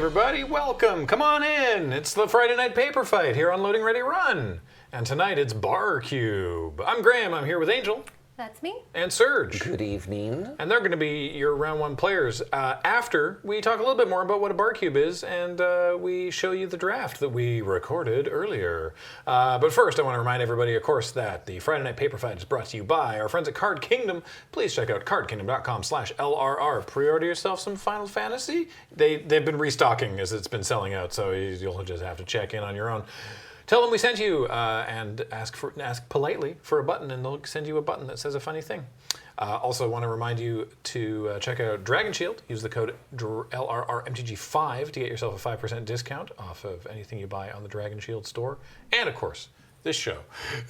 everybody. Welcome. Come on in. It's the Friday Night Paper Fight here on Loading Ready Run. And tonight it's Bar Cube. I'm Graham. I'm here with Angel. That's me. And Serge. Good evening. And they're going to be your round one players after we talk a little bit more about what a bar cube is and we show you the draft that we recorded earlier. But first, I want to remind everybody, of course, that the Friday Night Paper Fight is brought to you by our friends at Card Kingdom. Please check out cardkingdom.com/LRR. Pre-order yourself some Final Fantasy. They've been restocking as it's been selling out, so you'll just have to check in on your own. Tell them we sent you and ask politely for a button, and they'll send you a button that says a funny thing. Also, want to remind you to check out Dragon Shield. Use the code LRRMTG5 to get yourself a 5% discount off of anything you buy on the Dragon Shield store. And of course, this show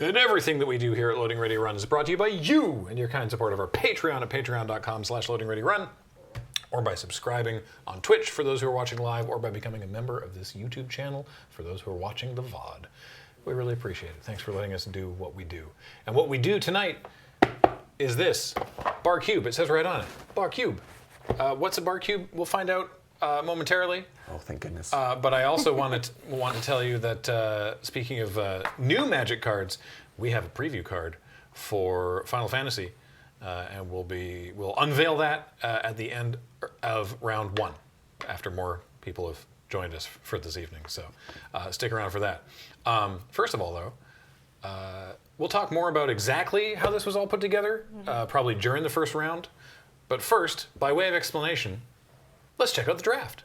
and everything that we do here at Loading Ready Run is brought to you by you and your kind support of our Patreon at patreon.com/loadingreadyrun. Or by subscribing on Twitch for those who are watching live, or by becoming a member of this YouTube channel for those who are watching the VOD. We really appreciate it. Thanks for letting us do what we do. And what we do tonight is this, Bar Cube. It says right on it, Bar Cube. What's a Bar Cube? We'll find out momentarily. Oh, thank goodness. But I also want to tell you that speaking of new Magic cards, we have a preview card for Final Fantasy. And we'll unveil that at the end of round one, after more people have joined us for this evening. So stick around for that. First of all, though, we'll talk more about exactly how this was all put together, probably during the first round. But first, by way of explanation, let's check out the draft.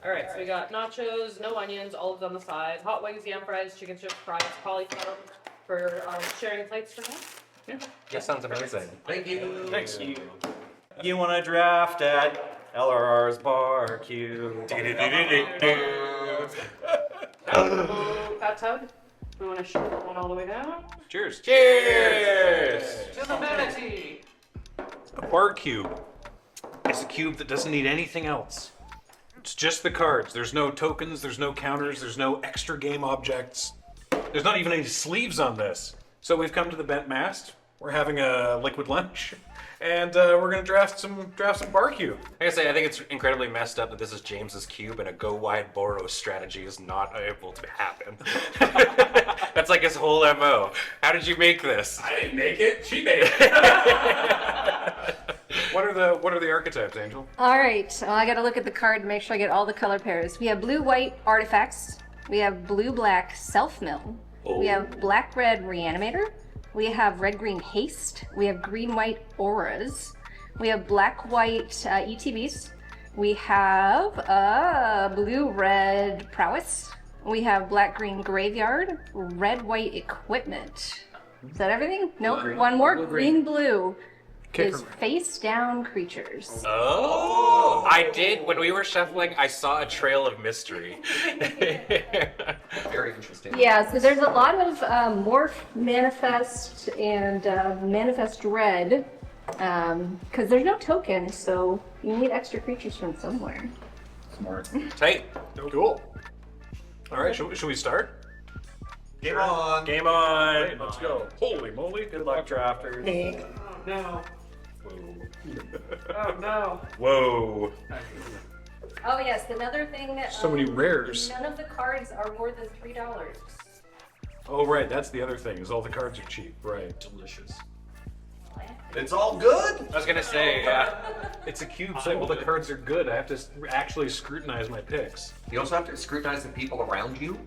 All right, so we got nachos, no onions, olives on the side, hot wings, yam fries, chicken strips, fries, cauliflower for sharing plates for him. Yeah, that sounds amazing. Thank you. Thanks. You want to draft at LRR's Bar Cube. Fat tug. We want to shoot that one all the way down. Cheers. Cheers! To the vanity. A bar cube is a cube that doesn't need anything else. It's just the cards. There's no tokens, there's no counters, there's no extra game objects. There's not even any sleeves on this. So we've come to the bent mast. We're having a liquid lunch, and we're gonna draft some bar cube. I gotta say, I think it's incredibly messed up that this is James's cube and a go wide borrow strategy is not able to happen. That's like his whole MO. How did you make this? I didn't make it. She made it. What are the archetypes, Angel? All right, well, I got to look at the card to make sure I get all the color pairs. We have blue-white artifacts. We have blue-black self-mill. We have black-red reanimator. We have red-green haste. We have green-white auras. We have black-white ETBs. We have blue-red prowess. We have black-green graveyard. Red-white equipment. Is that everything? Nope. One more. Green-blue is face-down creatures. Oh, I did. When we were shuffling, I saw a trail of mystery. Very interesting. Yeah, so there's a lot of morph, manifest, and manifest red, because there's no token, so you need extra creatures from somewhere. Smart. Tight. Cool. All right, should we start? Game on. Game on. Right, let's go. Holy moly. Good luck, drafters. No. Oh no. Whoa. Oh yes, another thing. So many rares. None of the cards are more than $3. Oh, right. That's the other thing, is all the cards are cheap. Right. Delicious. It's all good. I was gonna say, yeah. It's a cube, so all the cards are good. I have to actually scrutinize my picks. You also have to scrutinize the people around you.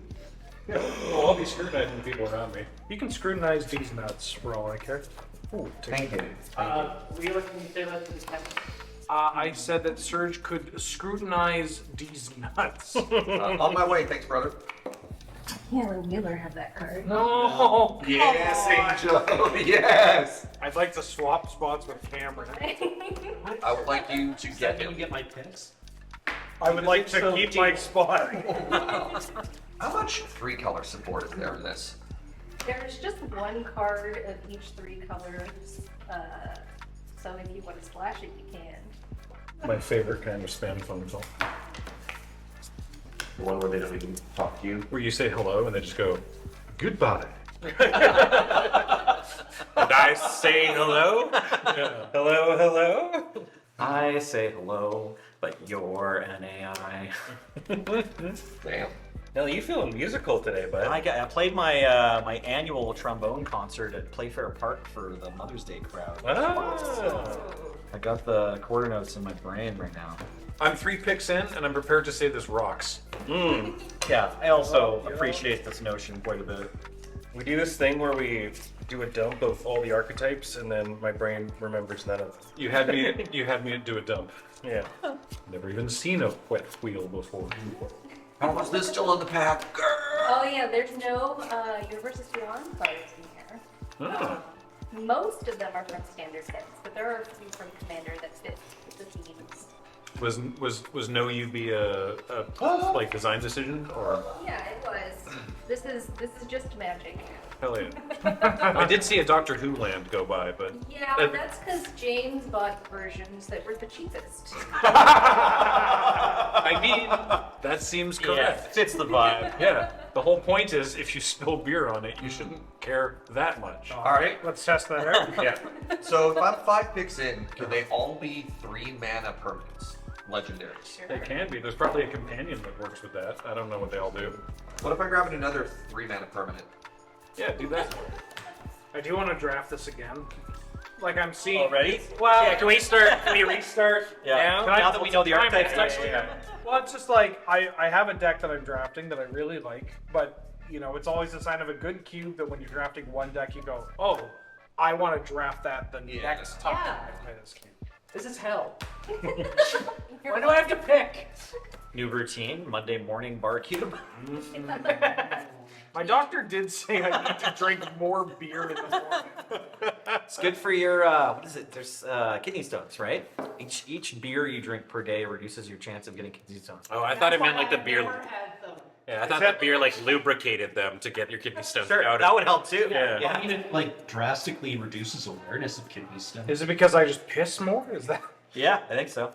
Yeah, well, I'll be scrutinizing the people around me. You can scrutinize these nuts for all I care. Ooh, thank you. We looking to say that to the test. I said that Serge could scrutinize these nuts. On my way, thanks, brother. Yeah, Wheeler had that card. No! Yes, Angel. Yes. I'd like to swap spots with Cameron. I would like you to get him. get my picks? I would like to keep my spot. How much three-color support is there in this? There's just one card of each 3 colors, so if you want to splash it, you can. My favorite kind of spam phone call. The one where they don't even talk to you? Where you say hello and they just go, goodbye. And I say hello? Yeah. Hello, hello? I say hello. but you're an AI. Damn. No, you feeling musical today, bud? I played my my annual trombone concert at Playfair Park for the Mother's Day crowd. Ah. I got the quarter notes in my brain right now. I'm 3 picks in, and I'm prepared to say this rocks. Yeah, I also appreciate this notion quite a bit. We do this thing where we do a dump of all the archetypes, and then my brain remembers none of them. You had me do a dump. Yeah. Never even seen a wet wheel before. How was this still in the pack? Girl. Oh yeah, there's no Universes Beyond cards in here. Most of them are from standard sets, but there are a few from Commander that fit the themes. Was no UB a like design decision or? Yeah, it was. This is just magic. Hell yeah. I did see a Doctor Who land go by, but Yeah, but that's because James bought versions that were the cheapest. I mean that seems Yeah, correct. fits the vibe. Yeah. The whole point is if you spill beer on it, you shouldn't care that much. All right. Let's test that out. Yeah. So if I'm 5 picks in, can they all be 3 mana permanents? Legendaries. They can be. There's probably a companion that works with that. I don't know what they all do. What if I'm grabbing another 3 mana permanent? Yeah, do that. I do want to draft this again. Like I'm seeing. Already? Well, Yeah, can we restart Yeah. now? Now that we know the Time archetypes, it. actually. well, it's just like I have a deck that I'm drafting that I really like, but you know, it's always a sign of a good cube that when you're drafting one deck, you go, oh, I want to draft that the next time Yeah. I play this cube. This is hell. Why do I have to pick? New routine, Monday morning bar cube. My doctor did say I need to drink more beer in the morning. It's good for your what is it? There's kidney stones, right? Each beer you drink per day reduces your chance of getting kidney stones. Oh, I thought it meant like the beer. Never had them. Yeah, I thought the beer like lubricated them to get your kidney stones Sure, out. that would help too. Yeah. I mean, it like drastically reduces awareness of kidney stones. Is it because I just piss more? Is that? Yeah, I think so.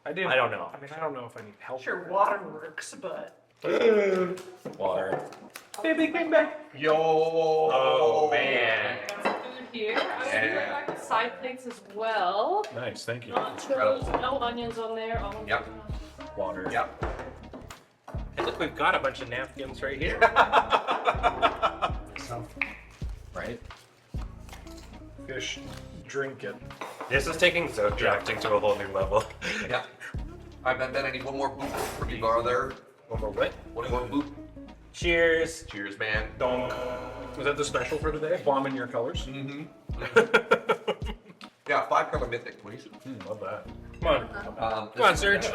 I do. I don't know. I mean, I don't know if I need help. Sure, water works, but Water. Baby came back. Yo. Oh man. got some food here. I'm gonna go back to side plates as well. Nice, thank you. Nachos, no onions on there. All of Yep. them. Water. Yep. Hey, look, we've got a bunch of napkins right here. Right? Fish, drink it. This is taking zone drafting to a whole new level. Yep. All right, Ben, I need one more boot from you, bar there. One more what? One more boot. Cheers. Cheers, man. Donk. Was that the special for today? Bomb in your colors? Yeah, 5 color mythic, please. Love that. Come on. Come on, Serge.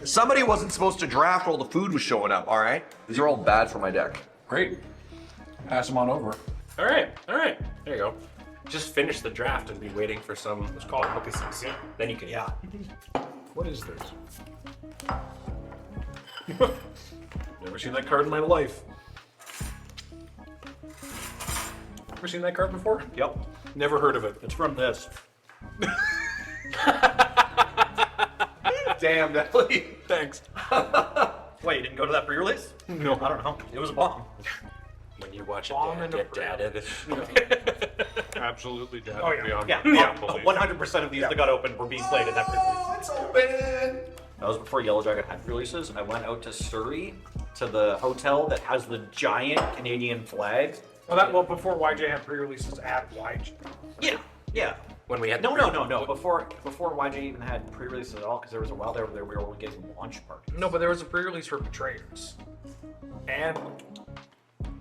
Somebody wasn't supposed to draft while the food was showing up, all right? These are all bad for my deck. Great. Pass them on over. All right. There you go. Just finish the draft and be waiting for some. Let's call it focuses. Then you can. Yeah. What is this? Never seen that card in my life. Ever seen that card before? Yep. Never heard of it. It's from this. Damn, Nelly. Thanks. Wait, you didn't go to that pre-release? No. I don't know. It was a bomb. When you watch Bomb it in a get dadded. Absolutely dead. Oh, yeah. Beyond, Yeah, beyond belief. 100% of these that got opened were being played in that pre-release. Oh, it's open. That was before Yellow Dragon had releases. I went out to Surrey to the hotel that has the giant Canadian flag. Well, before YJ had pre-releases at YJ. Yeah. When we had No. Before YJ even had pre-releases at all, because there was a while there where we were getting launch parties. No, but there was a pre-release for Betrayers. And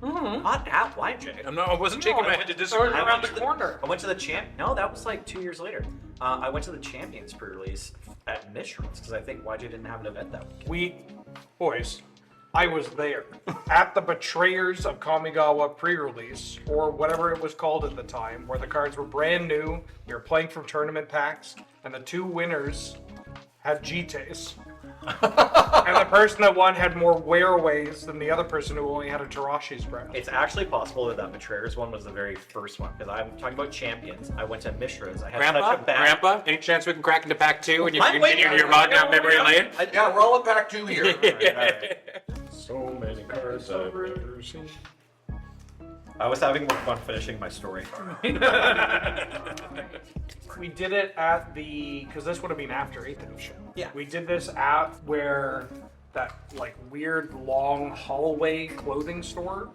Not at YJ. I wasn't shaking my head to disagree. around the corner. I went to the champ. No, that was like 2 years later. I went to the Champions pre-release at Mishra's because I think YJ didn't have an event that weekend. Boys, I was there at the Betrayers of Kamigawa pre-release, or whatever it was called at the time, where the cards were brand new, you're playing from tournament packs, and the 2 winners had GTAs. And the person that won had more wearaways than the other person who only had a Tarashi's breath. It's actually possible that that Betrayers one was the very first one because I'm talking about Champions. I went to Mishra's. I had such a bad. Grandpa, any chance we can crack into pack 2 and you I'm can waiting continue for your you. log down memory lane? Yeah, we're all in pack 2 here. So many cards I've never seen. I was having more fun finishing my story. We did it at because this would have been after 8th edition. Yeah. We did this at where that like weird long hallway clothing store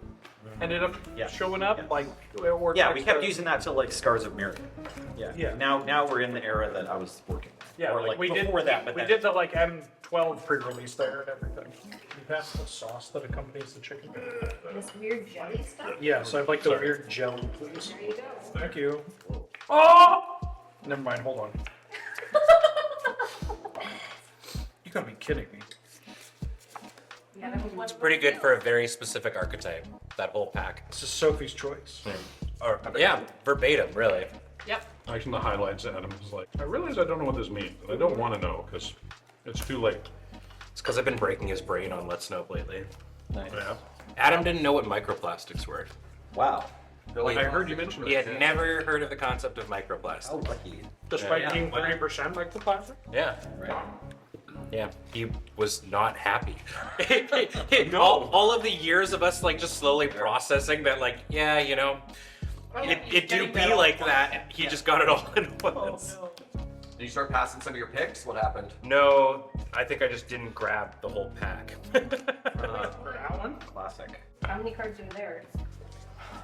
ended up showing up. Yeah. Like, or Yeah, we next kept to- using that till like Scars of Mirror. Yeah. Yeah. Now we're in the era that I was working. Yeah, Or like we before did that, but we then- did the like M12 pre-release there and everything. You pass the sauce that accompanies the chicken. This weird jelly stuff. Yes, I'd like the weird jelly, please. There you go. Thank you. Oh! Never mind. Hold on. You gotta be kidding me. It's pretty good for a very specific archetype. That whole pack. This is Sophie's choice. Or yeah, verbatim, really. Yep. Actually, the highlights, Adam was like, I realize I don't know what this means, and I don't want to know because it's too late. It's because I've been breaking his brain on Let's Nope lately. Nice. Yeah. Adam didn't know what microplastics were. Wow. I heard you mention He it. had never heard of the concept of microplastics. How lucky. Despite Yeah. being 30% like the plastic. Yeah. Right. Yeah, he was not happy. all of the years of us like just slowly processing that, like, yeah, you know, it do be like that. And he just got it all in once. Did you start passing some of your picks? What happened? No, I think I just didn't grab the whole pack. For that one. Classic. How many cards are there?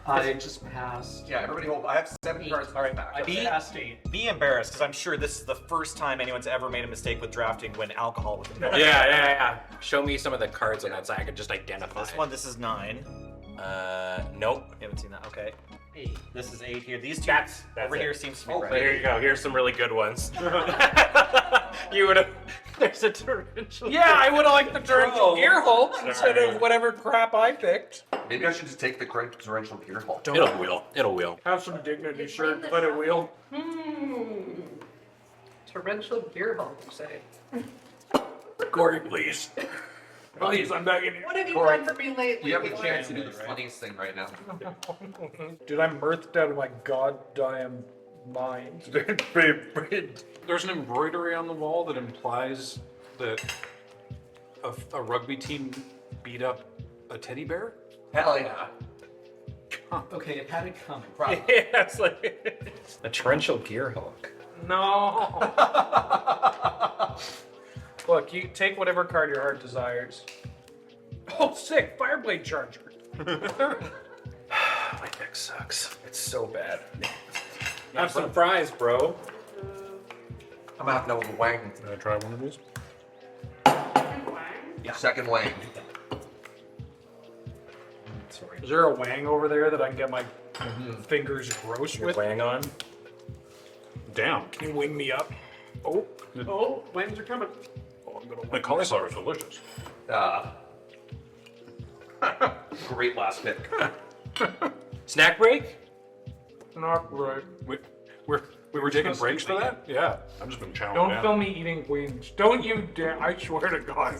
I just passed. Yeah, everybody hold. I have 7 cards in All right, my pack. I passed 8. Be embarrassed, because I'm sure this is the first time anyone's ever made a mistake with drafting when alcohol was involved. Yeah. Show me some of the cards on that so I can just identify. This is 9. Nope. You haven't seen that? Okay. 8. This is 8 here. These two That's over it. here seems to be Oh, right. So here you go. Here's some really good ones. You would have. There's a torrential. Yeah, I would have liked the torrential Oh. gear hole instead Sorry. of whatever crap I picked. Maybe I should just take the torrential gear hole. It'll wheel. It'll wheel. Have some dignity, sir. Let it wheel. Torrential beer hall, you say. Corey, please. Please, I'm begging you. What have you Corey, done for me lately? You have a chance to do the funniest thing right now. Dude, I'm mirthed out of my goddamn mind. There's an embroidery on the wall that implies that a rugby team beat up a teddy bear. Hell yeah. Okay, it had it coming. Probably. Yeah, it's like a torrential gear hook. No. Look, you take whatever card your heart desires. Oh, sick! Fireblade Charger. My deck sucks. It's so bad. Have some fries, bro. I'm gonna have to know the wang. Can I try one of these? Second wang. Sorry. Is there a wang over there that I can get my fingers gross You're with? weighing on. Damn. Can you wing me up? Oh, Oh, wangs are coming. oh I'm gonna The wing cauliflower is delicious. Great last pick. Snack break? Not right. We were taking breaks for that? Yeah. I've just been chowing Don't down. film me eating wings. Don't you dare. I swear to God.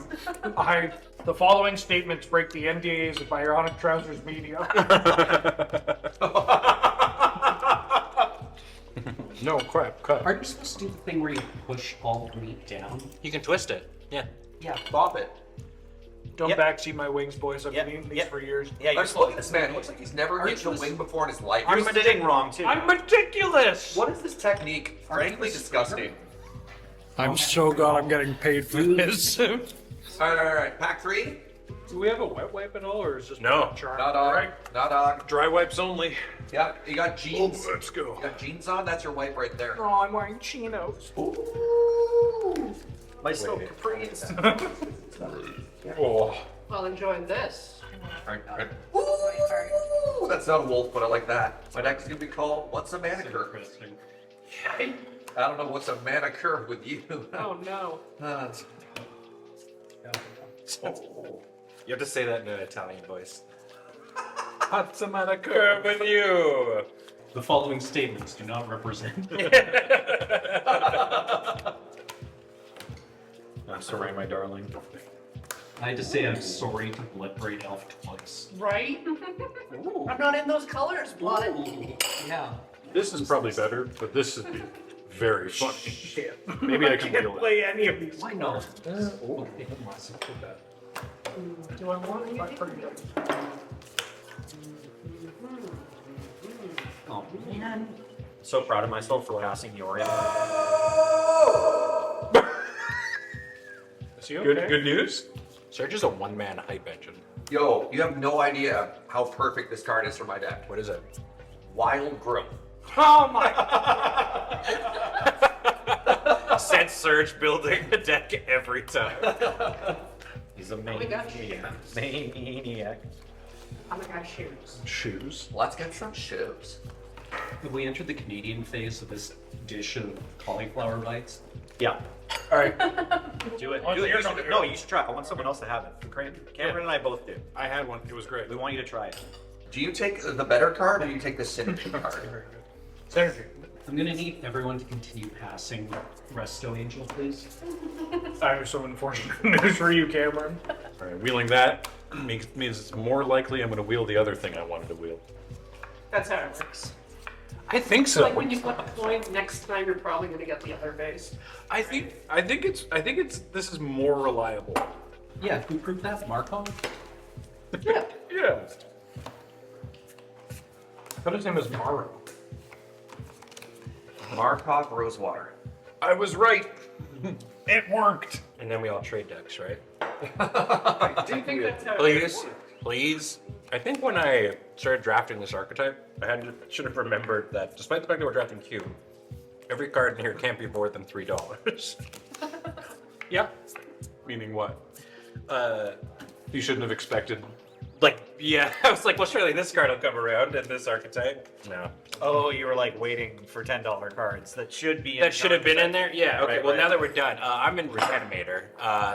The following statements break the NDAs of Bionic Trousers Media. No, crap, cut. Aren't you supposed to do the thing where you push all the meat down? You can twist it. Yeah. Yeah. Bop it. Don't Yep. backseat my wings, boys. I've Yep, been eating these yep. for years. Yeah, you're Look at this man. It looks like he's never Aren't eaten a you- wing before in his life. You're sitting wrong too. I'm meticulous. What is this technique? Frankly disgusting. I'm so glad I'm getting paid for this. Do Alright. Pack 3? we have a wet wipe at all, or is this No. charm? Not dog. Not dog. Dry wipes only. Yeah, you got jeans. Let's go. You got jeans on? That's your wipe right there. Oh, I'm wearing chinos. My silk capris. Oh. Well, enjoying this. Alright. Ooh, that's not a wolf, but I like that. My next gonna be called What's a Manicure? Interesting. I don't know what's a manicure with you. Oh no. You have to say that in an Italian voice. What's a manicure? With you. The following statements do not represent. I'm sorry, my darling. I had to say I'm sorry to Bloodbraid Elf twice. Right? I'm not in those colors, blood. Yeah. This is probably better, but this is very funny. Maybe I can wheel it. Play any of these. Why not? Do I want anything? Oh man. So proud of myself for passing Yorian. Is he okay? Good news? Surge is a one-man hype engine. Yo, you have no idea how perfect this card is for my deck. What is it? Wild Growth. Oh my! Said Surge building a deck every time. He's a my gosh. maniac. Oh my gosh, shoes. Shoes. Let's get some shoes. Have we entered the Canadian phase of this dish of cauliflower bites? Yeah. All right. Do it. Oh, Do it. here's You one. should- No, you should try. I want someone else to have it. Cameron and I both do. I had one. It was great. We want you to try it. Do you take the better card or do you take the synergy card? Synergy. I'm gonna need everyone to continue passing Resto Angel, please. I have some unfortunate news for you, Cameron. All right, wheeling that means it's more likely I'm going to wheel the other thing I wanted to wheel. That's how it works. I think so. Like when you flip a coin, next time you're probably gonna get the other base. I think it's this is more reliable. Yeah, who proved that? Markov? Yeah. Yeah. I thought his name was Morrow. Markov Rosewater. I was right. It worked. And then we all trade decks, right? Do you think that's how it Please, works? please. I think when I started drafting this archetype, should have remembered that despite the fact that we're drafting Cube, every card in here can't be more than $3. Yeah. Meaning what? You shouldn't have expected. Like, yeah, I was like, well, surely this card will come around in this archetype. No. Oh, you were like waiting for $10 cards that should be. That should have been in there? Yeah, okay. Right, Well, right. now that we're done, I'm in Reanimator.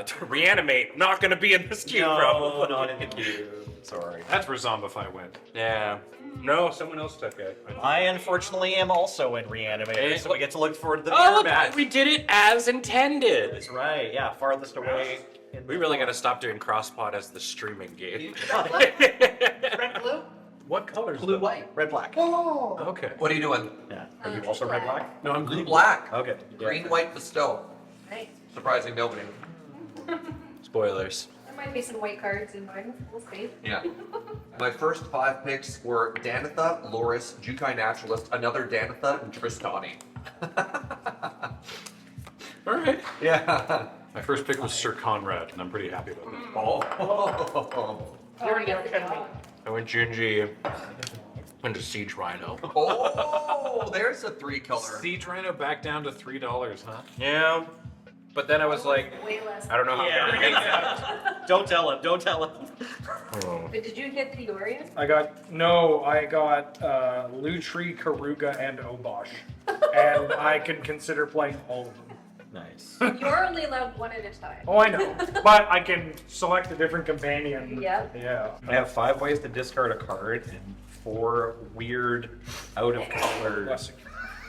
To reanimate, not going to be in this cube, No, probably. not in the cube. Sorry. That's where Zombify went. Yeah. No, someone else took it. I unfortunately am also in Reanimator, so we get to look forward to the Oh, mirror match. we did it as intended. That's right. Yeah, farthest away. We really got to stop doing crosspod as the streaming game. Red, blue? What colors? Blue, white. Red, black. Okay. What are you doing? Yeah. Are you also red, black? No, I'm Blue, blue. black. Okay. Green, white, bestow. Nice. Surprising nobody. Spoilers. There might be some white cards in mine. We'll see. Yeah. My first 5 picks were Danitha, Loris, Jukai Naturalist, another Danitha, and Tristani. All right. Yeah. My first pick was Sir Conrad, and I'm pretty happy about it. Oh. You already got rid of me. I went Gingy into Siege Rhino. Oh, there's a 3-color. Siege Rhino back down to $3, huh? Yeah. But then I was like, Way less. I don't know how I'm going to make that. Don't tell him. Don't tell him. But did you get the Orion? I got Lutri, Karuga, and Obosh. And I can consider playing all of them. Nice. You're only allowed one at a time. Oh, I know. But I can select a different companion. Yep. Yeah. I have 5 ways to discard a card and 4 weird, out of color Blessing.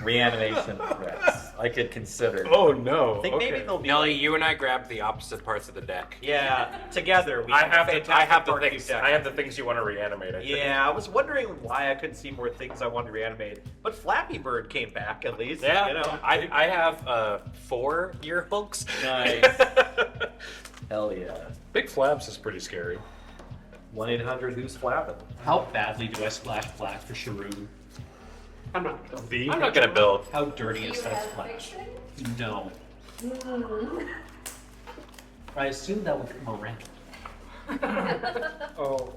reanimation threats I could consider. Oh no. I think maybe they'll be. Nelly, you and I grabbed the opposite parts of the deck. Yeah, together we I have a the fantastic party things. deck. I have the things you want to reanimate. I think. Yeah, I was wondering why I couldn't see more things I wanted to reanimate. But Flappy Bird came back at least. Yeah. You know. I have 4 earhooks. Nice. Hell yeah. Big Flaps is pretty scary. 1-800 who's flapping? How badly do I splash black for Sharoon? I'm not. I'm not gonna build. How dirty You is that have splash? fiction? No. Mm-hmm. I assume that would come around. Oh.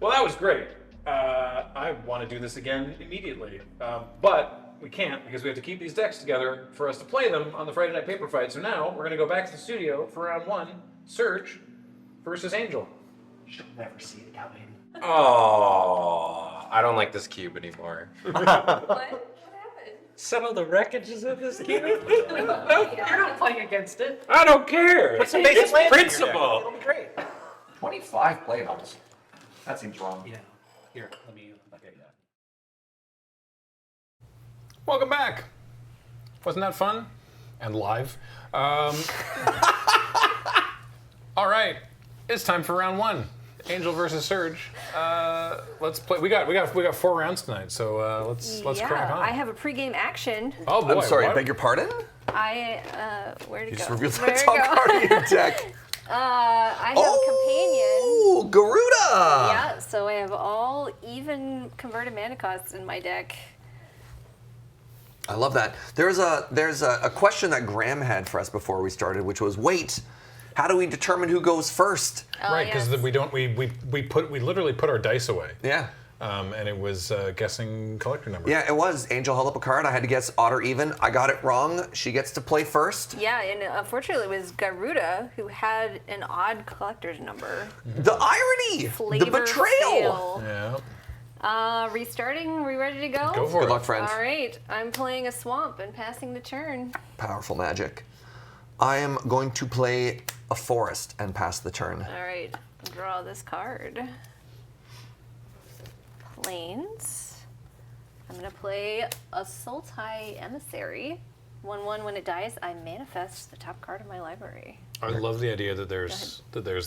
Well, that was great. I want to do this again immediately, but we can't because we have to keep these decks together for us to play them on the Friday Night Paper Fight. So now we're going to go back to the studio for round 1, Surge versus Angel. She'll never see it coming. Oh, I don't like this cube anymore. What? What happened? Settle the wreckages of this cube. You're not playing against it. I don't care. Put some basic It's lands in your deck. principle. It'll be great. 25 playhouse. That seems wrong. Yeah. Here, let me. Okay, yeah. Welcome back. Wasn't that fun? And live. All right, it's time for round 1. Angel versus Surge. Let's play. We got 4 rounds tonight, so let's crack on. I have a pregame action. Oh boy! I'm sorry, what? beg your pardon? Where'd it You go? just revealed There the it top go. card of your deck. I have a companion. Oh, Garuda! Yeah, so I have all even converted mana costs in my deck. I love that. There's a question that Graham had for us before we started, which was, wait, how do we determine who goes first? Right, because we literally put our dice away. Yeah. And it was guessing collector number. Yeah, it was. Angel held up a card. I had to guess odd or even. I got it wrong. She gets to play first. Yeah, and unfortunately it was Garuda who had an odd collector's number. The irony! Flavor The betrayal! fail. Yeah. Restarting, we ready to go? Go for it. Good luck, friend. All right, I'm playing a swamp and passing the turn. Powerful magic. I am going to play a forest and pass the turn. All right, draw this card. Plains. I'm gonna play a Sultai Emissary. 1/1 when it dies, I manifest the top card of my library. I love the idea that there's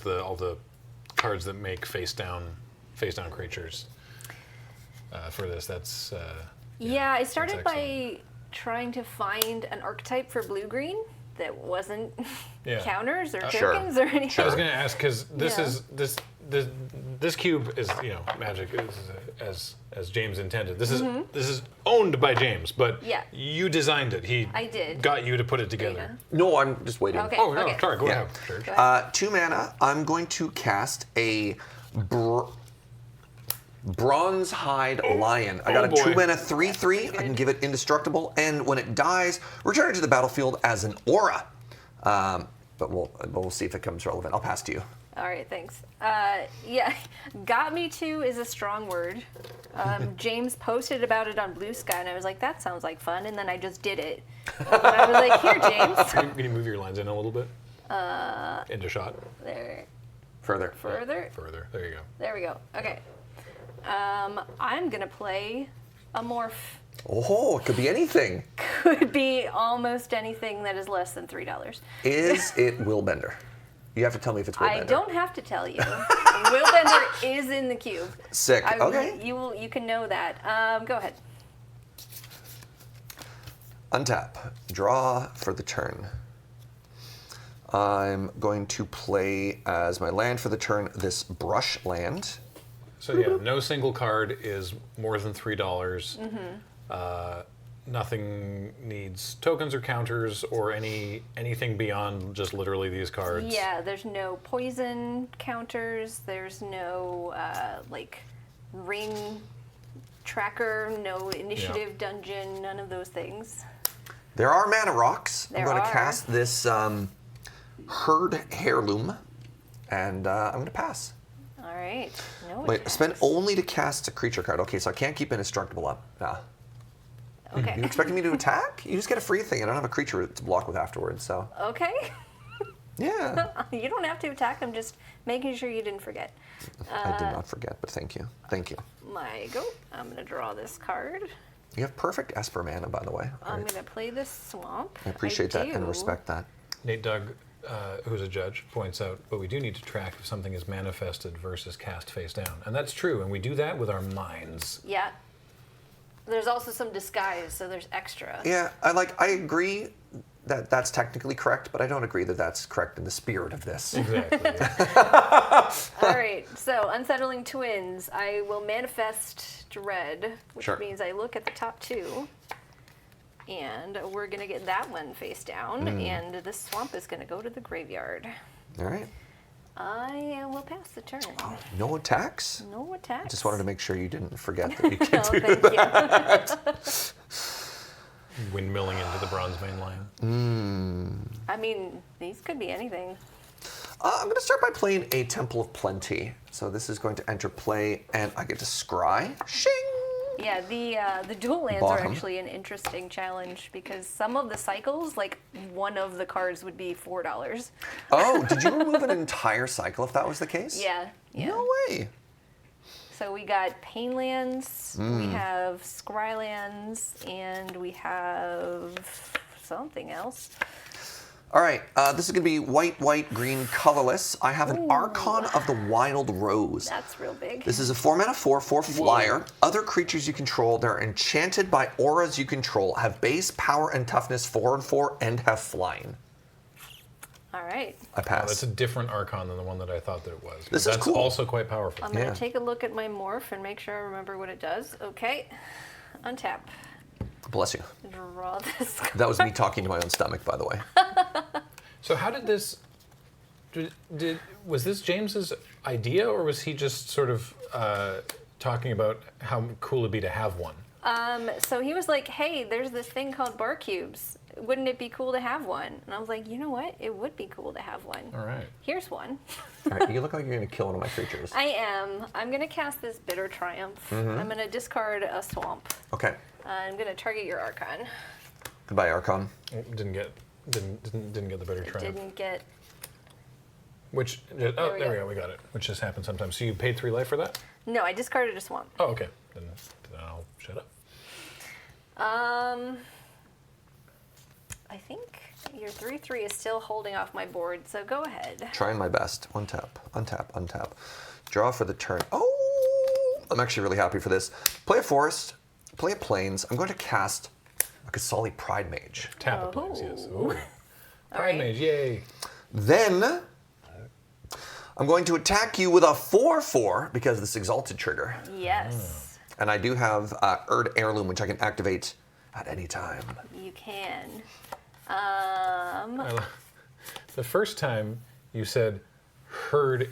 all the cards that make face down creatures for this. That's Yeah, I started that's by trying to find an archetype for blue-green that wasn't counters or Sure. tokens or anything. I was going to ask because this Yeah. is this cube is magic is, as James intended. This is owned by James, but Yeah. you designed it. I did. Got you to put it together. No, I'm just waiting. Okay. Oh no, okay. sorry. Go Yeah. ahead, Serge. Go ahead. 2 mana. I'm going to cast a Bronze Hide Lion. I got Oh, a boy. 2 mana 3/3. I can give it indestructible, and when it dies, return it to the battlefield as an aura. But we'll see if it comes relevant. I'll pass to you. All right, thanks. Yeah, got me to is a strong word. James posted about it on Blue Sky, and I was like, that sounds like fun, and then I just did it. And I was like, here, James. Can you move your lines in a little bit? Into shot. There. Further. Further. Further. There you go. There we go. Okay. I'm going to play a morph. Oh, it could be anything. Could be almost anything that is less than $3. Is it Willbender? You have to tell me if it's Willbender. I don't have to tell you. Willbender is in the cube. Sick. Okay. You can know that. Go ahead. Untap. Draw for the turn. I'm going to play as my land for the turn this brush land. So yeah, no single card is more than $3. Nothing needs tokens or counters or anything beyond just literally these cards. Yeah, there's no poison counters. There's no like ring tracker. No initiative dungeon. None of those things. There are mana rocks. There I'm going to are. cast this Herd Heirloom, and I'm going to pass. All right. No. Wait, attacks. spend only to cast a creature card. Okay, so I can't keep Indestructible up. Nah. Okay. You expecting me to attack? You just get a free thing. I don't have a creature to block with afterwards, so. Okay. Yeah. You don't have to attack. I'm just making sure you didn't forget. I did not forget, but thank you. Thank you. My go. I'm gonna draw this card. You have perfect Esper mana, by the way. I'm gonna play this swamp. I appreciate that and do. respect that. Nate Doug, who's a judge, points out, but we do need to track if something is manifested versus cast face down. And that's true, and we do that with our minds. Yeah. There's also some disguise, so there's extra. Yeah, I agree that that's technically correct, but I don't agree that that's correct in the spirit of this. Exactly. All right, so Unsettling Twins. I will manifest Dread, which Sure. means I look at the top two, and we're going to get that one face down, and this swamp is going to go to the graveyard. All right. I will pass the turn. No attacks? No attacks. Just wanted to make sure you didn't forget that you can Oh, do thank you. Windmilling into the bronze main line. I mean, these could be anything. I'm going to start by playing a Temple of Plenty. So this is going to enter play, and I get to scry. Shing! Yeah, the dual lands are Bottom. actually an interesting challenge because some of the cycles, like one of the cards would be $4. Oh, did you remove an entire cycle if that was the case? Yeah. No way. So we got Pain lands, we have Scry lands, and we have something else. All right, this is going to be white, green, colorless. I have an Archon of the Wild Rose. That's real big. This is a 4-mana 4/4 flyer. Other creatures you control that are enchanted by auras you control have base, power, and toughness 4/4 and have flying. All right. I Oh, pass. that's a different Archon than the one that I thought that it was. This But is that's cool. also quite powerful. I'm going to Yeah. take a look at my morph and make sure I remember what it does. Okay. Untap. Bless you. Draw this. That was me talking to my own stomach, by the way. So how did this? Was this James's idea, or was he just sort of talking about how cool it'd be to have one? So he was like, hey, there's this thing called bar cubes. Wouldn't it be cool to have one? And I was like, you know what? It would be cool to have one. All right. Here's one. All right, you look like you're going to kill one of my creatures. I am. I'm going to cast this Bitter Triumph. I'm going to discard a swamp. Okay. I'm going to target your Archon. Goodbye, Archon. Didn't get the better triumph. Didn't get... Which there we go. We got it. Which just happens sometimes. So you paid 3 life for that? No, I discarded a swamp. Oh, okay. Then I'll shut up. I think your 3/3 is still holding off my board, so go ahead. Trying my best. Untap, untap, untap. Draw for the turn. Oh, I'm actually really happy for this. Play a forest, play a plains. I'm going to cast a Kasali Pride Mage. Tap it, please. Yes. Ooh. All Pride right. Mage, yay. Then I'm going to attack you with a 4/4 because of this exalted trigger. Yes, And I do have Erd Heirloom, which I can activate at any time. you can. The first time you said herd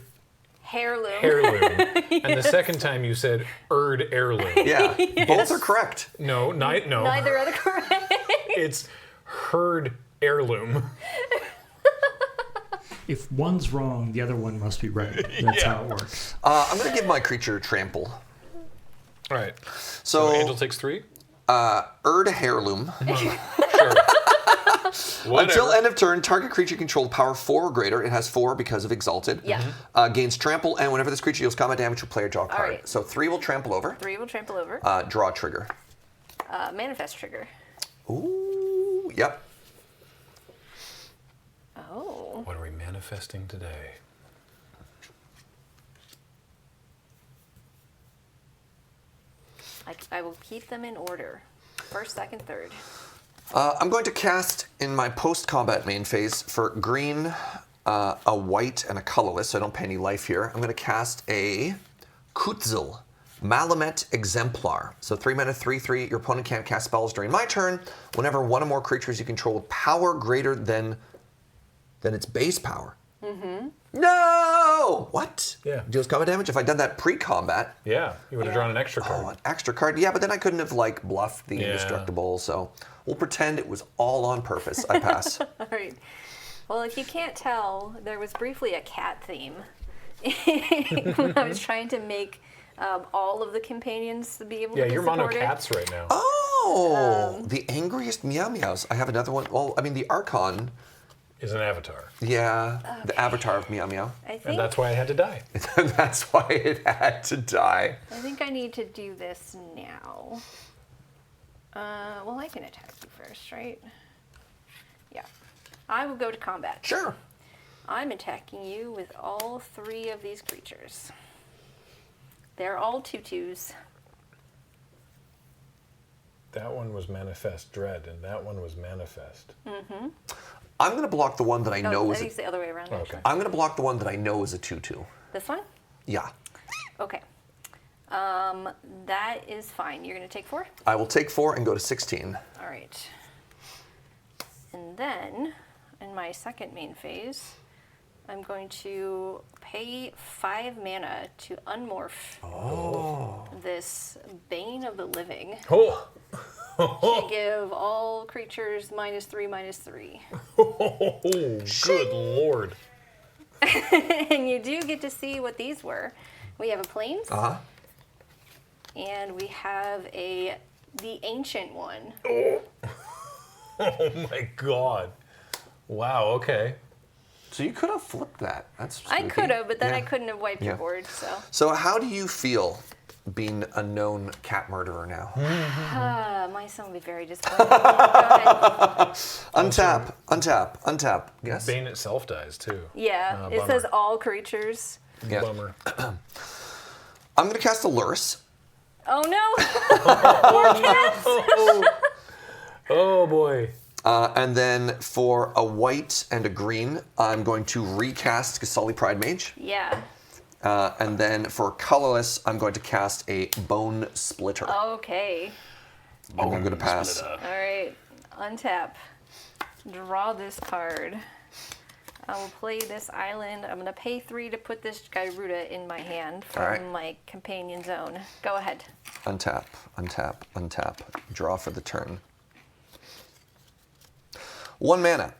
Heirloom. heirloom, and the second time you said Erd heirloom. Yeah, both are correct. No, no. Neither are the correct. It's herd heirloom. If one's wrong, the other one must be right. That's how it works. I'm going to give my creature trample. All right. So, Angel takes 3. Erd Heirloom. Sure. Until end of turn, target creature controlled power 4 or greater. It has 4 because of Exalted. Yeah. Gains trample, and whenever this creature deals combat damage, will play or draw a card. right. So 3 will trample over. 3 will trample over. Draw a trigger. Manifest trigger. Ooh, yep. Oh. What are we manifesting today? I will keep them in order. First, second, third. I'm going to cast in my post-combat main phase for green, a white, and a colorless, so I don't pay any life here. I'm going to cast a Kutzil, Malamet Exemplar. So 3 mana, 3/3. Your opponent can't cast spells during my turn. Whenever one or more creatures you control with power greater than its base power. Mm-hmm. No! What? Yeah. Deals combat damage? If I'd done that pre-combat, Yeah, you would have drawn an extra card. oh, an extra card. Yeah, but then I couldn't have like bluffed the Yeah. indestructible. So we'll pretend it was all on purpose. I pass. All right. Well, if you can't tell, there was briefly a cat theme when I was trying to make all of the companions to be able Yeah, to be you're mono supported. cats right now. Oh, the angriest meow meows. I have another one. Well, I mean the Archon. Is an avatar. Yeah, the avatar of meow meow. I think And that's why I had to die. That's why it had to die. I think I need to do this now. Well, I can attack you first, right? Yeah. I will go to combat. Sure. I'm attacking you with all 3 of these creatures. They're all 2/2s. That one was Manifest Dread, and that one was Manifest. I'm gonna block the one that I know I is. think it's the other way around. Okay. Actually. I'm gonna block the one that I know is a 2/2. This one? Yeah. Okay. That is fine. You're going to take 4? I will take 4 and go to 16. All right. And then, in my second main phase, I'm going to pay 5 mana to unmorph this Bane of the Living Oh! to give all creatures -3/-3. Oh, good lord. And you do get to see what these were. We have a Plains, Uh huh. and we have the Ancient one. Oh my god. Wow, okay. So you could have flipped that. That's. I spooky. could have, but then I Yeah. couldn't have wiped your Yeah. board, so. So how do you feel being a known cat murderer now? My son will be very disappointed. Go ahead. Untap, untap, untap. Yes. Bane itself dies too. Yeah, it bummer. says all creatures. Yeah. Bummer. I'm gonna cast a Lurrus. Oh no! More cats! Oh boy. And then for a white and a green, I'm going to recast Gasali Pride Mage. Yeah. And then for colorless, I'm going to cast a Bone Splitter. Okay. And I'm going to pass. All right. Untap. Draw this card. I will play this island. I'm going to pay 3 to put this Gyruda in my hand from my companion zone. Go ahead. Untap, untap, untap. Draw for the turn. 1 mana.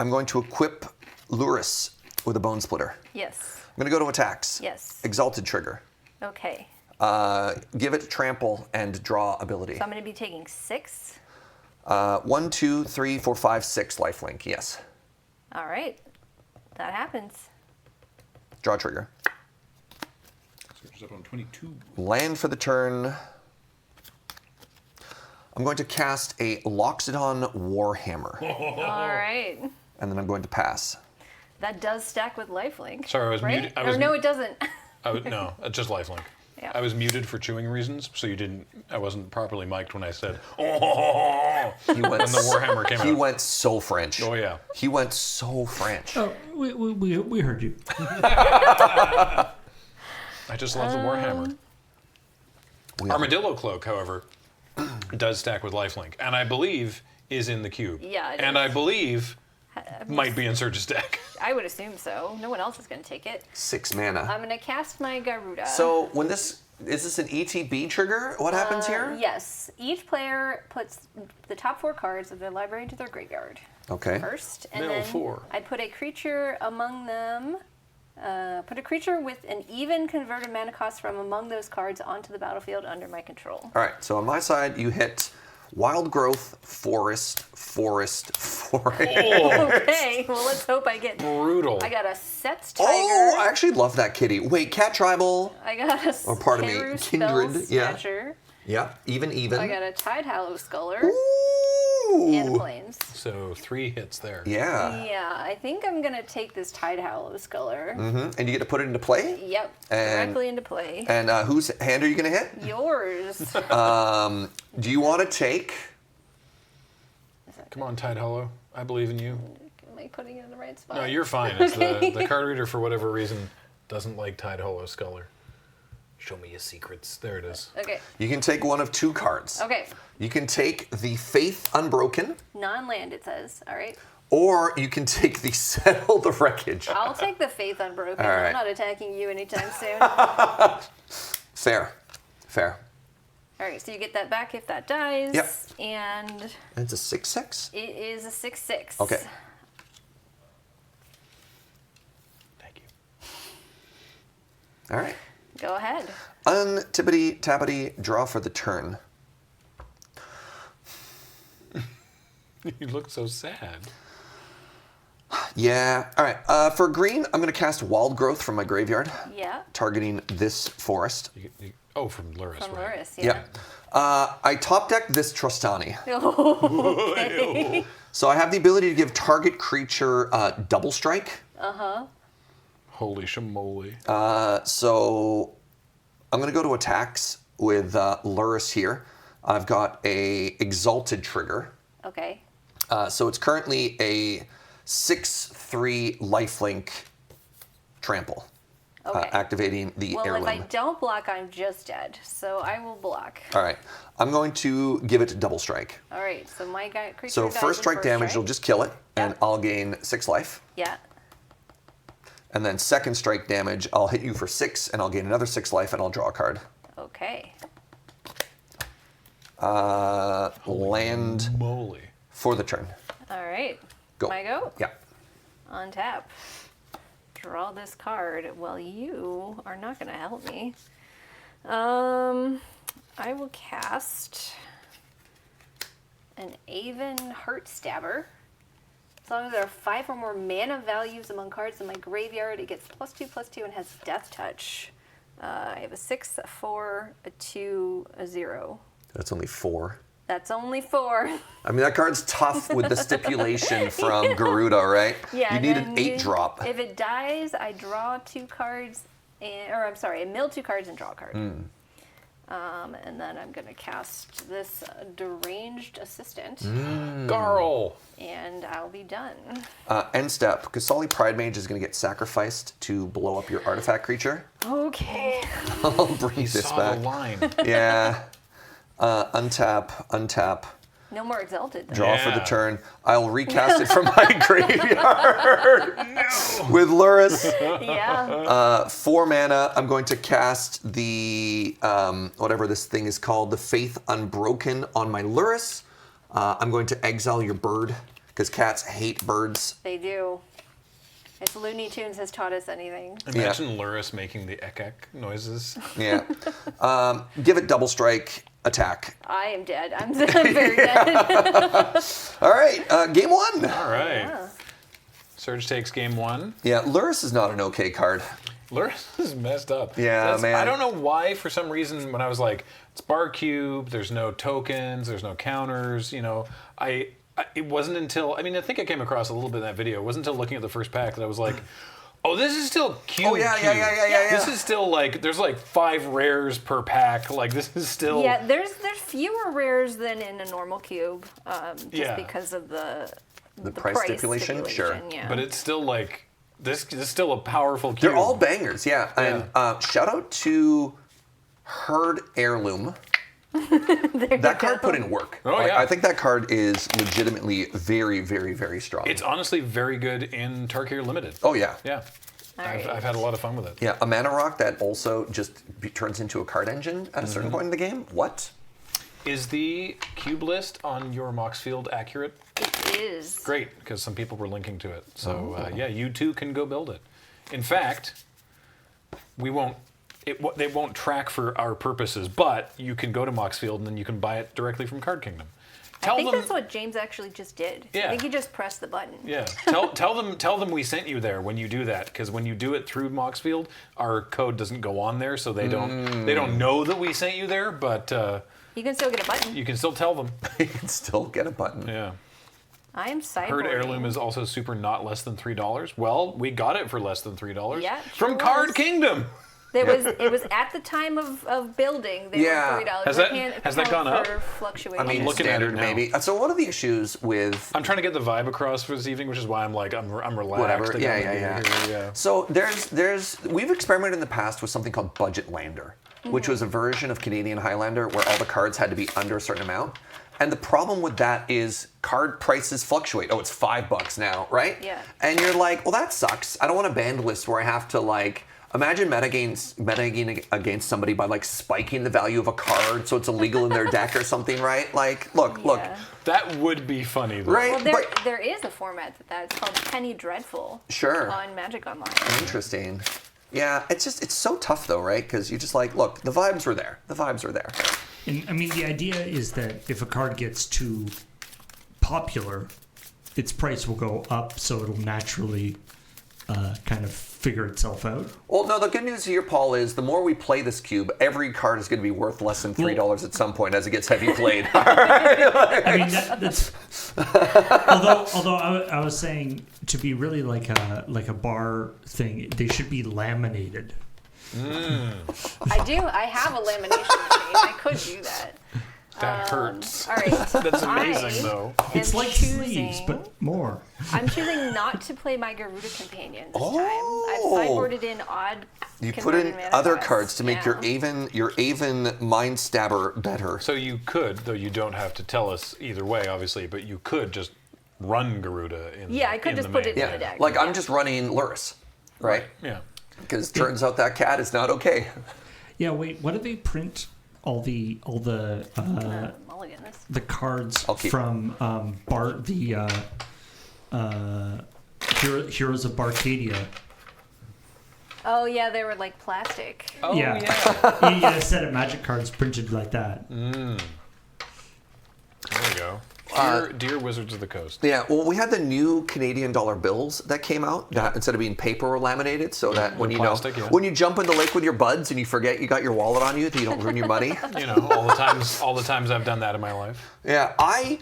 I'm going to equip Luris with a Bone Splitter. Yes. I'm going to go to attacks. Yes. Exalted Trigger. Okay. Give it trample and draw ability. So I'm going to be taking 6. 1, 2, 3, 4, 5, 6 lifelink. Yes. All right. That happens. Draw trigger. Searches up on 22. Land for the turn. I'm going to cast a Loxodon Warhammer. All right. And then I'm going to pass. That does stack with lifelink. Sorry, I was right? muted. Or no, it doesn't. No, just lifelink. Yeah. I was muted for chewing reasons, so you didn't. I wasn't properly mic'd when I said, "Oh." He went, when the Warhammer came out. He went so French. Oh yeah. He went so French. Oh, we heard you. I just love the Warhammer. Armadillo Cloak, however, does stack with lifelink, and I believe is in the cube. Yeah, it and is. I believe might be in Surge's deck. I would assume so. No one else is going to take it. 6 mana. I'm going to cast my Garuda. So when is this an ETB trigger? What happens here? Yes. Each player puts the top 4 cards of their library into their graveyard Okay. first. And Middle then 4. I put a creature among them. Put a creature with an even converted mana cost from among those cards onto the battlefield under my control. All right. So on my side, you hit Wild Growth, Forest, Forest, Forest. Okay, well let's hope I get... Brutal. I got a Set's Tiger. Oh, I actually love that kitty. Wait, Cat Tribal. I got a Or pardon me, Teru Kindred, Spell yeah. Snatcher. Yeah, even. I got a Tide Hallow Sculler. Ooh. And Plains. So 3 hits there. Yeah. Yeah, I think I'm going to take this Tide Hallow Sculler. And you get to put it into play? Yep, And- directly into play. And whose hand are you going to hit? Yours. Do you want to take... Come on, Tide Hollow. I believe in you. Am I putting it in the right spot? No, you're fine. It's Okay. the card reader, for whatever reason, doesn't like Tide Hollow Sculler. Show me your secrets. There it is. Okay, You can take one of 2 cards. okay. You can take the Faith Unbroken, Non-land, it says. All right. or you can take the Settle the Wreckage. I'll take the Faith Unbroken. All right. I'm not attacking you anytime soon. Fair. Fair. All right, so you get that back if that dies. Yep. And And it's a 6/6? it is a 6/6. Okay. Thank you. All right. Go ahead. Untippity tappity, draw for the turn. You look so sad. Yeah. All right. For green, I'm going to cast Wild Growth from my graveyard, Yeah. targeting this forest. Oh, from Luris, From right? Luris, yeah. Yep. I top deck this Trostani. Okay. So I have the ability to give target creature double strike. Holy shamoly. So I'm going to go to attacks with Luris here. I've got a Exalted Trigger. Okay. So it's currently a 6/3 lifelink trample. Okay. Activating the Well, heirloom. if I don't block, I'm just dead. So I will block. All right. I'm going to give it double strike. All right. So my guy creature. So dies first in strike first damage, strike. you'll just kill it, and Yeah. I'll gain 6 life. Yeah. And then second strike damage, I'll hit you for 6, and I'll gain another 6 life, and I'll draw a card. Okay. Land Moly. for the turn. All right. Go. My go. Yeah. On tap. Draw this card. Well, you are not going to help me. I will cast an Aven Heartstabber. As long as there are 5 or more mana values among cards in my graveyard, it gets +2/+2 and has Death Touch. I have a 6, a 4, a 2, a 0. That's only 4. That's only 4. I mean, that card's tough with the stipulation from Garuda, right? Yeah, You and need then an 8 drop. If it dies, I draw 2 cards, or I'm sorry, I mill 2 cards and draw a card. And then I'm going to cast this deranged assistant, Garl. and I'll be done. End step. Kasali Pride Mage is going to get sacrificed to blow up your artifact creature. Okay. I'll bring He this saw back. the line. Yeah. Untap. No more Exalted, though. Draw for the Yeah. turn. I'll recast it from my graveyard with Luris. Yeah. 4 mana. I'm going to cast the whatever this thing is called, the Faith Unbroken on my Luris. I'm going to exile your bird because cats hate birds. They do. If Looney Tunes has taught us anything. Imagine Luris making the ek noises. Yeah. Give it double strike. Attack. I am dead. I'm very dead. All right. Game 1. All right. Yeah. Surge takes game 1. Yeah. Luris is not an okay card. Luris is messed up. Yeah, man. I don't know why, for some reason, when I was like, it's bar cube, there's no tokens, there's no counters, you know, it wasn't until, I mean, I think I came across a little bit in that video. It wasn't until looking at the first pack that I was like, oh, this is still cube. Oh, yeah. This is still like, there's like 5 rares per pack. Like, this is still. Yeah, there's fewer rares than in a normal cube, just Yeah. because of the price stipulation? Sure. Yeah. But it's still like, this is still a powerful cube. They're all bangers, yeah. And shout out to Herd Heirloom. That card put in work. Oh, yeah. I think that card is legitimately very, very, very strong. It's honestly very good in Tarkir Limited. Oh, yeah. Yeah. I've had a lot of fun with it. Yeah, a mana rock that also just turns into a card engine at a certain point in the game. What? Is the cube list on your Mox Field accurate? It is. Great, because some people were linking to it. So yeah, you too can go build it. In fact, we won't. They won't track for our purposes, but you can go to Mox Field and then you can buy it directly from Card Kingdom. I think that's what James actually just did. Yeah. I think he just pressed the button. Yeah, tell them we sent you there when you do that, because when you do it through Mox Field, our code doesn't go on there, so they don't know that we sent you there, but you can still get a button. you can still tell them. You can still get a button. Yeah. I am cyborg. Herd Heirloom is also super not less than $3. Well, we got it for less than $3 Yeah, from sure Card was. Kingdom. It was at the time of building. They Yeah. were $3. Has that gone up? Fluctuation. I mean, looking at it standard now. maybe. So one of the issues with I'm trying to get the vibe across for this evening, which is why I'm like I'm relaxed. whatever, I yeah, gotta yeah, be yeah. here, So we've experimented in the past with something called Budget Lander, which was a version of Canadian Highlander where all the cards had to be under a certain amount. And the problem with that is card prices fluctuate. Oh, it's $5 now, right? Yeah. And you're like, well, that sucks. I don't want a banned list where I have to like. Imagine metagaming against somebody by like spiking the value of a card so it's illegal in their deck or something, right? Like, look. That would be funny, though. Right? Well, but there is a format it's called Penny Dreadful. Sure. On Magic Online. Interesting. Yeah, it's so tough though, right? Because you're just like, look, the vibes were there. The vibes were there. And I mean, the idea is that if a card gets too popular, its price will go up, so it'll naturally kind of figure itself out. Well, no, the good news here, Paul, is the more we play this cube, every card is going to be worth less than $3 at some point as it gets heavy played. I mean, that's although I was saying to be really like a bar thing, they should be laminated. I do. I have a lamination machine. I could do that. That hurts. All right. That's amazing, though. It's like sleeves, but more. I'm choosing not to play my Garuda Companion this time. I've Oh. sideboarded in odd. You put in converted mana other costs. cards to make Yeah. your Aven Mind Stabber better. So you could, though you don't have to tell us either way, obviously, but you could just run Garuda in. Yeah, I could in just the put main. it in Yeah, the deck. like yeah. I'm just running Luris, right? Yeah. Because turns out that cat is not okay. Yeah, wait. What do they print all the Mulligan this. the cards I'll keep- from Heroes of Barcadia? Oh yeah, they were like plastic. Oh, yeah. You get a set of Magic cards printed like that. There we go. Dear Wizards of the Coast. Yeah, well, we had the new Canadian dollar bills that came out that instead of being paper were laminated, so that when plastic, yeah. when you jump in the lake with your buds and you forget you got your wallet on you, that you don't ruin your money. You know, all the times I've done that in my life. Yeah, I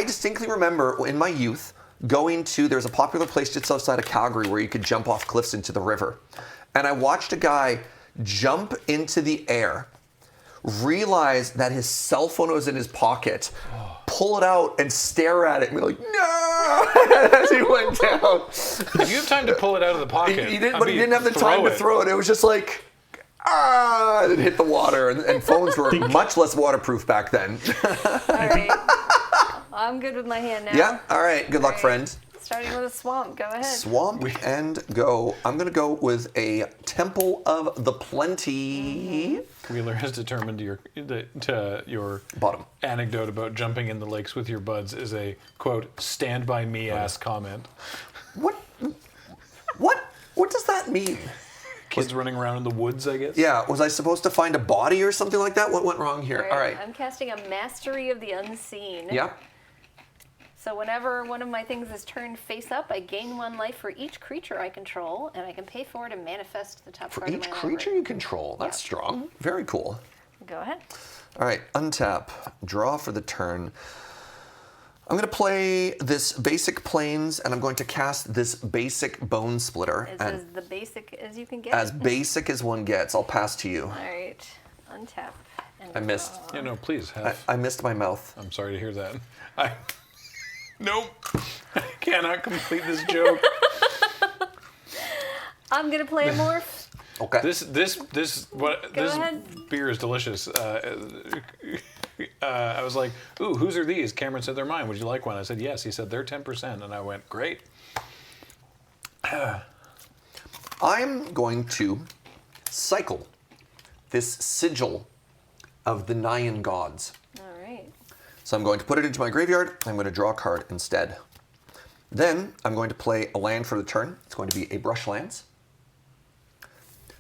distinctly remember in my youth going to, there's a popular place just outside of Calgary where you could jump off cliffs into the river. And I watched a guy jump into the air realize that his cell phone was in his pocket, pull it out and stare at it and be like, no, as he went down. If you have time to pull it out of the pocket, He didn't, but he didn't have the time to throw it. It was just like, and it hit the water. And phones were much less waterproof back then. All right. I'm good with my hand now. Yeah, all right. Good luck, friend. Starting with a swamp. Go ahead. Swamp and go. I'm going to go with a Temple of the Plenty. Wheeler has determined your Bottom anecdote about jumping in the lakes with your buds is a, quote, stand by me ass comment. What does that mean? Kids running around in the woods, I guess? Yeah, was I supposed to find a body or something like that? What went wrong here? All right. I'm casting a Mastery of the Unseen. Yeah. So whenever one of my things is turned face up, I gain 1 life for each creature I control, and I can pay for it and manifest the top For card each of my creature library. you control. That's strong. Very cool. Go ahead. All right, untap, draw for the turn. I'm going to play this basic plains, and I'm going to cast this basic bone splitter. It's as the basic as you can get. As basic as one gets. I'll pass to you. All right. Untap. And I missed. Yeah, no, please. I missed my mouth. I'm sorry to hear that. Nope. I cannot complete this joke. I'm gonna play a morph. Okay. Go ahead. Beer is delicious. I was like, ooh, whose are these? Cameron said they're mine. Would you like one? I said yes. He said they're 10%, and I went, great. I'm going to cycle this sigil of the Nyan gods. All right. So I'm going to put it into my graveyard. I'm going to draw a card instead. Then I'm going to play a land for the turn. It's going to be a brush lands.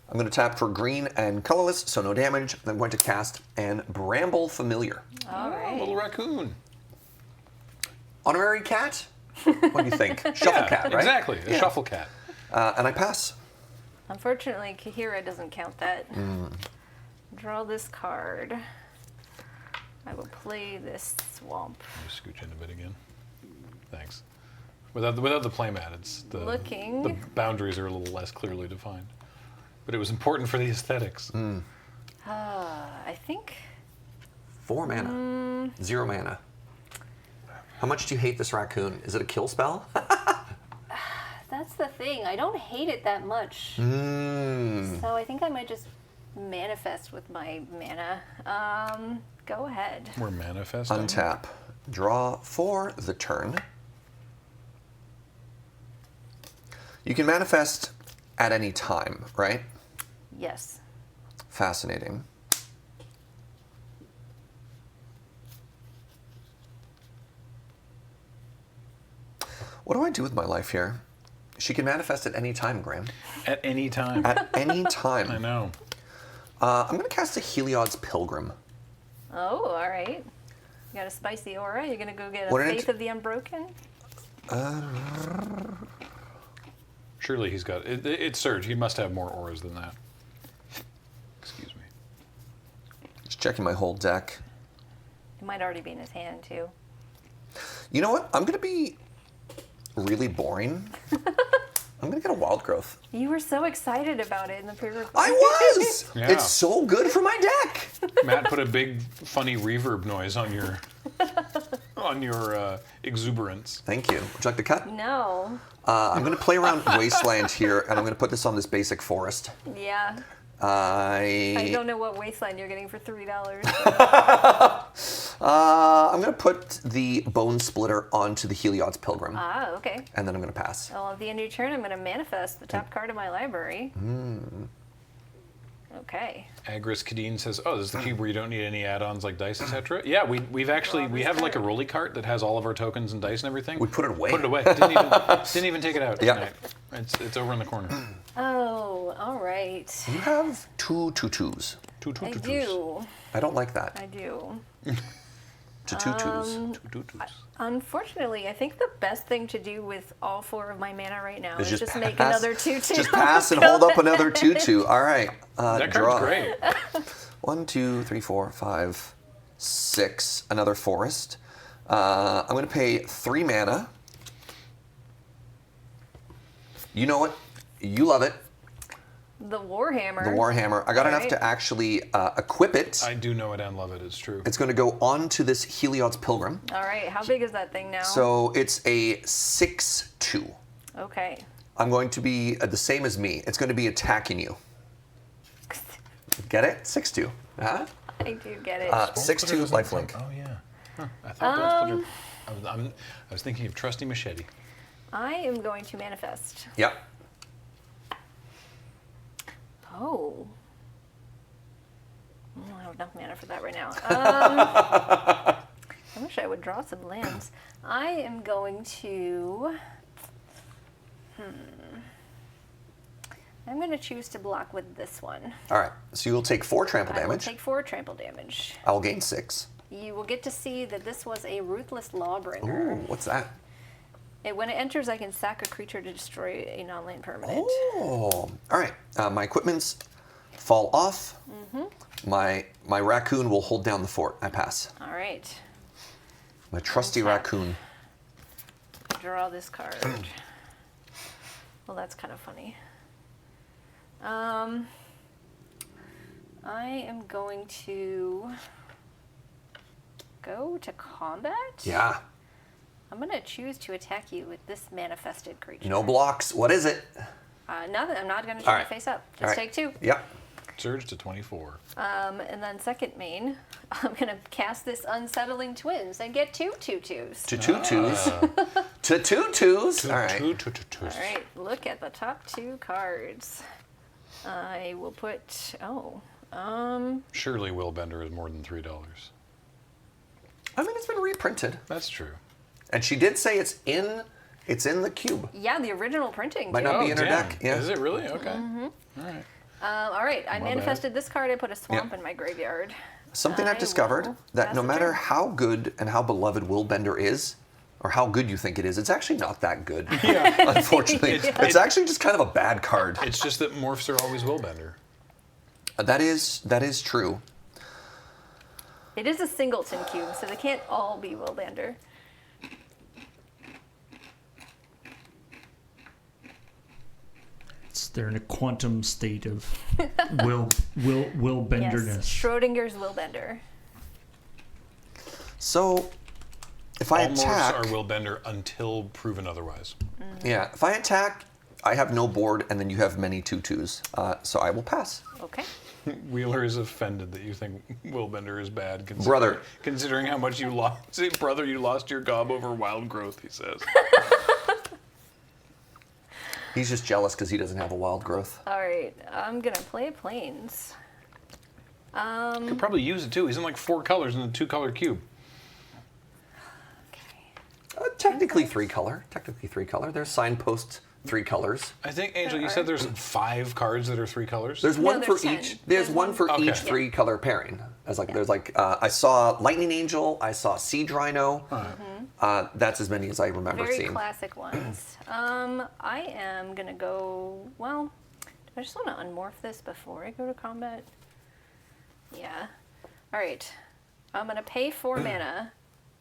I'm going to tap for green and colorless, so no damage. I'm going to cast an Bramble Familiar. All right. Little raccoon. Honorary cat? What do you think? Shuffle cat, right? Exactly. A shuffle cat. And I pass. Unfortunately, Kahira doesn't count that. Draw this card. I will play this swamp. Let me scooch in a bit again. Thanks. Without the playmat, it's the boundaries are a little less clearly defined. But it was important for the aesthetics. I think 4 mana. 0 mana. How much do you hate this raccoon? Is it a kill spell? that's the thing. I don't hate it that much. So I think I might just manifest with my mana. Go ahead. We're manifesting. Untap. Draw for the turn. You can manifest at any time, right? Yes. Fascinating. What do I do with my life here? She can manifest at any time, Graham. At any time. At any time. I know. I'm going to cast a Heliod's Pilgrim. Oh, all right. You got a spicy aura. You're gonna go get a What did Faith of the Unbroken. Surely he's got it. It's Surge. He must have more auras than that. Excuse me. Just checking my whole deck. It might already be in his hand too. You know what? I'm going to be really boring. I'm going to get a Wild Growth. You were so excited about it in the pre-recording. I was! Yeah. It's so good for my deck. Matt put a big, funny reverb noise on your exuberance. Thank you. Would you like to cut? No. I'm going to play around Wasteland here, and I'm going to put this on this basic forest. Yeah. I don't know what Wasteland you're getting for $3. I'm going to put the Bone Splitter onto the Heliod's Pilgrim. Ah, okay. And then I'm going to pass. Well, at the end of your turn, I'm going to manifest the top card of my library. Okay. Agris Kadeen says, "Oh, this is the cube where you don't need any add-ons like dice, etc." Yeah, we have like a rolly cart that has all of our tokens and dice and everything. We put it away. Put it away. Didn't even take it out Yeah. tonight. It's over in the corner. Oh, all right. You have 2 2/2s. I do. I don't like that. I do. 2 2/2s. Unfortunately, I think the best thing to do with all 4 of my mana right now is just make pass. another 2/2. Just pass and hold up another 2/2. All right. That draw. card's great. 1, 2, 3, 4, 5, 6. Another forest. I'm going to pay 3 mana. You know it. You love it. The Warhammer. The Warhammer. I got enough to actually equip it. I do know it and love it. It's true. It's going to go onto this Heliod's Pilgrim. All right. How big is that thing now? So it's a 6/2. Okay. I'm going to be the same as me. It's going to be attacking you. Get it? 6/2. Huh? I do get it. 6/2 lifelink. Oh yeah. Huh. I thought Bone Splitter. I was thinking of Trusty Machete. I am going to manifest. Yep. Oh. I don't have enough mana for that right now. I wish I would draw some lands. I am going to... I'm going to choose to block with this one. All right. So you'll take 4 trample I will damage. take 4 trample damage. I'll gain 6. You will get to see that this was a Ruthless Lawbringer. Ooh, what's that? When it enters, I can sack a creature to destroy a non-land permanent. Oh. All right. My equipments fall off. My raccoon will hold down the fort. I pass. All right. My trusty Untap. raccoon. Draw this card. Well, that's kind of funny. I am going to go to combat. Yeah. I'm going to choose to attack you with this manifested creature. No blocks. What is it? Nothing. I'm not going to All try right. to face up. All Just right. take 2. Yep. Surge to 24. And then second main, I'm going to cast this Unsettling Twins and get 2 2/2s. To 2 2s. To 2 2s. All right. All right, look at the top 2 cards. I will put, Surely Willbender is more than $3. I mean, it's been reprinted. That's true. And she did say it's in the cube. yeah, the original printing. Might too. not be in her damn. deck. Yeah. Is it really? Okay. All right. All right, I My manifested this card. I put a swamp Yeah. in my graveyard. Something I've I discovered will that pass no the matter turn. how good and how beloved Willbender is, or how good you think it is, it's actually not that good. Yeah. Unfortunately, it's actually just kind of a bad card. It's just that morphs are always Willbender. That is true. It is a singleton cube, so they can't all be Willbender. They're in a quantum state of will benderness. Yes, Schrodinger's Willbender. So, if I All morphs attack, are Willbender until proven otherwise. yeah, if I attack, I have no board, and then you have many 2/2s. So I will pass. Okay. Wheeler is offended that you think Willbender is bad. Brother. Considering how much you lost. See, brother, you lost your gob over wild growth, he says. He's just jealous because he doesn't have a wild growth. All right, I'm gonna play Plains. Could probably use it too. He's in like 4 colors in a 2-color cube. Technically 3 color. There's signpost 3 colors. I think, Angel, you said there's 5 cards that are 3 colors? There's one there's for 10. each. There's one for Okay. each 3-color pairing. There's I saw Lightning Angel. I saw Siege Rhino. That's as many as I remember Very seeing. classic ones. I am gonna go. Well, do I just want to unmorph this before I go to combat? Yeah. All right. I'm gonna pay 4 mana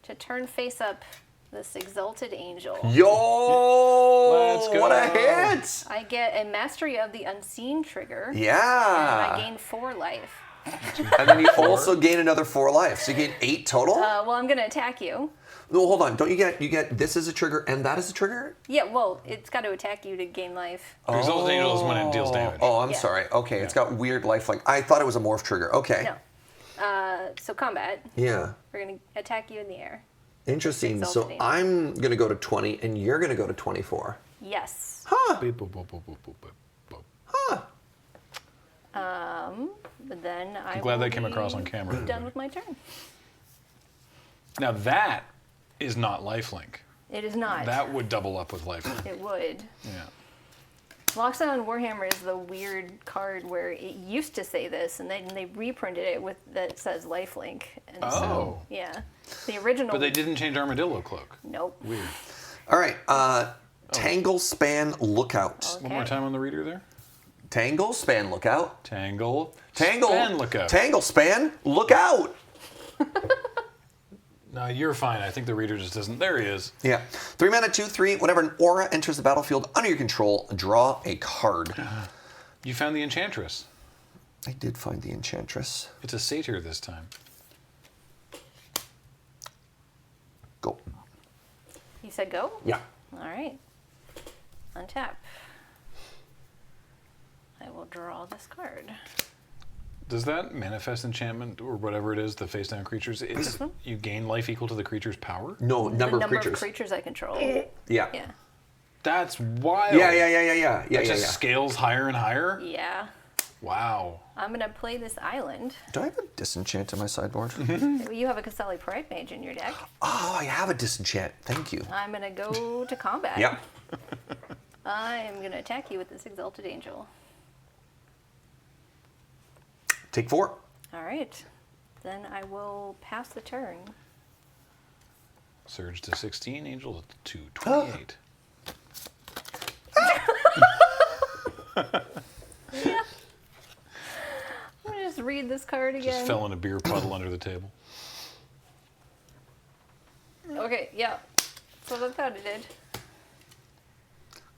to turn face up this Exalted Angel. Yo! Let's go. What a hit! I get a Mastery of the Unseen trigger. And I Yeah. gain 4 life. And then you also gain another 4 life. So you gain 8 total? Well, I'm gonna attack you. No, hold on. Don't you get this as a trigger and that as a trigger? Yeah, well, it's got to attack you to gain life. The Exalted Angel is when it deals damage. Oh, I'm Yeah. sorry. Okay, it's got weird life. I thought it was a morph trigger. Okay. No. So combat. Yeah. We're gonna attack you in the air. Interesting. Exalted So Angel. I'm gonna go to 20, and you're gonna go to 24. Yes. Huh? Beep, boop, boop, boop, boop, boop, boop. Huh? But then I I'm glad will that came across be on camera. Done with my turn. Now that is not lifelink. It is not. That would double up with lifelink. It would. Yeah. Lockstone Warhammer is the weird card where it used to say this, and then they reprinted it with that says lifelink. And Oh. so, yeah. The original. But they didn't change Armadillo Cloak. Nope. Weird. All right. Tangle Span Lookout. Okay. One more time on the reader there. Tangle Span Lookout. Tangle. Tangle. Span Lookout. Tangle Span Lookout. No, you're fine. I think the reader just doesn't. There he is. Yeah. 3 mana, 2/3. Whenever an aura enters the battlefield under your control, draw a card. You found the Enchantress. I did find the Enchantress. It's a satyr this time. Go. You said go? Yeah. All right. Untap. I will draw this card. Does that manifest enchantment or whatever it is, the face down creatures, it's you gain life equal to the creature's power? No, number The of number creatures. of creatures I control. Yeah. Yeah. That's wild. Yeah. It just scales higher and higher? Yeah. Wow. I'm going to play this island. Do I have a disenchant in my sideboard? You have a Caselli Pride Mage in your deck. Oh, I have a disenchant. Thank you. I'm going to go to combat. Yeah. I am going to attack you with this Exalted Angel. Take 4. All right. Then I will pass the turn. Surge to 16, Angel to 28. Yeah. I'm going to just read this card again. Just fell in a beer puddle under the table. Okay, yeah. So that's what I thought it did.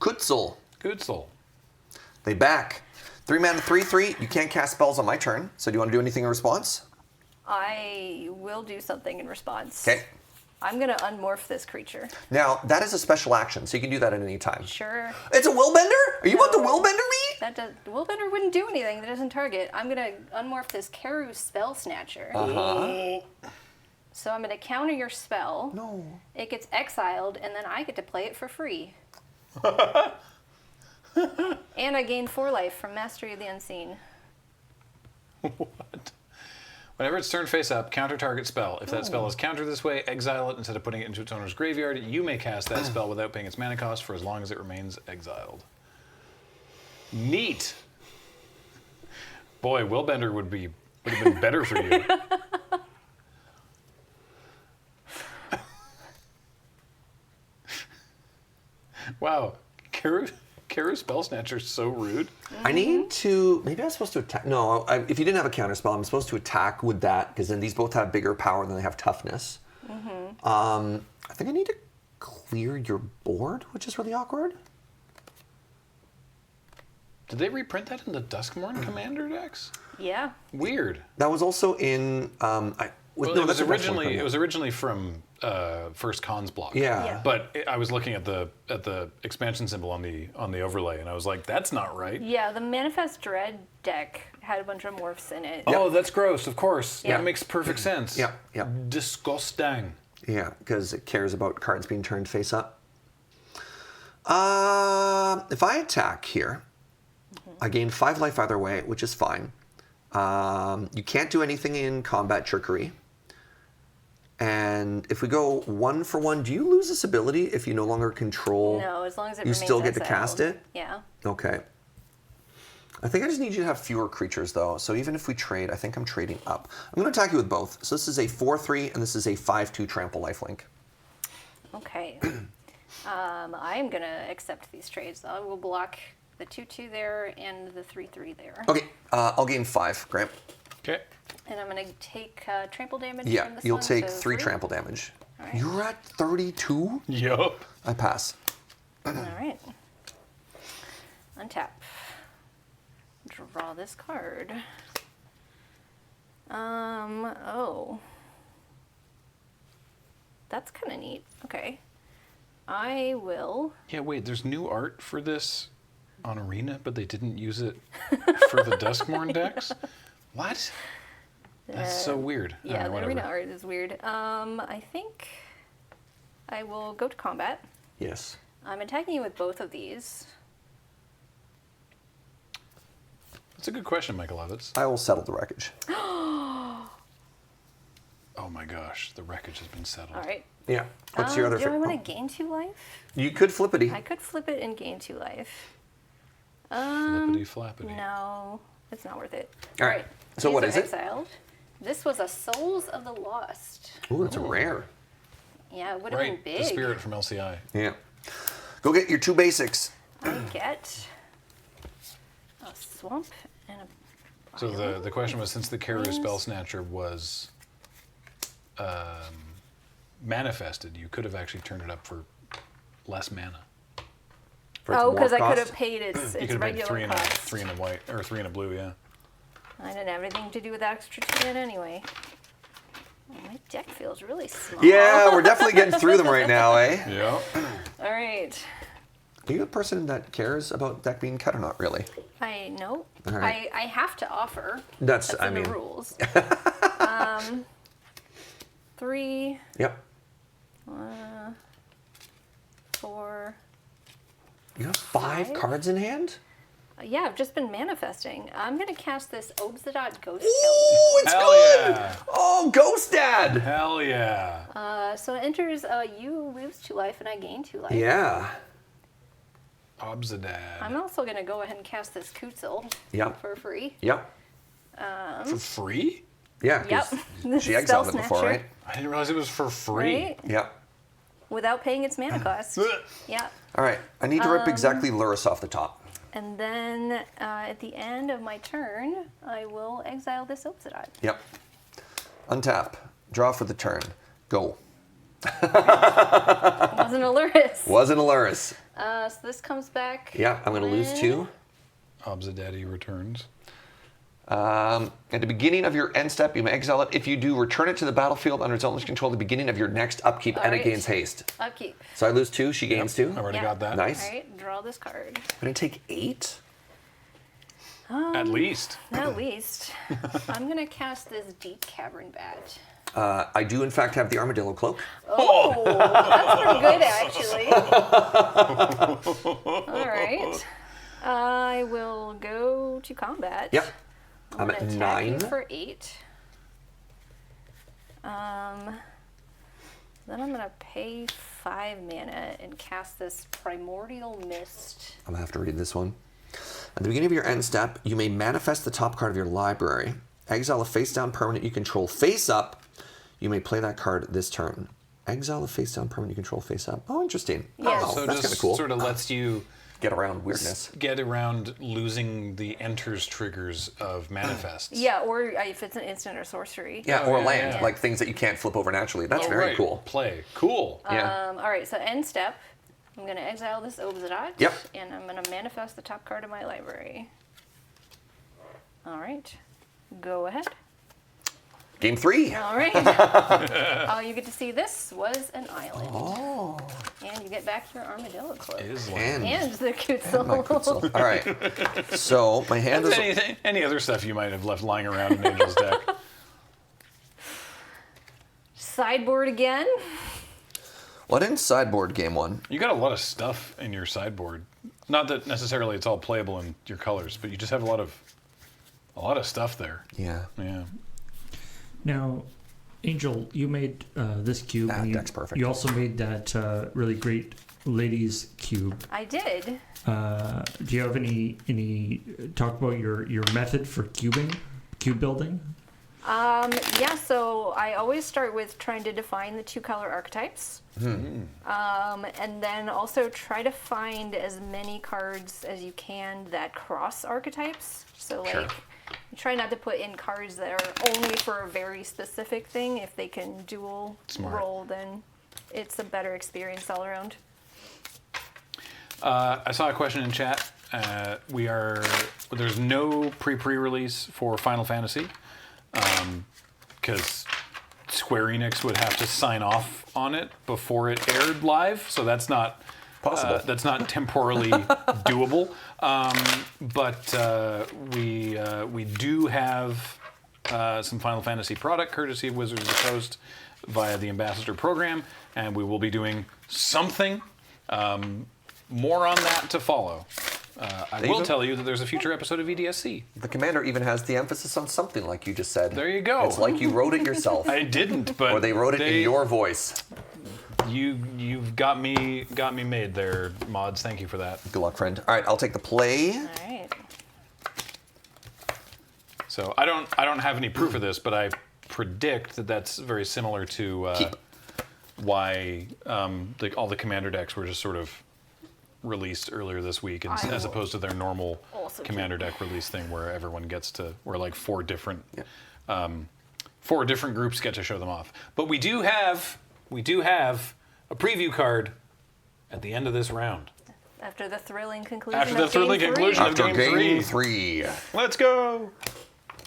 Kutzel. Good soul. They back. 3 mana, 3/3. You can't cast spells on my turn. So do you want to do anything in response? I will do something in response. Okay. I'm going to unmorph this creature. Now, that is a special action, so you can do that at any time. Sure. It's a willbender? Are you about to No. willbender me? That does. Willbender wouldn't do anything. That doesn't target. I'm going to unmorph this Keru Spell Snatcher. Uh-huh. So I'm going to counter your spell. No. It gets exiled, and then I get to play it for free. And I gain 4 life from Mastery of the Unseen. What? Whenever it's turned face up, counter target spell. If that spell is countered this way, exile it instead of putting it into its owner's graveyard. You may cast that spell without paying its mana cost for as long as it remains exiled. Neat. Boy, Willbender would have been better for you. Wow, Keru Spell Snatcher's so rude. I need to. Maybe I'm supposed to attack. No, if you didn't have a counter spell, I'm supposed to attack with that because then these both have bigger power than they have toughness. I think I need to clear your board, which is really awkward. Did they reprint that in the Duskmourn Commander decks? Yeah. Weird. That was also in. It was originally from First Cons block. Yeah. But I was looking at the expansion symbol on the overlay, and I was like, "That's not right." Yeah, the Manifest Dread deck had a bunch of morphs in it. Oh, that's gross. Of course, Yeah. that makes perfect sense. Yeah. Disgusting. Yeah, because it cares about cards being turned face up. If I attack here, I gain 5 life either way, which is fine. You can't do anything in combat trickery. And if we go 1 for 1, do you lose this ability if you no longer control? No, as long as it you remains still get to exiled. cast it? Yeah. Okay. I think I just need you to have fewer creatures though. So even if we trade, I think I'm trading up. I'm going to attack you with both. So this is a 4/3 and this is a 5/2 trample lifelink. Okay. I am going to accept these trades. I will block the 2/2 there and the 3/3 there. Okay, I'll gain 5, Grant. Okay. And I'm going to take trample damage Yeah, from this you'll one, take so 3 trample damage. All right. You're at 32? Yup. I pass. All right. Untap. Draw this card. Oh. That's kind of neat. Okay. I will. Yeah, wait, there's new art for this on Arena, but they didn't use it for the Duskmourn decks? What? That's so weird. Yeah, Alright, the whatever. arena art is weird. I think I will go to combat. Yes. I'm attacking you with both of these. That's a good question, Michael Evans. I will settle the wreckage. Oh my gosh, the wreckage has been settled. All right. Yeah. What's your other Do I want to favorite? gain 2 life? You could flippity. I could flip it and gain 2 life. Flippity flappity. No, it's not worth it. All right. So These what are is it? exiled. This was a Souls of the Lost. Ooh, that's a rare. Yeah, it would have Right, been big. the spirit from LCI. Yeah. Go get your 2 basics. I get a swamp and a. So the question was, since the Keru Plains. Spell Snatcher was manifested, you could have actually turned it up for less mana. for its Oh, because war I could cost. have paid its You could have paid regular three and a cost. white or 3 and a blue. Yeah. I didn't have anything to do with that extra 10 anyway. Oh, my deck feels really small. Yeah, we're definitely getting through them right now, eh? Yeah. All right. Are you a person that cares about deck being cut or not really? I know. All right. I have to offer. That's, That's I in mean, the rules. 3, yep. 4. You have 5 5? cards in hand? Yeah, I've just been manifesting. I'm going to cast this Obsidian Ghost Ooh, it's Hell good! yeah. Oh, Ghost Dad! Hell yeah. Count. So it enters, you lose 2 life and I gain 2 life. Yeah. Obsidian. I'm also going to go ahead and cast this Kutzel Yep. for free. Yep. For free? Yeah, Yep. 'cause This she is exiled it Spell before, Snatcher. right? I didn't realize it was for free. Right? Yep. Without paying its mana cost. Yeah. All right, I need to rip exactly Luris off the top. And then at the end of my turn, I will exile this Obsidian. Yep. Untap. Draw for the turn. Go. Wasn't a Luris. Wasn't a Luris. So this comes back. Yep, I'm going to lose 2. Obsidian returns. At the beginning of your end step, you may exile it. If you do, return it to the battlefield under its owner's control at the beginning of your next upkeep, and it Alright. gains haste. Upkeep. So I lose 2, she gains 2. I already Yeah. got that. Nice. All right, draw this card. I'm going to take 8. At least. At least. I'm going to cast this Deep Cavern Bat. I do, in fact, have the Armadillo Cloak. Oh, that's pretty good, actually. All right. I will go to combat. Yep. I'm at gonna attack you 9. for 8. Then I'm gonna pay 5 mana and cast this Primordial Mist. I'm going to have to read this one. At the beginning of your end step, you may manifest the top card of your library. Exile a face-down permanent you control face up. You may play that card this turn. Exile a face-down permanent you control face up. Oh, interesting. Yes. Oh, So that's kind just of cool. sort of lets you Get around weirdness. get around losing the enters triggers of manifests. Yeah, or if it's an instant or sorcery. Yeah, or yeah, land, yeah. like things that you can't flip over naturally. That's Oh, very right. cool. Play. Cool. Yeah. All right, so end step. I'm going to exile this Obsidian. Yep. And I'm going to manifest the top card of my library. All right. Go ahead. Game 3. All right. All you get to see this was an island. Oh. And you get back your Armadillo Cloak. It is like And the my Kutzel. Kutzel. All right. So my hand is. any other stuff you might have left lying around in Angel's deck. Sideboard again. Well, I didn't sideboard game 1. You got a lot of stuff in your sideboard. Not that necessarily it's all playable in your colors, but you just have a lot of stuff there. Yeah. Yeah. Now, Angel, you made this cube. Ah, and deck's perfect. You also made that really great ladies cube. I did. Do you have any talk about your method for cube building? Yeah, so I always start with trying to define the 2 color archetypes. And then also try to find as many cards as you can that cross archetypes. So like, Sure. you try not to put in cards that are only for a very specific thing. If they can dual Smart. roll, then it's a better experience all around. I saw a question in chat. There's no pre-release for Final Fantasy because Square Enix would have to sign off on it before it aired live, so that's not Possible. That's not temporally doable. But we do have some Final Fantasy product courtesy of Wizards of the Coast via the Ambassador program, and we will be doing something. More on that to follow. I will tell you that there's a future episode of EDSC. The commander even has the emphasis on something, like you just said. There you go. It's like you wrote it yourself. I didn't, but or they wrote it in your voice. You've got me made there, mods. Thank you for that. Good luck, friend. All right, I'll take the play. All right. So I don't have any proof of this, but I predict that that's very similar to why all the commander decks were just sort of released earlier this week, as opposed to their normal commander deck release thing where everyone gets to, where like four different groups get to show them off. But we do have a preview card at the end of this round. After the thrilling conclusion After the of thrilling game conclusion of After game game three. 3. Let's go.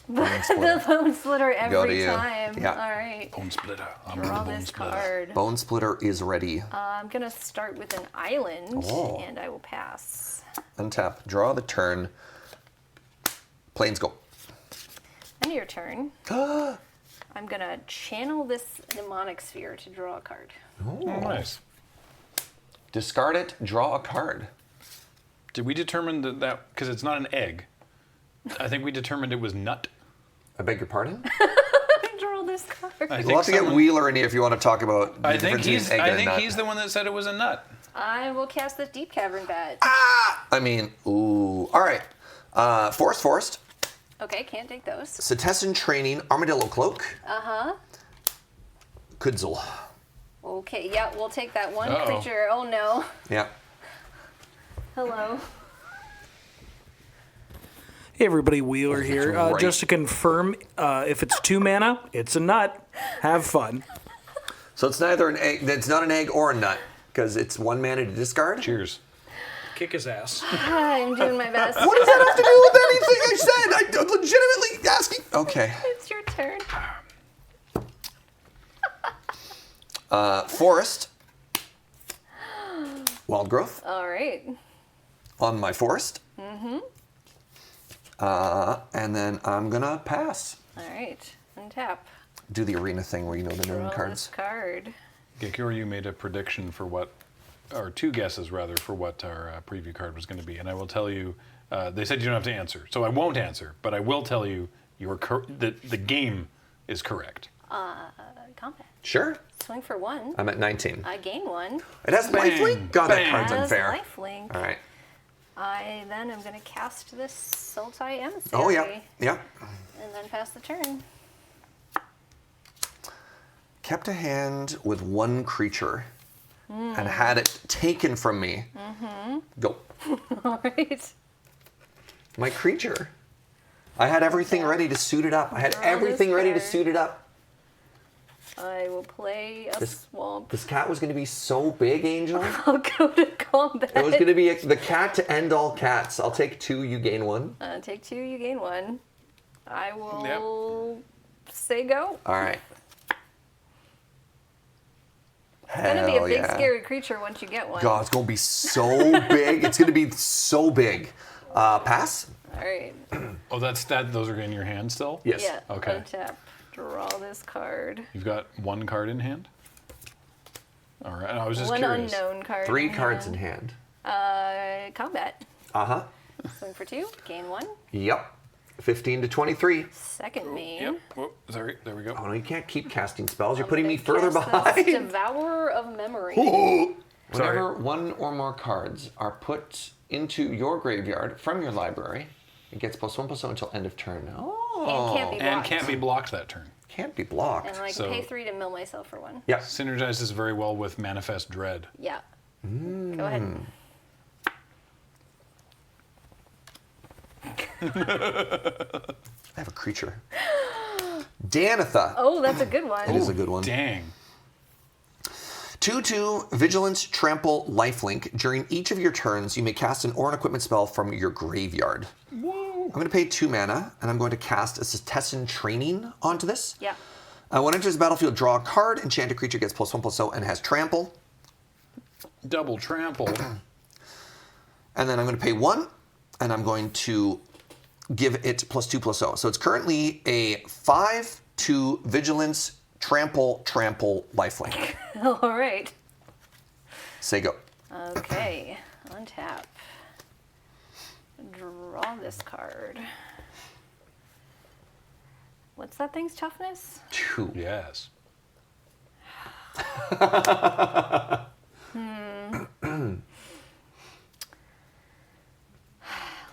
the bone splitter Go to every you. time. Yeah. All right. Bone splitter. I'm Draw a bone this splitter. card. Bone Splitter is ready. I'm gonna start with an island, Oh. and I will pass. Untap. Draw the turn. Planes go. On your turn, I'm gonna channel this mnemonic sphere to draw a card. Oh, nice. Discard it. Draw a card. Did we determine that because it's not an egg? I think we determined it was nut. I beg your pardon? Draw this card. I We'll have to get Wheeler in here if you want to talk about the I think difference between he's. egg I and a think nut. he's the one that said it was a nut. I will cast this deep cavern bat. I mean, ooh. All right. Forest. Okay, can't take those. Cetizen Training, Armadillo Cloak. Kudzil. Okay, yeah, we'll take that one Uh-oh. creature. Oh no. Yeah. Hello. Hey everybody, Wheeler here. right. Just to confirm, if it's 2 mana, it's a nut. Have fun. So it's neither an egg. It's not an egg or a nut because it's 1 mana to discard. Cheers. Kick his ass. I'm doing my best. What does that have to do with anything I said? I'm legitimately asking. Okay. It's your turn. Forest. Wild growth All right. on my forest. Mm-hmm. And then I'm gonna pass. All right. Untap. Do the arena thing where you know the known Draw this cards. card. Gekiryu made a prediction for what, or 2 guesses rather, for what our preview card was going to be. And I will tell you, they said you don't have to answer. So I won't answer, but I will tell you the game is correct. Combat. Sure. Swing for 1. I'm at 19. I gain 1. It has lifelink? God, that Bang. card's As unfair. lifelink. All right. I then am going to cast this Sultai Emissary. Oh, yeah. Yeah. And then pass the turn. Kept a hand with 1 creature and had it taken from me. Mm-hmm. Go. All right. My creature. I had everything ready to suit it up. I had Draw everything this ready to card. suit it up. I will play a swamp. This cat was going to be so big, Angel. I'll go to combat. It was going to be the cat to end all cats. I'll take 2, you gain 1. Take 2, you gain 1. I will say go. All right. It's going to be a big, yeah. scary creature once you get one. God, it's going to be so big. It's going to be so big. Pass? All right. Oh, those are in your hand still? Yes. Yeah. Okay. Untap. Draw this card. You've got 1 card in hand? All right. I was just One curious. unknown card. 3 cards in hand. Combat. Uh-huh. Swing for 2. Gain 1. Yep. 15 to 23. Second main. Yep. Whoop, sorry. There we go. Oh, no, you can't keep casting spells. You're I'm putting me gonna further cast this behind. Devourer of Memory. Whenever 1 or more cards are put into your graveyard from your library, it gets +1/+0 until end of turn. Oh. And can't be blocked. And can't be blocked that turn. Can't be blocked. And I can So- pay 3 to mill myself for 1. Yeah. Synergizes very well with Manifest Dread. Yeah. Go ahead. I have a creature. Danitha. Oh, that's a good one. It is a good one. Dang. 2/2 Vigilance Trample Lifelink. During each of your turns, you may cast an or an equipment spell from your graveyard. Whoa. I'm going to pay 2 mana, and I'm going to cast a Cetizen Training onto this. Yeah. When it enters the battlefield, draw a card. Enchanted creature gets +1/+0 and has Trample. Double trample. And then I'm going to pay 1, and I'm going to give it +2/+0. So it's currently a 5/2 Vigilance Trample Lifelink. All right. Say go. Okay. Untap. Draw this card. What's that thing's toughness? 2. Yes.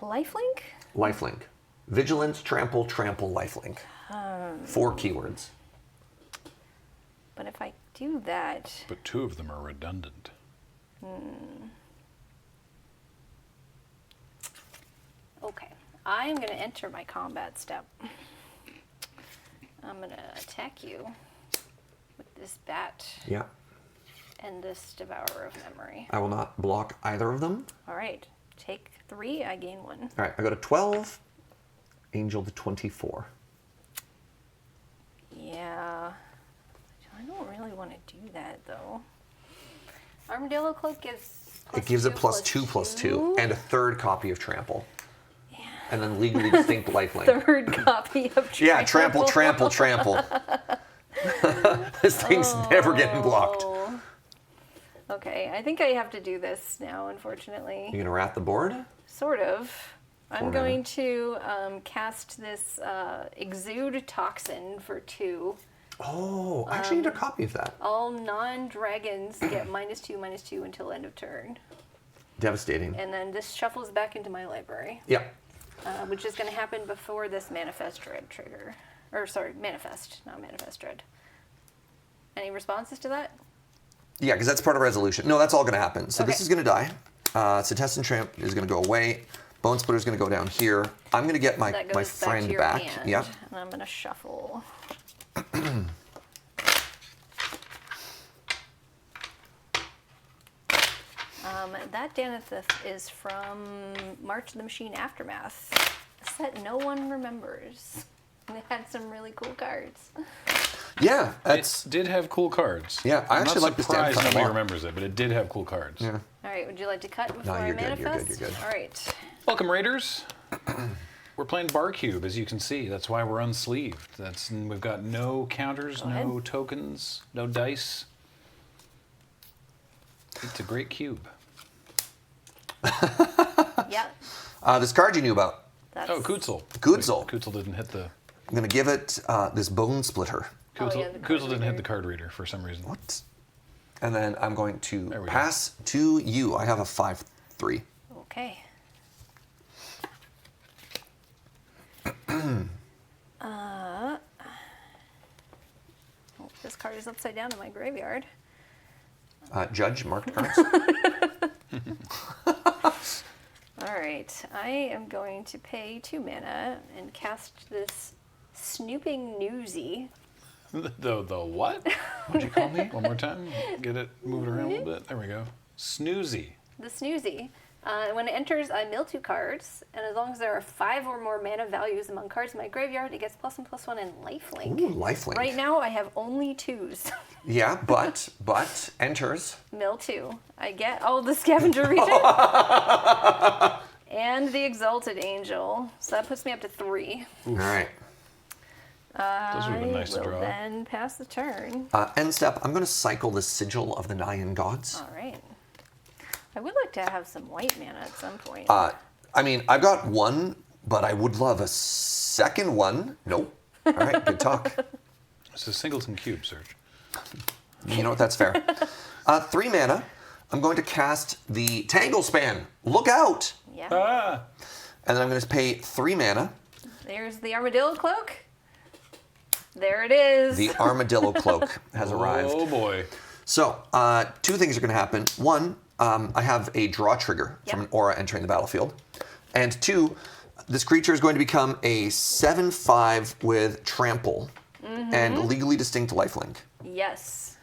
Lifelink? Lifelink. Vigilance, Trample, Lifelink. 4 keywords. But if I do that, But 2 of them are redundant. okay. I am going to enter my combat step. I'm going to attack you with this bat. Yeah. and this Devourer of Memory. I will not block either of them. All right. Take 3, I gain 1. All right, I go to 12, Angel to 24. Yeah. I don't really want to do that, though. Armadillo Cloak gives... It gives it +2/+2, and a third copy of Trample. Yeah. And then legally distinct lifelink. Third copy of Trample. Yeah, trample. This thing's never getting blocked. Okay, I think I have to do this now, unfortunately. You gonna rat the board? Sort of. I'm Four going to cast this Exude Toxin for 2. Oh, I actually need a copy of that. All non-dragons get -2/-2 until end of turn. Devastating. And then this shuffles back into my library. Yeah. Which is going to happen before this Manifest Dread trigger. Or, sorry, Manifest, not Manifest Dread. Any responses to that? Yeah, because that's part of resolution. No, that's all going to happen. So this Okay. is going to die. Setessan Tramp is going to go away. Bone Splitter is going to go down here. I'm going to get my That goes friend to your back. hand, Yep. And I'm going to shuffle. That Danithith is from March of the Machine Aftermath. A set no one remembers. It had some really cool cards. Yeah, that's... It did have cool cards. Yeah, I I'm actually not like this damn surprised card a nobody lot. remembers it, but it did have cool cards. Yeah. All right, would you like to cut before I you're good, manifest? you're good. All right. Welcome, Raiders. We're playing Bar Cube, as you can see. That's why we're unsleeved. We've got no counters, Go no ahead. tokens, no dice. It's a great cube. Yeah. This card you knew about. That's... Oh, Kutzel. Kutzel. Kutzel didn't hit the... I'm going to give it this Bone Splitter. Kutzel, yeah, the card Kutzel didn't hit reader. the card reader for some reason. What? And then I'm going There to we go. pass to you. I have a 5/3. Okay. Oh, this card is upside down in my graveyard. Judge, marked cards. All right, I am going to pay 2 mana and cast this Snooping Newsy. The what? What'd you call me? One more time. Get it moving around a little bit. There we go. Snoozy. The Snoozy. When it enters, I mill 2 cards, and as long as there are 5 or more mana values among cards in my graveyard, it gets +1/+1 and lifelink. Ooh, lifelink. Right now, I have only 2s. Yeah, but enters. Mill 2. I get the Scavenger Region and the Exalted Angel, so that puts me up to 3. All right. Those would have been nice to I will draw. then pass the turn. End step. I'm going to cycle the Sigil of the Nyan Gods. All right. I would like to have some white mana at some point. I mean, I've got one, but I would love a second one. Nope. All right, good talk. It's a singleton cube, Serge. You know what? That's fair. 3 mana. I'm going to cast the Tangle Span. Look out! Yeah. Ah! And then I'm going to pay 3 mana. There's the Armadillo Cloak. There it is. The Armadillo Cloak has arrived. Oh boy. So, 2 things are going to happen. 1, I have a draw trigger from an aura entering the battlefield. And 2, this creature is going to become a 7/5 with trample and legally distinct lifelink. Yes,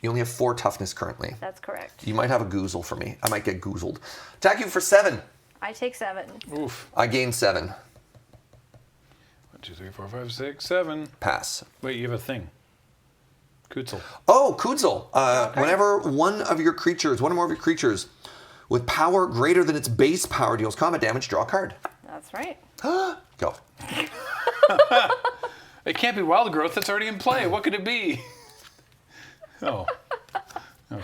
You only have 4 toughness currently. that's correct. You might have a goozle for me. I might get goozled. Attack you for 7. I take 7. Oof. I gain 7. 1, 2, 3, 4, 5, 6, 7. Pass. Wait, you have a thing. Kutzel. Oh, Kutzel. Whenever one or more of your creatures with power greater than its base power deals combat damage, draw a card. That's right. Go. It can't be Wild Growth. That's already in play. What could it be? Oh. Okay.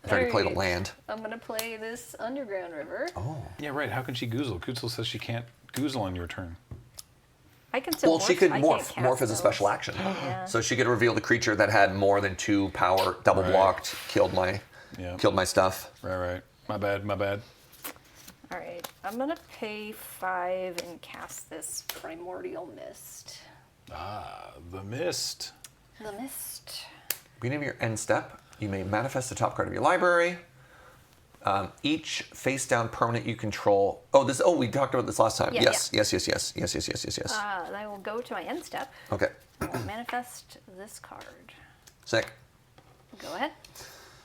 I've already played a Alright. land. I'm going to play this Underground River. Oh. Yeah, right. How can she goozle? Kutzel says she can't goozle on your turn. I can still Well, she could I morph. can't Morph cast is a those. special action. Yeah. So she could reveal the creature that had more than 2 power, double Right. blocked, killed my stuff. Right. My bad. All right, I'm going to pay 5 and cast this Primordial Mist. Ah, the mist. The Mist. Beginning of your end step, you may manifest the top card of your library. Each face down permanent you control. Oh, we talked about this last time. Yeah, Yes. And I will go to my end step. Okay. I will manifest this card. Sick. Go ahead.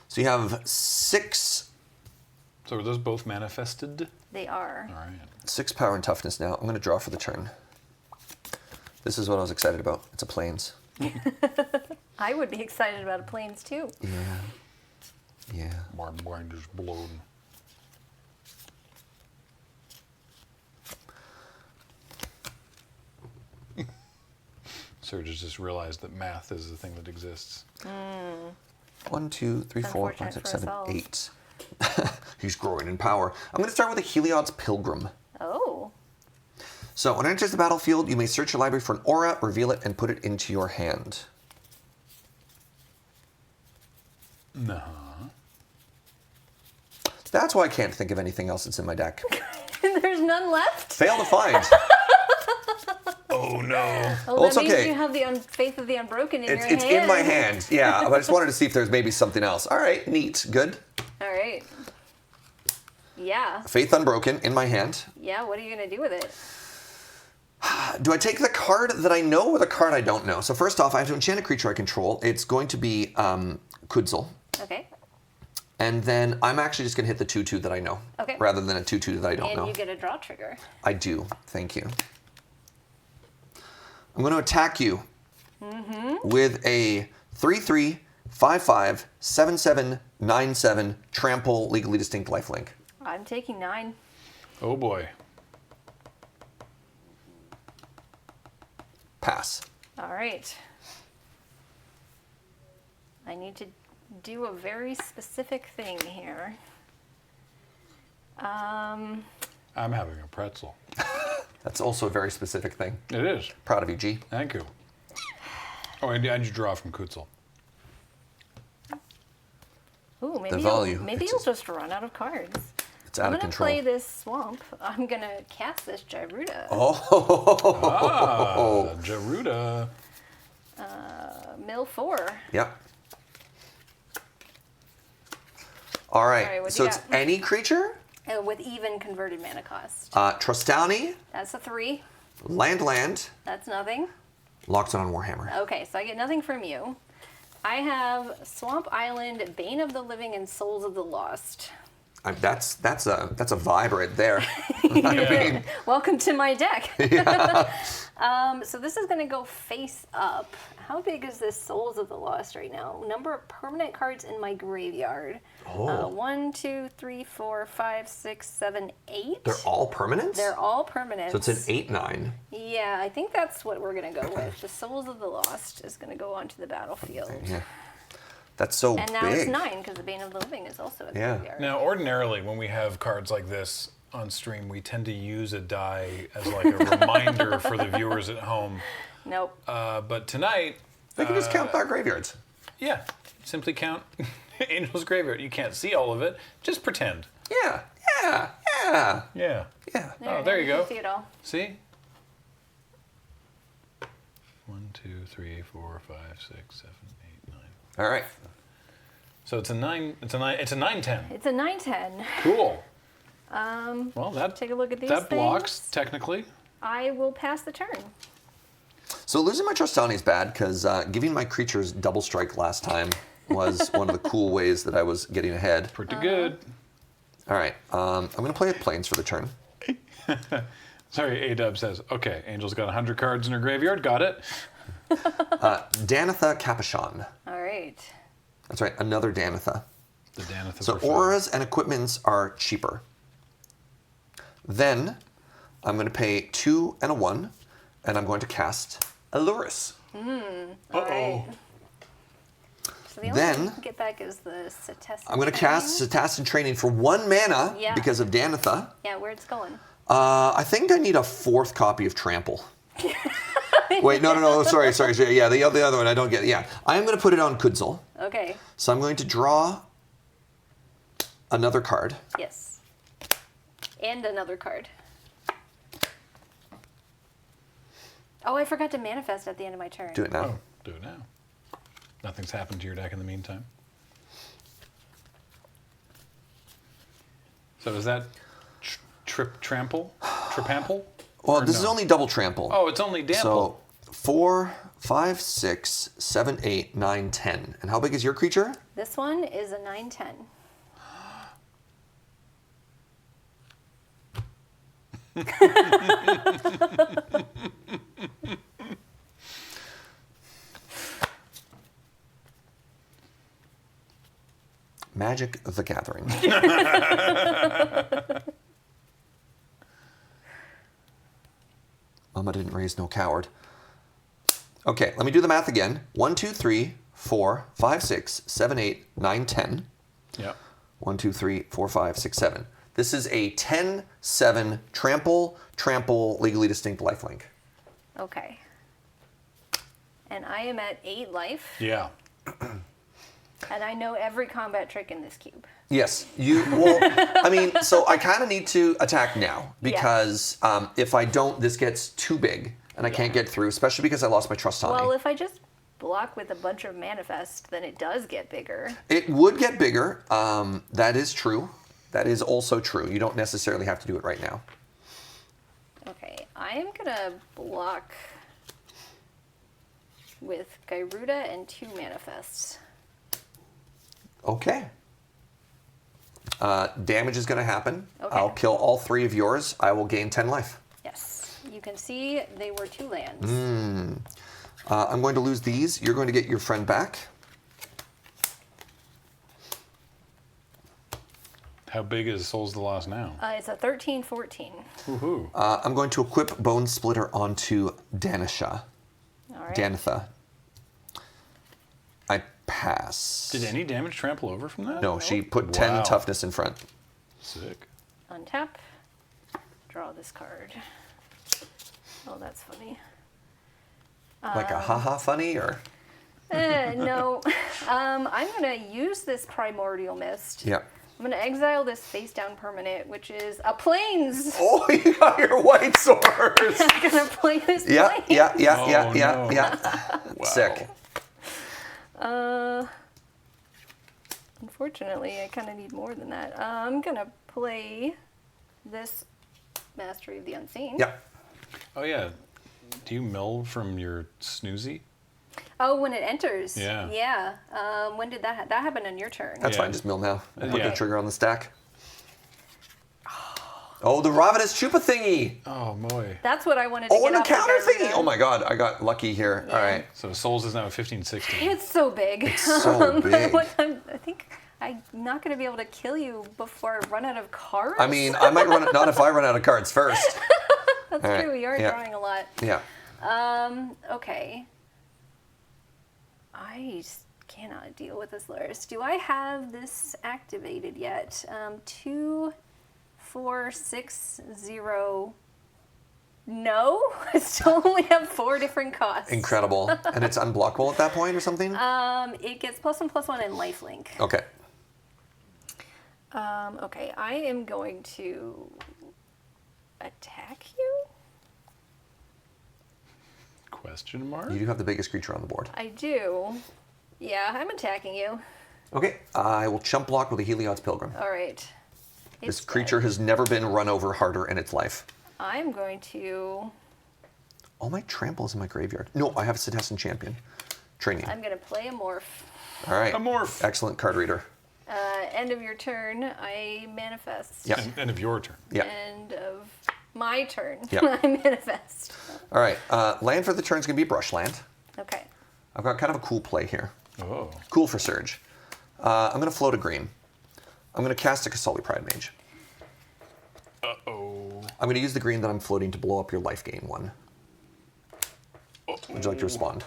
So you have 6 So are those both manifested? They are. All right. 6 power and toughness now. I'm going to draw for the turn. This is what I was excited about. It's a plains. I would be excited about a plains too. Yeah. My mind is blown. Serge has just realized that math is the thing that exists. 1, 2, 3, 4, 5, 6, 7, unfortunate 8. He's growing in power. I'm going to start with a Heliod's Pilgrim. Oh. So when it enters the battlefield, you may search your library for an aura, reveal it, and put it into your hand. No. That's why I can't think of anything else that's in my deck. There's none left? Fail to find. Oh no. Well, Well, it's that means okay. you have the Faith of the Unbroken in your hand. It's in my hand, yeah. But I just wanted to see if there's maybe something else. All right, neat, good. All right. Yeah. Faith Unbroken in my hand. Yeah, what are you going to do with it? Do I take the card that I know or the card I don't know? So first off, I have to enchant a creature I control. It's going to be Kudzil. Okay. And then I'm actually just going to hit the 2/2 that I know. Okay. Rather than a 2/2 that I don't And know. you get a draw trigger. I do. Thank you. I'm going to attack you with a 3/3, 5/5, 7/7, 9/7 trample legally distinct lifelink. I'm taking 9. Oh boy. Pass. All right. I need to do a very specific thing here. I'm having a pretzel. That's also a very specific thing. It is. Proud of you, G. Thank you. Oh, and you draw from Kutzil. Ooh, maybe value. maybe you'll just run out of cards. It's out I'm of gonna control. play this swamp. I'm gonna cast this Gyruda. Oh. Gyruda. Mill 4. Yep. All right. Alright, what do So you it's got? any creature. With even converted mana cost. Trostani, That's a 3. land, That's nothing. locked on Warhammer. Okay, so I get nothing from you. I have Swamp Island, Bane of the Living, and Souls of the Lost. That's a vibe right there. I mean, Welcome to my deck. So this is going to go face up. How big is this Souls of the Lost right now? Number of permanent cards in my graveyard. 1, 2, 3, 4, 5, 6, 7, 8. they're all permanents? They're all permanents. So it's an 8/9. Yeah, I think that's what we're going to go with. The Souls of the Lost is going to go onto the battlefield. Yeah. That's so And now big. it's 9 because the Bane of the Living is also in Yeah. the graveyard. Now, ordinarily, when we have cards like this on stream, we tend to use a die as like a reminder for the viewers at home. Nope. But tonight, They can just count our graveyards. yeah, simply count Angel's Graveyard. You can't see all of it. Just pretend. Yeah. Yeah. Yeah. Oh, there you go. See it all. See? 1, 2, 3, 4, 5, 6, 7, 8, 9. All right. So it's a 9. It's a 9. It's a 9/10. It's a 9/10. Cool. Well, that Take a look at these that blocks things. technically. I will pass the turn. So losing my Trostani is bad because giving my creatures double strike last time was one of the cool ways that I was getting ahead. Pretty good. All right. I'm going to play with Plains for the turn. Sorry, A-Dub says, okay, Angel's got 100 cards in her graveyard. Got it. Danitha Capuchon. All right. That's right, another Danitha. The Danitha. So Profile. auras and equipments are cheaper. Then I'm going to pay 2 and a 1, and I'm going to cast Alluris. Alright. So the only Then- thing I can get back is the Setessan. I'm going to cast Setessan Training for 1 mana Yeah. because of Danitha. Yeah, where it's going. I think I need a 4th copy of Trample. Wait, no, sorry. Yeah, the other one I don't get. Yeah, I am going to put it on Kudzil. Okay. So I'm going to draw another card. Yes. And another card. Oh, I forgot to manifest at the end of my turn. Do it now. Oh, do it now. Nothing's happened to your deck in the meantime. So is that trample? Tripample? Well, Or this is no? only double trample. Oh, it's only Dample. So 4, 5, 6, 7, 8, 9, 10. And how big is your creature? This one is a 9/10. Magic the Gathering. Mama didn't raise no coward. Okay, let me do the math again. 1, 2, 3, 4, 5, 6, 7, 8, 9, 10. Yeah. 1, 2, 3, 4, 5, 6, 7. This is a 10/7 trample, legally distinct lifelink. Okay. And I am at 8 life, Yeah. and I know every combat trick in this cube. Yes, well, I mean, so I kind of need to attack now because if I don't, this gets too big and I can't get through, especially because I lost my trust on Well, me. if I just block with a bunch of manifest, then it does get bigger. It would get bigger. That is true. That is also true. You don't necessarily have to do it right now. Okay, I am gonna block with Gyruda and 2 manifests. Okay. Damage is going to happen. Okay. I'll kill all 3 of yours. I will gain 10 life. Yes, you can see they were 2 lands. I'm going to lose these. You're going to get your friend back. How big is Souls of the Lost now? It's a 13/14. Woohoo. I'm going to equip Bone Splitter onto Danisha. All right. Danitha. I pass. Did any damage trample over from that? No, she put 10 Wow. toughness in front. Sick. Untap. Draw this card. Oh, that's funny. Like a haha funny or? No. I'm going to use this Primordial Mist. Yeah. I'm going to exile this face down permanent, which is a Plains. Oh, you got your white swords. I'm going to play this Yeah, Plains. yeah. Wow. Sick. Unfortunately, I kind of need more than that. I'm going to play this Mastery of the Unseen. Yeah. Oh, yeah. Do you mill from your snoozy? Oh, when it enters. Yeah. Yeah. When did that that happened on your turn? That's Yeah. fine, just mill now. Put Yeah. the trigger on the stack. Oh, the Ravenous Chupa thingy. Oh, boy. That's what I wanted to Oh, get and a off the counter thingy. Gyruda. Oh my god, I got lucky here. All right. So Souls is now 15/16. It's so big. It's so big. I think I'm not going to be able to kill you before I run out of cards. I mean, I might run it, not if I run out of cards first. That's all right, true. You are yeah. drawing a lot. Yeah. Okay. I just cannot deal with this Luris. Do I have this activated yet? 2, 4, 6, 0. No, I still only have 4 different costs. Incredible. And it's unblockable at that point or something? It gets +1/+1 and lifelink. Okay. Okay, I am going to attack you. Question mark? You do have the biggest creature on the board. I do. Yeah, I'm attacking you. Okay. I will chump block with a Heliod's Pilgrim. All right. This It's creature has never been run over harder in its life. I'm going to. All my trample is in my graveyard. No, I have a Cetacean Champion. Training. I'm going to play a morph. All right. A morph. Excellent card reader. End of your turn, I manifest. Yeah. End of your turn. Yeah. End of my turn, Yeah. I manifest. All right. Land for the turn is going to be Brushland. Okay. I've got kind of a cool play here. Oh. Cool for Surge. I'm going to float a green. I'm going to cast a Kasali Pride Mage. Uh-oh. I'm going to use the green that I'm floating to blow up your life gain 1. Would you like to respond?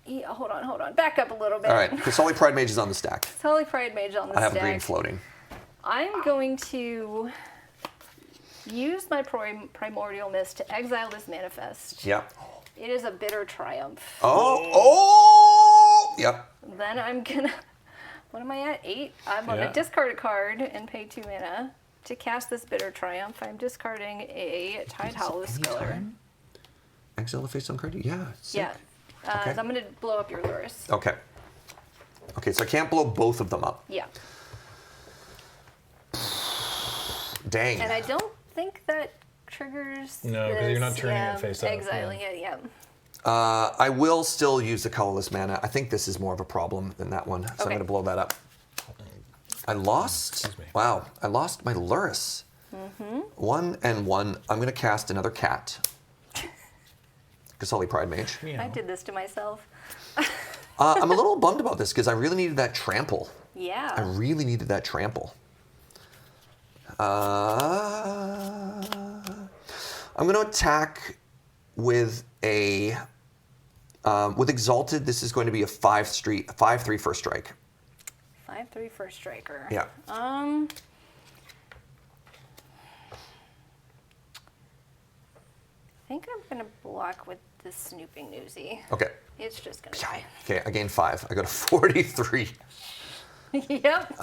Yeah, hold on. Back up a little bit. All right. Kasali Pride Mage is on the stack. Holy Pride Mage on the I have stack. green floating. I'm going to use my Primordial Mist to exile this manifest. Yep. It is a bitter triumph. Oh! Yep. Then I'm gonna. What am I at? 8. I'm gonna Yeah. discard a card and pay 2 mana. To cast this bitter triumph, I'm discarding a Tide Hollow Skiller. Anytime? Exile the face on card? Yeah. Sick. Yeah. Okay. So I'm gonna blow up your Luris. Okay. Okay, so I can't blow both of them up. Yeah. Dang. And I don't think that triggers. No, 'cause you're not this, turning it face up, Exiling it, yeah. I will still use the colorless mana. I think this is more of a problem than that one, so I'm going to blow that up. I lost. Wow, I lost my Luris. 1 and 1. I'm going to cast another cat. Gasali Pride Mage. I did this to myself. I'm a little bummed about this because I really needed that trample. Yeah. I really needed that trample. I'm going to attack with a with Exalted. This is going to be a 5/3 first strike. 5/3 first striker. Yeah. I think I'm gonna block with the Snooping Newsy. Okay. It's just gonna die. Okay, I gained 5. I got a 43. Yep.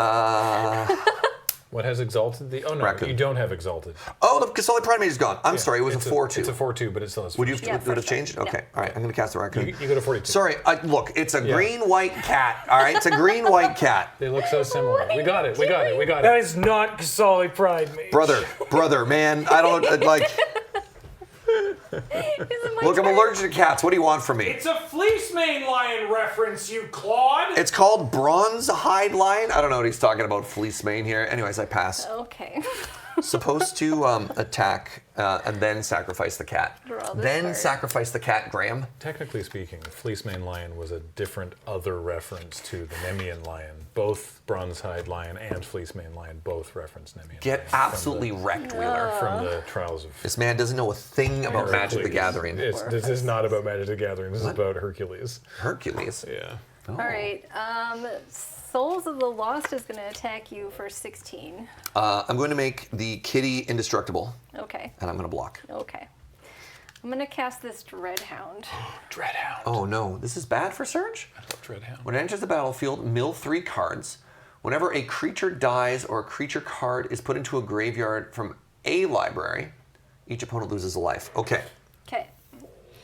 What has Exalted? Oh no, Raccoon. you don't have Exalted. Oh, the Gasali Pride Mage is gone. I'm Yeah, sorry, it was a 4/2. It's a 4/2, but it still has. Would you Yeah, would have first changed? strike. Okay, all right. I'm going to cast the Raccoon. You go to 42. Sorry, look, it's a green-white cat. All right, it's a green-white cat. They look so similar. We got it. We got it. We got That it. is not Gasali Pride Mage. Brother, man, I don't like. Look, I'm allergic to cats. What do you want from me? It's a Fleece Mane Lion reference, you clod. It's called Bronze Hide Lion. I don't know what he's talking about, Fleece Mane here. Anyways, I pass. Okay. Supposed to attack and then sacrifice the cat. Draw this Then card. sacrifice the cat, Graham. Technically speaking, Fleecemane Lion was a different other reference to the Nemean Lion. Both Bronzehide Lion and Fleecemane Lion both reference Nemean Get Lion absolutely wrecked, Wheeler. from the Trials of This man doesn't know a thing about Magic the Hercules. Gathering. This is not about Magic the Gathering. This is about Hercules. Hercules. Yeah. Oh. All right. Souls of the Lost is gonna attack you for 16. I'm going to make the kitty indestructible, Okay. and I'm going to block. Okay. I'm gonna cast this Dreadhound. Dreadhound. Oh no, this is bad for Surge? I love Dreadhound. When it enters the battlefield, mill 3 cards. Whenever a creature dies or a creature card is put into a graveyard from a library, each opponent loses a life. Okay. Okay.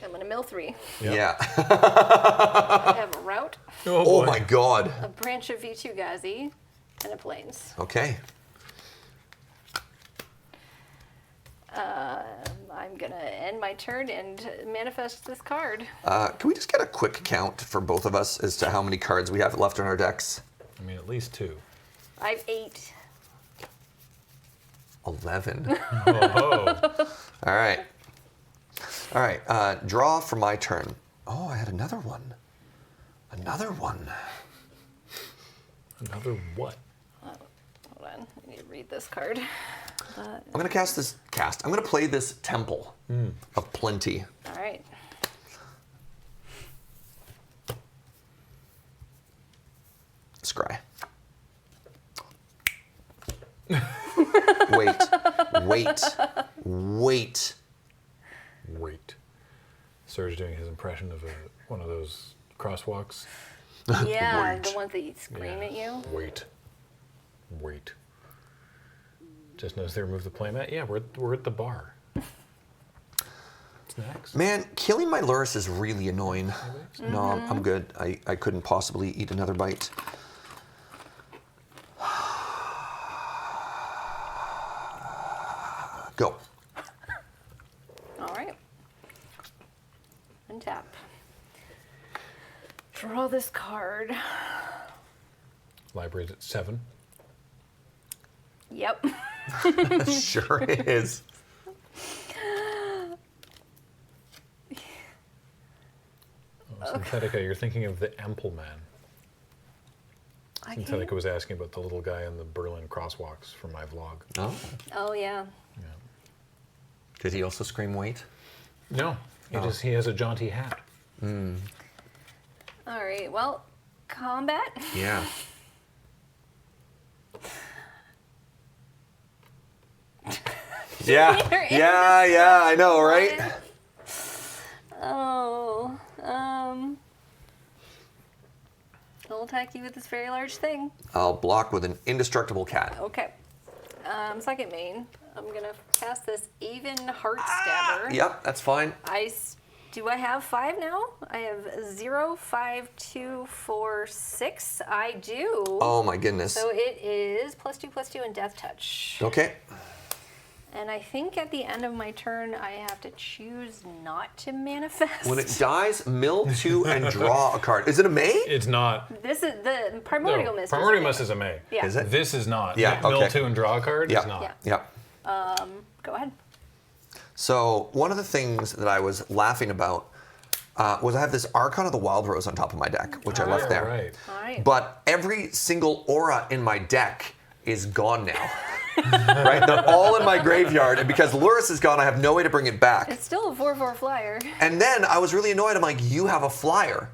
I'm gonna mill 3. Yep. Yeah. I have a Route, Oh boy. my god. a Branch of Vitu-Ghazi, and a Plains. Okay. I'm gonna end my turn and manifest this card. Can we just get a quick count for both of us as to how many cards we have left in our decks? I mean, at least 2. I have 8. 11. Oh. All right. All right. Draw for my turn. Oh, I had another one. Another one. Another what? Hold on. I need to read this card. I'm going to cast this. I'm going to play this Temple of Plenty. All right. Scry. Wait. Wait. Serge doing his impression of one of those crosswalks. Yeah, Wait. the ones that you scream at you. Wait. Just noticed they removed the playmat. Yeah, we're at the bar. Snacks. Man, killing my Luris is really annoying. No, I'm good. I couldn't possibly eat another bite. Go. All right. Untap. Draw this card. Library's at 7. Yep. Sure is. Oh, Synthetica, you're thinking of the Ample Man. I Synthetica can't. was asking about the little guy in the Berlin crosswalks from my vlog. Oh. Oh yeah. Yeah. Did he also scream wait? No, he has a jaunty hat. All right. Well, combat. Yeah. Yeah, I know, right? Oh. I'll attack you with this very large thing. I'll block with an indestructible cat. Okay. Second main. I'm gonna cast this Even Heart Stabber. Yep, that's fine. Do I have 5 now? I have 0, 5, 2, 4, 6. I do. Oh my goodness. So it is +2/+2 and Death Touch. Okay. And I think at the end of my turn, I have to choose not to manifest. When it dies, mill 2 and draw a card. Is it a May? It's not. This is the primordial mist. Primordial Mist is a May. Yeah. Is it? This is not. Yeah, Mill okay. 2 and draw a card Yeah. is not. Yeah. Yeah. Go ahead. So one of the things that I was laughing about was I have this Archon of the Wild Rose on top of my deck, which I left there. Right. All right. But every single aura in my deck is gone now. Right? They're all in my graveyard, and because Luris is gone, I have no way to bring it back. It's still a 4/4 flyer. And then I was really annoyed. I'm like, you have a flyer.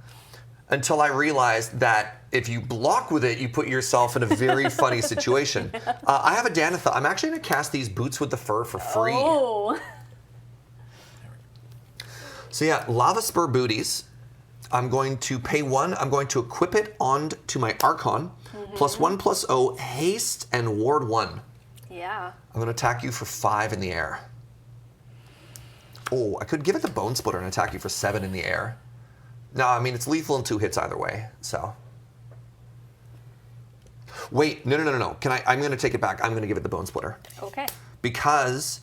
Until I realized that if you block with it, you put yourself in a very funny situation. I have a Danitha. I'm actually going to cast these Boots with the Fur for free. Oh. So yeah, Lava Spur Booties. I'm going to pay 1. I'm going to equip it onto my Archon. +1/+0, haste, and ward 1. Yeah. I'm going to attack you for 5 in the air. Oh, I could give it the Bone Splitter and attack you for 7 in the air. No, I mean, it's lethal in 2 hits either way, so. Wait, no. I'm going to take it back. I'm going to give it the Bone Splitter. Okay. Because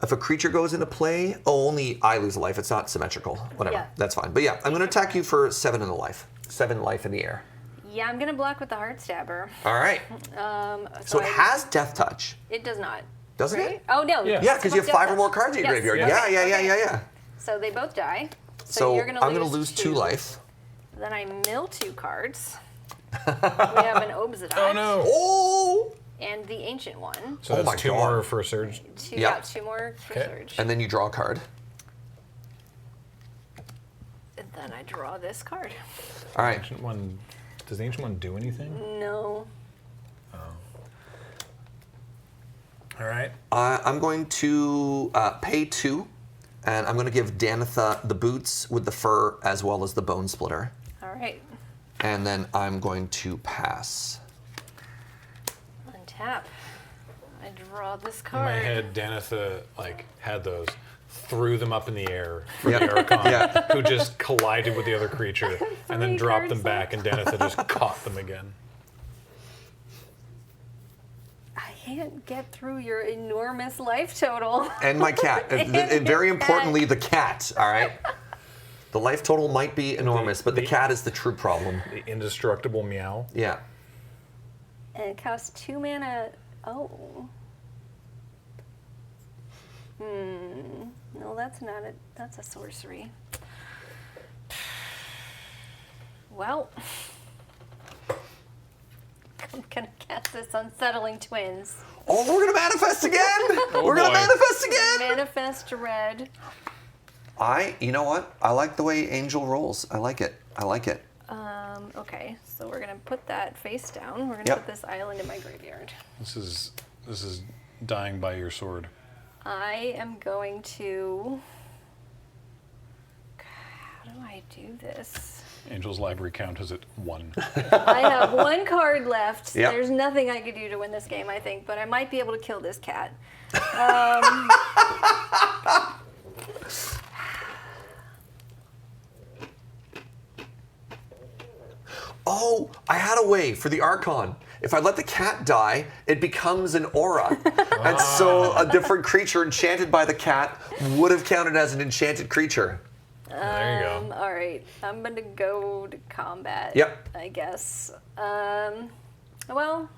if a creature goes into play, only I lose a life. It's not symmetrical. Whatever. Yeah. That's fine. But yeah, I'm going to attack you for 7 in the life. 7 life in the air. Yeah, I'm gonna block with the Heart Stabber. All right. So it has Death Touch. It does not. Doesn't Right? it? Oh no. Yeah. Yeah, because you have Death 5 or Touch. more cards in your Yes. graveyard. Okay. Yeah. So they both die. So you're gonna I'm going to lose 2 life. Then I mill 2 cards. We have an Obsidian. Oh no. Oh! And the Ancient One. So Oh that's my 2 God. more for a surge. 2, Yeah. 2 more for Okay. Surge. And then you draw a card. And then I draw this card. All right. Ancient One. Does the Ancient One do anything? No. All right. I'm going to pay 2, and I'm going to give Danitha the Boots with the Fur as well as the Bone Splitter. All right. And then I'm going to pass. Untap. I draw this In card. my head, Danitha had those, threw them up in the air for Yep. the Archon, Yeah. who just collided with the other creature, and then 3 dropped them cards back, and Danitha just caught them again. I can't get through your enormous life total. And my cat. And very importantly, the cat, all right? The life total might be enormous, but the cat is the true problem. The indestructible meow. Yeah. And it costs 2 mana. Oh. No, that's not it. That's a sorcery. Well, I'm gonna cast this Unsettling Twins. Oh, we're gonna manifest again! We're gonna boy. manifest again! Manifest red. You know what? I like the way Angel rolls. I like it. Okay, so we're gonna put that face down. We're gonna Yep. put this island in my graveyard. This is dying by your sword. I am going to. How do I do this? Angel's library count is at 1. I have 1 card left. Yep. There's nothing I could do to win this game, I think, but I might be able to kill this cat. Oh, I had a way for the Archon. If I let the cat die, it becomes an aura. And so a different creature enchanted by the cat would have counted as an enchanted creature. There you go. All right, I'm gonna go to combat. Yep. I guess. Well,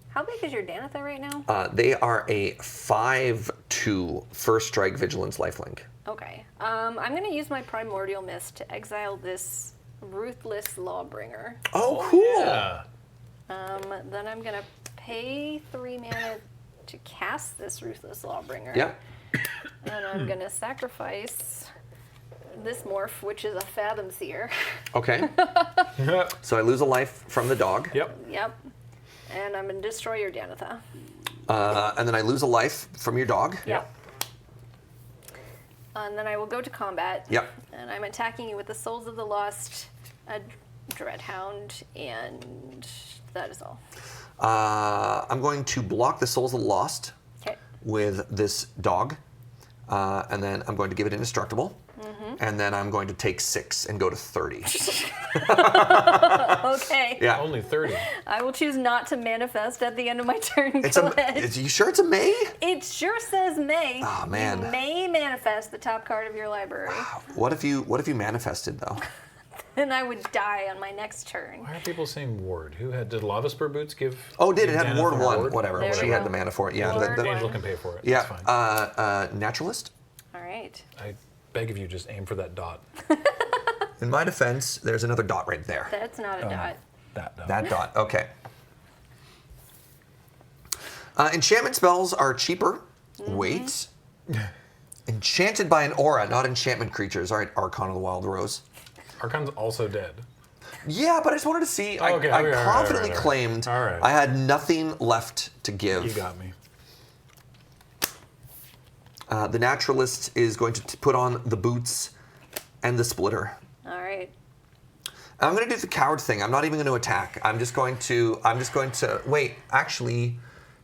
how big is your Danitha right now? They are a 5/2 first strike vigilance lifelink. Okay. I'm gonna use my Primordial Mist to exile this Ruthless Lawbringer. Oh, cool. Yeah. Then I'm gonna pay 3 mana to cast this Ruthless Lawbringer. Yep. And I'm gonna sacrifice this morph, which is a Fathom Seer. Okay. So I lose a life from the dog. Yep. Yep. And I'm gonna destroy your Danitha. And then I lose a life from your dog. Yep. And then I will go to combat. Yep. And I'm attacking you with the Souls of the Lost, a Dreadhound, and that is all. I'm going to block the Souls of the Lost Okay. with this dog. And then I'm going to give it indestructible. and then I'm going to take 6 and go to 30. Okay. Yeah. Only 30. I will choose not to manifest at the end of my turn. It's Go ahead. you sure it's a May? It sure says May. Oh, man. You may manifest the top card of your library. What if you manifested though? Then I would die on my next turn. Why are people saying ward? Did Lava Spur Boots give? Oh, did it had mana Ward for 1? Whatever. There She we had go. the mana for it. Yeah. Ward the- Angel one. can pay for it. yeah. That's fine. Naturalist. All right. I beg of you, just aim for that dot. In my defense, there's another dot right there. That's not a dot. That dot. That dot. Okay. Enchantment spells are cheaper. Wait. Enchanted by an aura, not enchantment creatures. All right, Archon of the Wild Rose. Archon's also dead. Yeah, but I just wanted to see. I Okay, confidently all right. claimed All right. I had nothing left to give. You got me. The Naturalist is going to put on the boots and the splitter. All right. I'm going to do the coward thing. I'm not even going to attack. I'm just going to wait. Actually,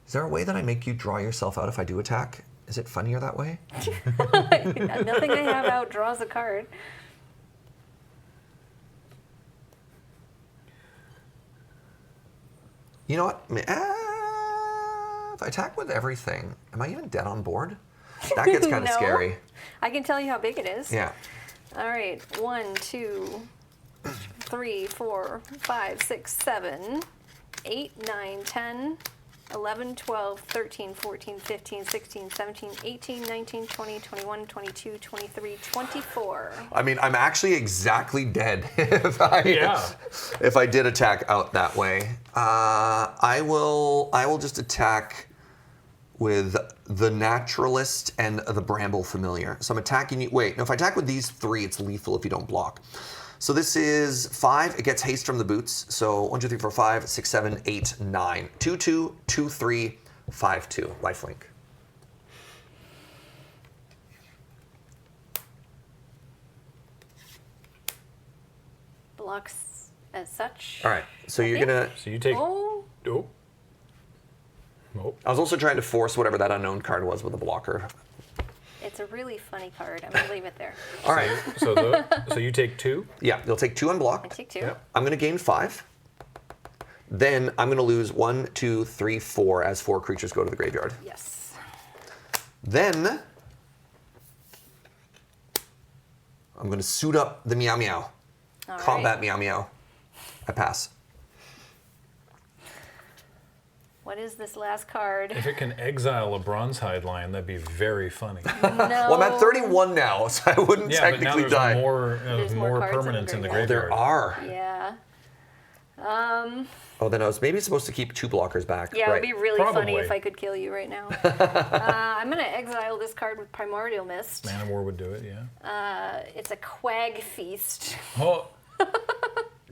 is there a way that I make you draw yourself out if I do attack? Is it funnier that way? Nothing I have out draws a card. You know what? If I attack with everything, am I even dead on board? That gets kind of No. scary. I can tell you how big it is. Yeah. All right. 1, 2, 3, 4, 5, 6, 7, 8, 9, 10, 11, 12, 13, 14, 15, 16, 17, 18, 19, 20, 21, 22, 23, 24. I mean, I'm actually exactly dead if I did attack out that way. I will just attack with the Naturalist and the Bramble Familiar. So I'm attacking you. Wait, no, if I attack with these 3, it's lethal if you don't block. So this is 5. It gets haste from the boots. So 1, 2, 3, 4, 5, 6, 7, 8, 9. 2, 2, 2, 3, 5, 2. Lifelink. Blocks as such. All right. So you're gonna. So you take. Oh, Oh. Oh. I was also trying to force whatever that unknown card was with a blocker. it's a really funny card. I'm gonna leave it there. All right. So you take 2. Yeah, you'll take 2 I unblocked. take 2. Yep. I'm gonna gain 5. Then I'm gonna lose 1, 2, 3, 4 as 4 creatures go to the graveyard. Yes. Then I'm gonna suit up the Meow Meow. All Combat right. Meow Meow. I pass. What is this last card? If it can exile a Bronzehide Lion, that'd be very funny. No. Well, I'm at 31 now, so I wouldn't Yeah, but now technically there's die. more, There's more cards in the permanents in the graveyard. graveyard. There are. Yeah. Oh, then I was maybe supposed to keep 2 blockers back. Yeah, it right. would be really funny Probably. if I could kill you right now. I'm going to exile this card with Primordial Mist. Man of War would do it, yeah. It's a Quag Feast. Oh,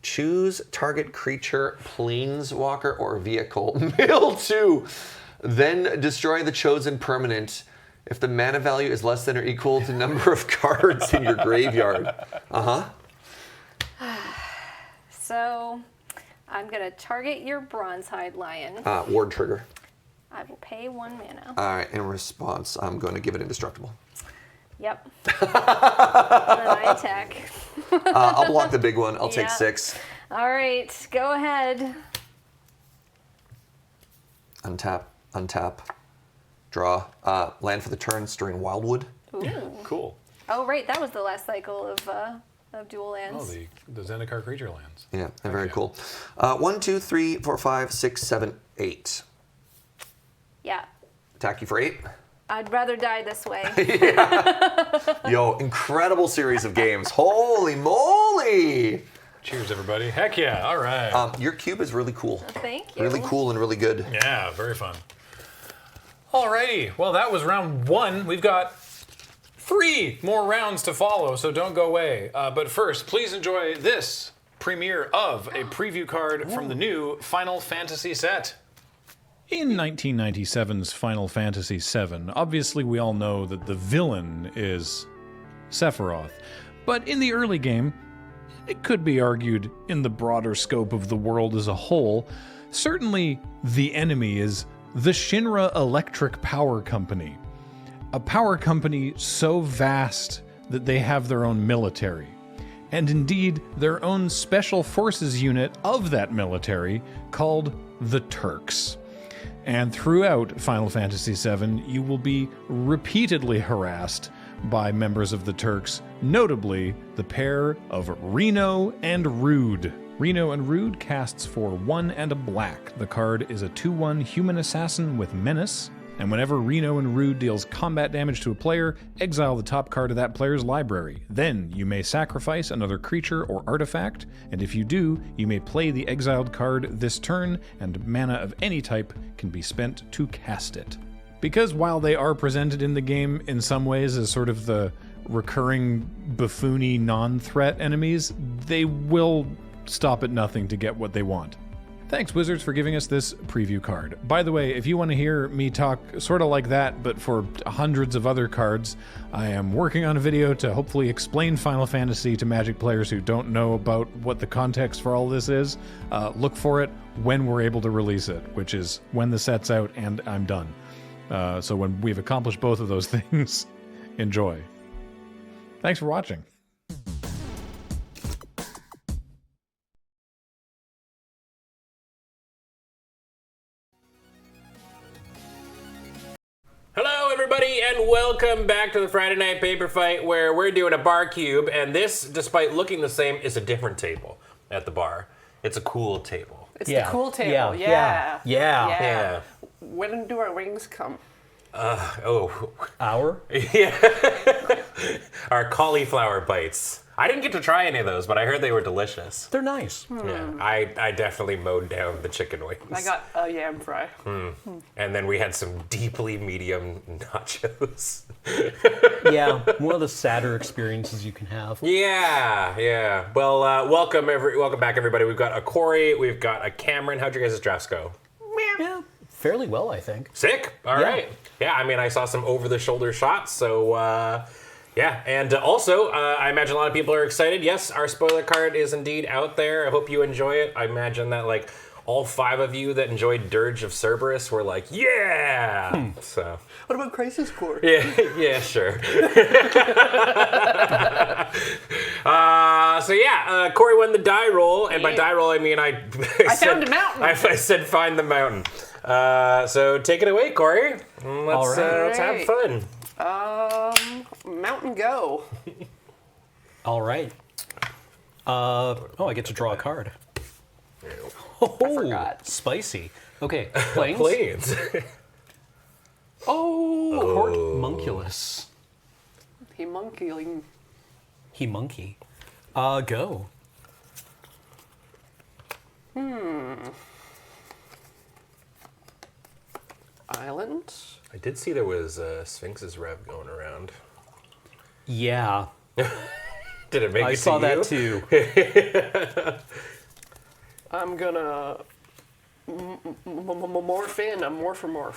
Choose target creature, planeswalker, or vehicle. Mill 2. Then destroy the chosen permanent if the mana value is less than or equal to number of cards in your graveyard. So I'm going to target your Bronzehide Lion. Ward trigger. I will pay 1 mana. All right, in response, I'm going to give it indestructible. Yep. Then I attack. I'll block the big one. I'll take Yeah. 6. All right, go ahead. Untap, untap. Draw. Land for the turn, Stirring Wildwood. Ooh. cool. Oh, right, that was the last cycle of dual lands. Oh, the Zendikar creature lands. Yeah, they're very cool. 1, 2, 3, 4, 5, 6, 7, 8. Yeah. Attack you for 8. I'd rather die this way. Yo, incredible series of games. Holy moly! Cheers, everybody. Heck yeah, all right. Your cube is really cool. Thank you. Really cool and really good. Yeah, very fun. Alrighty, well that was round 1. We've got 3 more rounds to follow, so don't go away. But first, please enjoy this premiere of a preview card from the new Final Fantasy set. In 1997's Final Fantasy VII, obviously we all know that the villain is Sephiroth. But in the early game, it could be argued in the broader scope of the world as a whole, certainly the enemy is the Shinra Electric Power Company. A power company so vast that they have their own military, and indeed their own special forces unit of that military called the Turks. And throughout Final Fantasy VII, you will be repeatedly harassed by members of the Turks, notably the pair of Reno and Rude. Reno and Rude casts for 1 and a black. The card is a 2/1 human assassin with menace, and whenever Reno and Rude deals combat damage to a player, exile the top card of that player's library. Then you may sacrifice another creature or artifact, and if you do, you may play the exiled card this turn, and mana of any type can be spent to cast it. Because while they are presented in the game in some ways as sort of the recurring buffoony non-threat enemies, they will stop at nothing to get what they want. Thanks, Wizards, for giving us this preview card. By the way, if you want to hear me talk sort of like that, but for hundreds of other cards, I am working on a video to hopefully explain Final Fantasy to Magic players who don't know about what the context for all this is. Look for it when we're able to release it, which is when the set's out and I'm done. So when we've accomplished both of those things, enjoy. Thanks for watching. Hello, everybody, and welcome back to the Friday Night Paper Fight, where we're doing a bar cube, and this, despite looking the same, is a different table at the bar. It's a cool table. It's the cool table, yeah. When do our wings come? Our? Yeah. Our cauliflower bites. I didn't get to try any of those, but I heard they were delicious. They're nice. Yeah, I definitely mowed down the chicken wings. I got a yam fry. And then we had some deeply medium nachos. Yeah, one of the sadder experiences you can have. Yeah. Well, welcome back, everybody. We've got a Corey, we've got a Cameron. How'd your guys' drafts go? Yeah, fairly well, I think. Sick. All right. Yeah, I mean, I saw some over-the-shoulder shots, so yeah. And also, I imagine a lot of people are excited. Yes, our spoiler card is indeed out there. I hope you enjoy it. I imagine that, like, all 5 of you that enjoyed Dirge of Cerberus were like, yeah! So. What about Crisis Core? Yeah, sure. Corey won the die roll, and by die roll I mean I found a mountain. I said find the mountain. So take it away, Corey. Let's have fun. Mountain Go. All right. I get to draw a card. I forgot. Spicy. Okay, planes. Planes. Homunculus. He monkey. Go. Island. I did see there was Sphinx's Rev going around. Yeah. Did it make it to you? I saw that too. I'm gonna morph in a morph.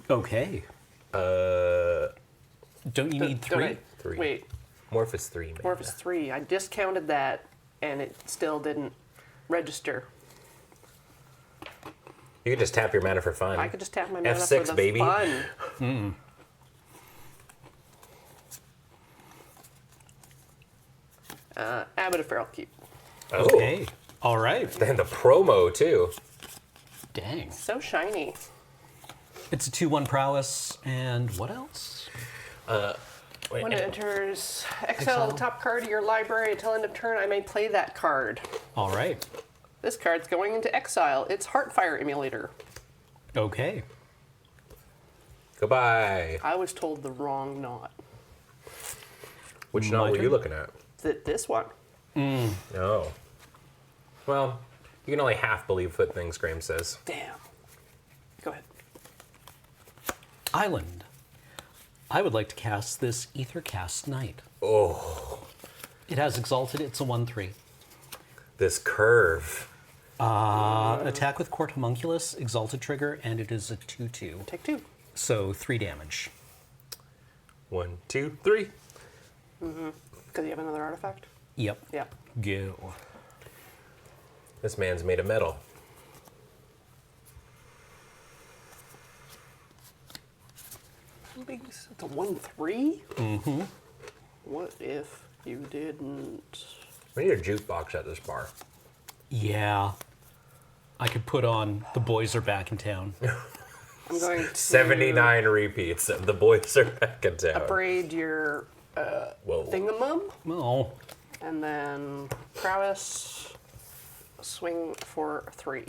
Okay. Don't you need 3? 3. Wait. Morph is 3, man. Morph is 3. I discounted that, and it still didn't register. You can just tap your mana for fun. I could just tap my mana F6, for the baby. fun. Abbot of Feral Keep. Okay. All right. And the promo, too. Dang. So shiny. It's a 2/1 prowess, and what else? When it enters, exile the top card of your library until end of turn. I may play that card. All right. This card's going into exile. It's Heartfire Emulator. Okay. Goodbye. I was told the wrong knot. Which knot were you looking at? This one. Oh. Well, you can only half believe foot things, Graham says. Damn. Go ahead. Island. I would like to cast this Ethercast Knight. Oh. It has Exalted. It's a 1/3. This curve. Attack with Court Homunculus, Exalted trigger, and it is a 2/2. Take 2. So 3 damage. 1, 2, 3. Because you have another artifact? Yep. Yep. Go. This man's made of metal. It's a 1/3? What if you didn't? We need a jukebox at this bar. Yeah. I could put on The Boys Are Back in Town. I'm going to 79 repeats of The Boys Are Back in Town. upgrade your thingamum, Oh. and then prowess, swing for 3.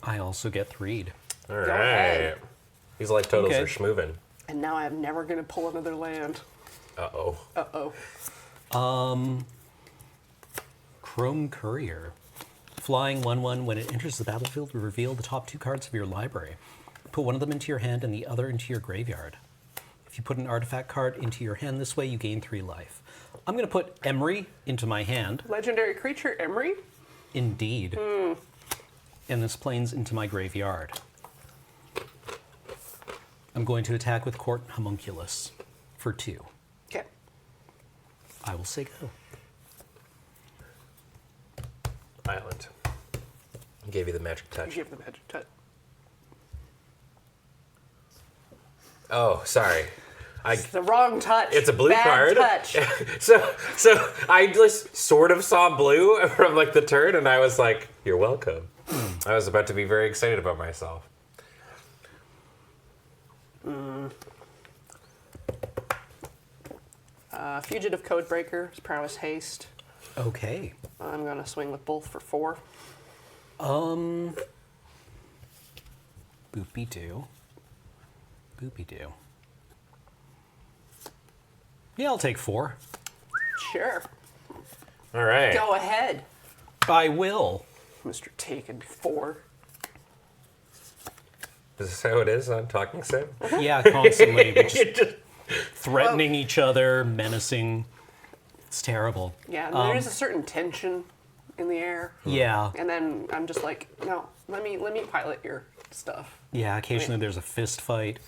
I also get 3'd. All Go right. ahead. These life totals Okay. are schmoving. And now I'm never going to pull another land. Uh-oh. Uh-oh. Chrome Courier. Flying 1/1, when it enters the battlefield, reveal the top 2 cards of your library. Put one of them into your hand and the other into your graveyard. If you put an artifact card into your hand this way, you gain 3 life. I'm going to put Emery into my hand. Legendary creature, Emery? Indeed. And this planes into my graveyard. I'm going to attack with Court Homunculus for 2. Okay. I will say go. Island. Gave you the magic touch. Give the magic touch. Oh, sorry. The wrong touch. It's a blue Bad card. touch. So I just sort of saw blue from like the turn, and I was like, "You're welcome." I was about to be very excited about myself. Fugitive Codebreaker, prowess haste. Okay. I'm going to swing with both for 4. Boopy-doo. Boopy-doo. Yeah, I'll take 4. Sure. All right. Go ahead, I will. Mr. Taken 4. Is this how it is on Talking Sim? Yeah, constantly. We just threatening each other, menacing. It's terrible. Yeah, and there's a certain tension in the air. Yeah. And then I'm just like, no, let me pilot your stuff. Yeah, occasionally there's a fist fight.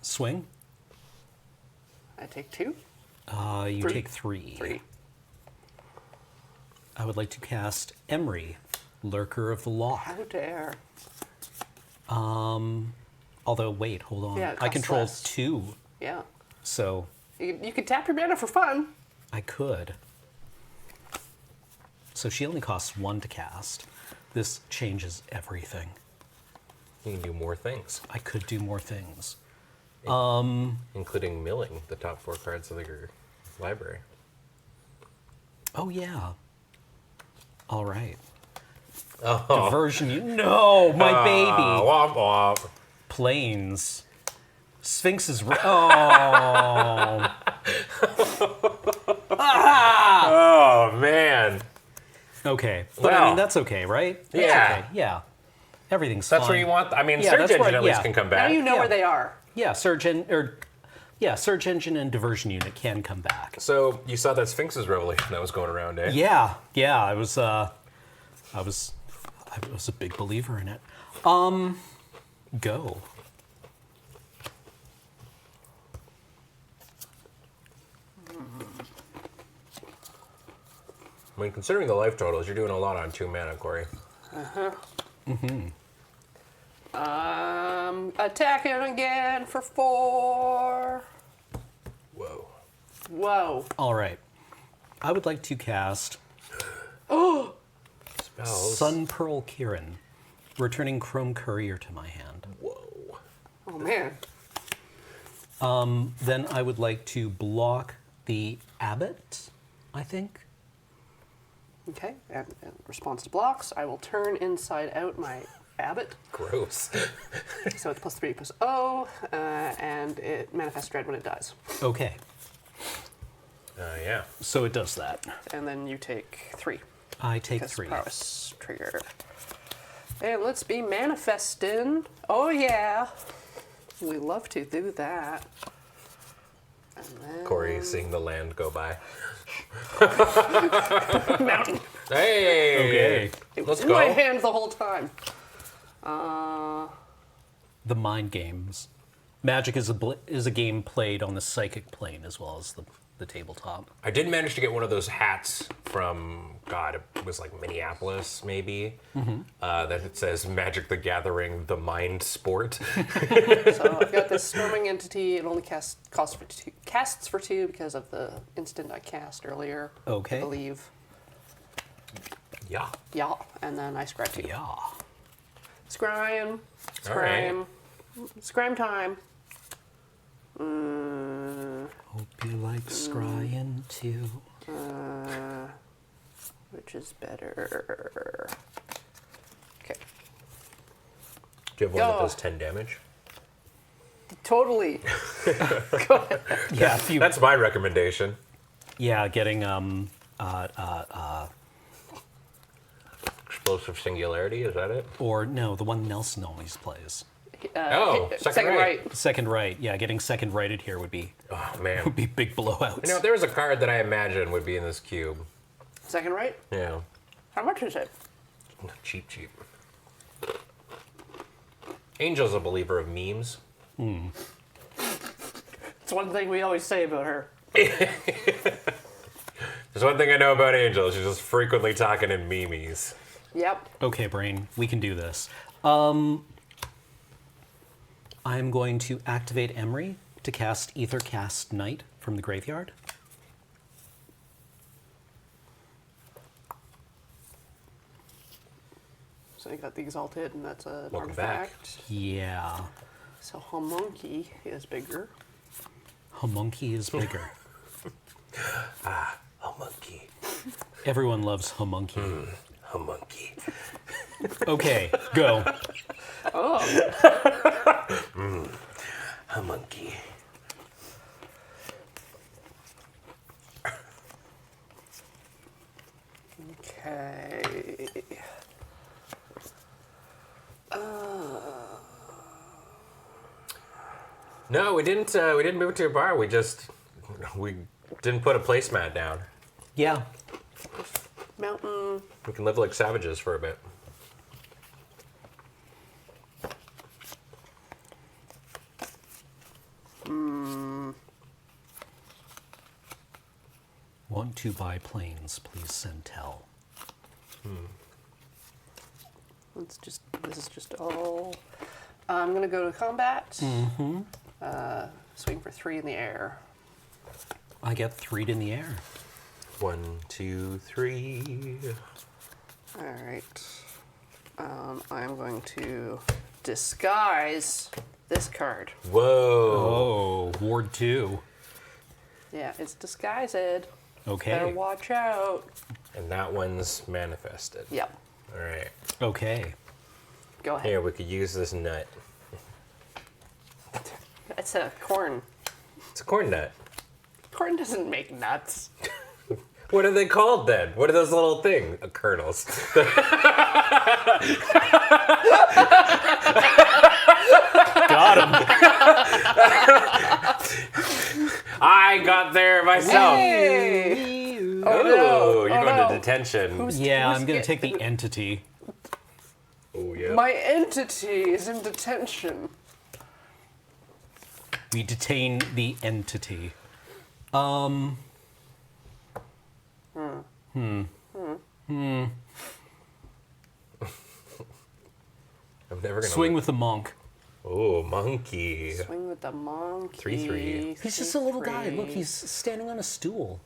Swing. I take 2. You 3. take 3. 3. I would like to cast Emery, Lurker of the Law. How dare. Although, wait, hold on. Yeah, it I costs control less. 2, Yeah. so You could tap your mana for fun. I could. So she only costs 1 to cast. This changes everything. You can do more things, I could do more things. including milling the top 4 cards of your library. Oh, yeah. All right. Oh, Diversion. No, my baby. womp womp. Planes. Sphinx is. Oh. Oh man. Okay. But I Well. mean, that's okay, right? That's Yeah. Okay. Yeah. Everything's That's fine. where you want. I mean, Yeah, Search that's Engine where- at least yeah. can come Now back. you know Yeah. where they are. Yeah, Search Engine and Diversion Unit can come back. So you saw that Sphinx's revelation that was going around, eh? Yeah, yeah, I was a big believer in it. Go. I mean, considering the life totals, you're doing a lot on 2 mana, Corey. Attacking again for 4. Whoa. Whoa. All right. I would like to cast Spells. Sun Pearl Kirin, returning Chrome Courier to my hand. Whoa. Oh, man. Then I would like to block the Abbot, I think. Okay, and in response to blocks, I will turn inside out my Abbot. Gross. So it's +3 +0, and it manifests dread when it dies. Okay, Yeah. so it does that. And then you take 3. I take Because 3. prowess trigger. And let's be manifesting. Oh yeah. We love to do that. And then Corey seeing the land go by. mountain. Hey. Okay. It Let's was in go. my hand the whole time. The mind games. Magic is a game played on the psychic plane as well as the the tabletop. I did manage to get one of those hats from, God, it was like Minneapolis, maybe, that it says Magic the Gathering, the Mind Sport. So I've got this Storming Entity. It only casts for 2 because of the instant I cast earlier. Okay. I believe. Yeah. Yeah, and then I scry 2. Yeah. Scrying. All right. Scrying. Scrying time. Hope you like scrying too. Which is better? Okay. Do you have one that Go. does 10 damage? Totally. Yeah, if you, That's my recommendation. yeah, getting Explosive Singularity, is that it? or no, the one Nelson always plays. Second right. Second right, yeah, getting second righted here would be Oh, man. big blowouts. You know, there was a card that I imagine would be in this cube. Second right? Yeah. How much is it? Cheap. Angel's a believer of memes. It's one thing we always say about her. There's one thing I know about Angel. She's just frequently talking in memes. Yep. Okay, Brain, we can do this. I'm going to activate Emery to cast Ethercast Night from the graveyard. So you got the Exalted, and that's an Welcome back. artifact. Yeah. So Homunky is bigger. Homunky is bigger. A monkey. Everyone loves Homunky. A monkey. Okay, go. A monkey. Okay. No, we didn't move to a bar. We didn't put a placemat down. Yeah. Mountain. We can live like savages for a bit. Want to buy planes, please send tell. This is just all. I'm gonna go to combat. Swing for 3 in the air. I get 3 in the air. 1, 2, 3. All right. I'm going to disguise this card. Whoa. Oh, Ward 2. Yeah, it's disguised. Okay. Better watch out. And that one's manifested. Yep. All right. Okay. Go ahead. Here, we could use this nut. It's a corn. It's a corn nut. Corn doesn't make nuts. What are they called then? What are those little things? Kernels. Got him. I got there myself. Hey! Oh, you're Oh, going no. to detention. Yeah, I'm going to take the entity. Oh, yeah. My entity is in detention. We detain the entity. I'm never gonna Swing with the monk. Oh, monkey. Swing with the monkey. 3/3. He's just a little guy. Look, he's standing on a stool.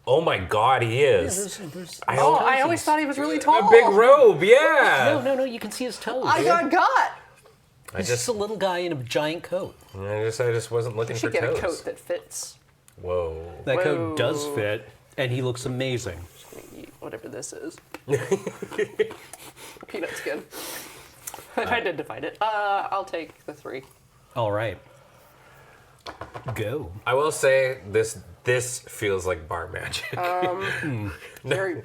Oh my God, he is. I always thought he was really tall. A big robe, yeah. No, you can see his toes. I got. He's just a little guy in a giant coat. I just wasn't looking You for should get toes. a coat that fits. Whoa. That Whoa. coat does fit, and he looks amazing. Eat whatever this is. Peanut skin. I identified it. I'll take the 3. All right. Go. I will say this feels like bar magic.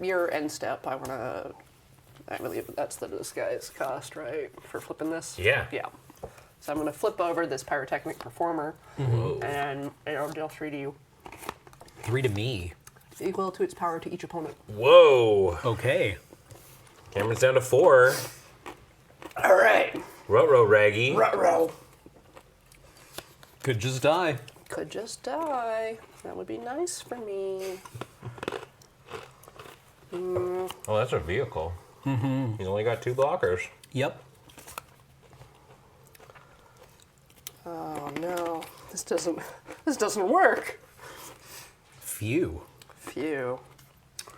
Your end step. I believe that's the disguise cost, right? For flipping this? Yeah. Yeah. So I'm going to flip over this pyrotechnic performer, and it'll deal 3 to you. 3 to me. Equal to its power to each opponent. Whoa. Okay. Cameron's down to 4. All right. Ruh-roh, Raggy. Ruh-roh. Could just die. Could just die. That would be nice for me. Oh, that's a vehicle. Mm-hmm. You only got 2 blockers. Yep. Oh no, this doesn't work. Phew. Phew.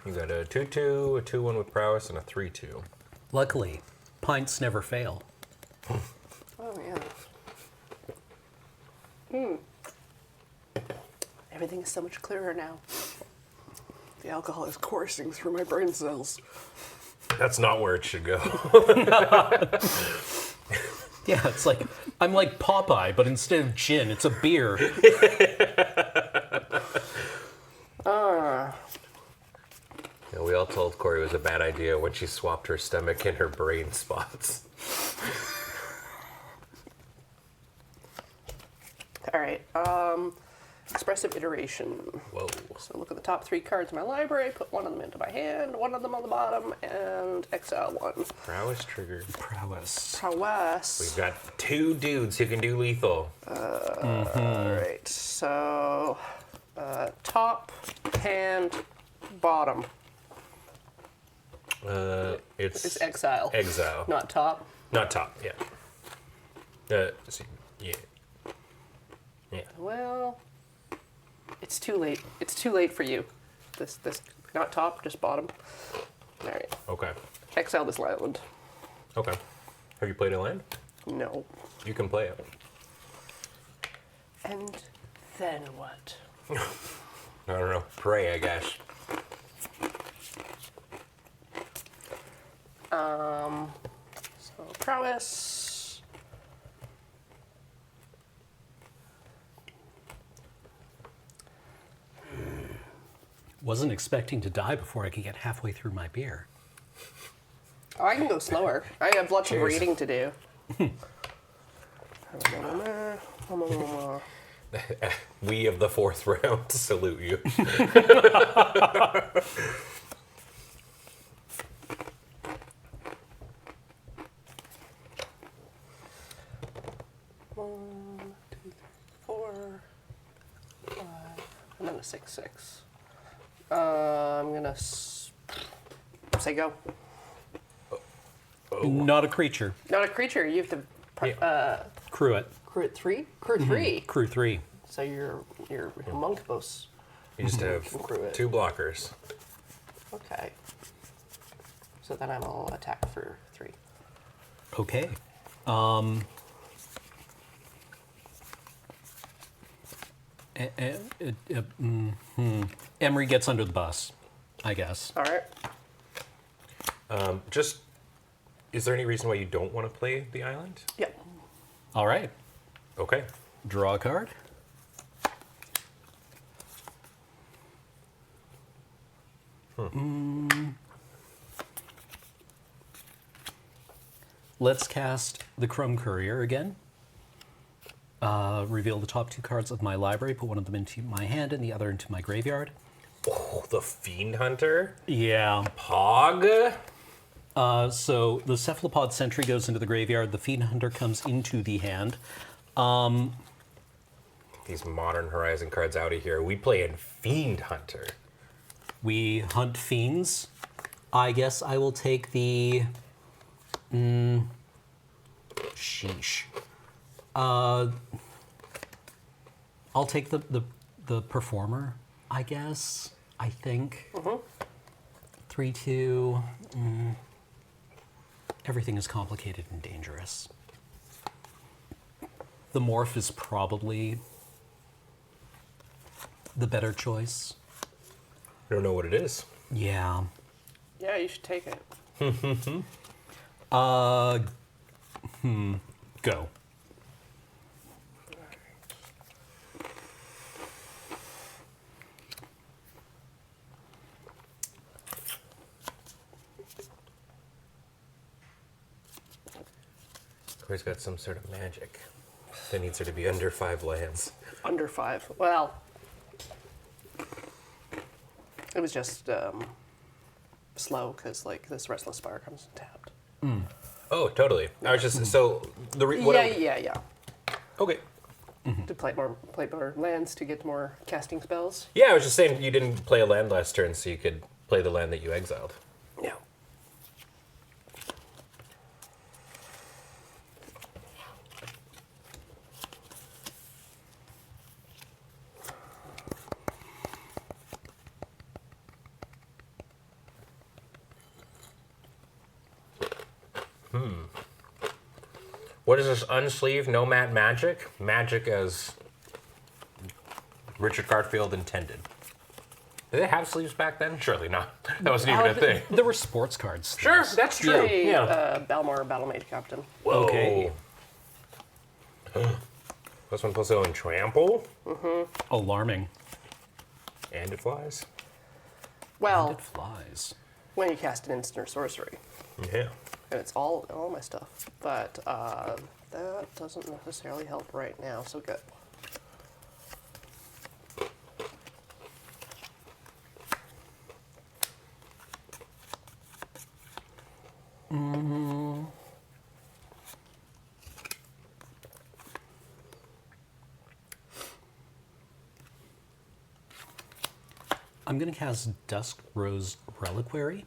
You got a 2/2, a 2/1 with prowess, and a 3/2. Luckily, pints never fail. Oh yeah. Everything is so much clearer now. The alcohol is coursing through my brain cells. That's not where it should go. Yeah, it's like, I'm like Popeye, but instead of gin, it's a beer. Yeah, we all told Corey it was a bad idea when she swapped her stomach and her brain spots. All right. Expressive iteration. Whoa. So look at the top 3 cards in my library, put one of them into my hand, one of them on the bottom, and exile one. Prowess triggered. Prowess. Prowess. We've got 2 dudes who can do lethal. All right. So top, hand, bottom. It's exile. Exile. Not top. Not top, yeah. See, yeah. Yeah. Well, it's too late. It's too late for you. This not top, just bottom. All right. Okay. Exile this island. Okay. Have you played a land? No. You can play it. And then what? I don't know. Pray, I guess. So prowess. Wasn't expecting to die before I could get halfway through my beer. Oh, I can go slower. I have lots of reading to do. We of the 4th round salute you. One, 2, 3, 4, 5, and then a 6/6. I'm gonna say go. Not a creature. Not a creature. You have to Crew it. crew it 3. Crew 3. Crew 3. So you're homunculus. You just have Crew it. 2 blockers. Okay. So then I will attack for 3. Okay. Emery gets under the bus, I guess. All right. Just, is there any reason why you don't want to play the island? Yep. All right. Okay. Draw a card. Let's cast the Crumb Courier again. Reveal the top 2 cards of my library, put one of them into my hand and the other into my graveyard. Oh, the Fiend Hunter? Yeah. Pog? So the Cephalopod Sentry goes into the graveyard, the Fiend Hunter comes into the hand. These Modern Horizon cards out of here. We play in Fiend Hunter. We hunt fiends. I guess I will take the... sheesh. I'll take the Performer, I guess. I think. 3/2. Everything is complicated and dangerous. The Morph is probably the better choice. I don't know what it is. Yeah. Yeah, you should take it. Go. Corey's got some sort of magic that needs her to be under 5 lands. Under 5. Well, it was just slow because like this Restless Fire comes tapped. Oh, totally. I was just so the Yeah. Okay. play more lands to get more casting spells. Yeah, I was just saying you didn't play a land last turn, so you could play the land that you exiled. Yeah. What is this unsleeved nomad magic? Magic as Richard Garfield intended. Did they have sleeves back then? Surely not. That wasn't even a thing. There were sports cards. Sure, that's true. Hey, Yeah. Balmor, Battle Mage Captain. Whoa. Okay. +1/+0 and trample. Alarming. And it flies. Well, It flies. when you cast an instant or sorcery, Yeah. and it's all my stuff, but that doesn't necessarily help right now. So good. I'm going to cast Dusk Rose Reliquary.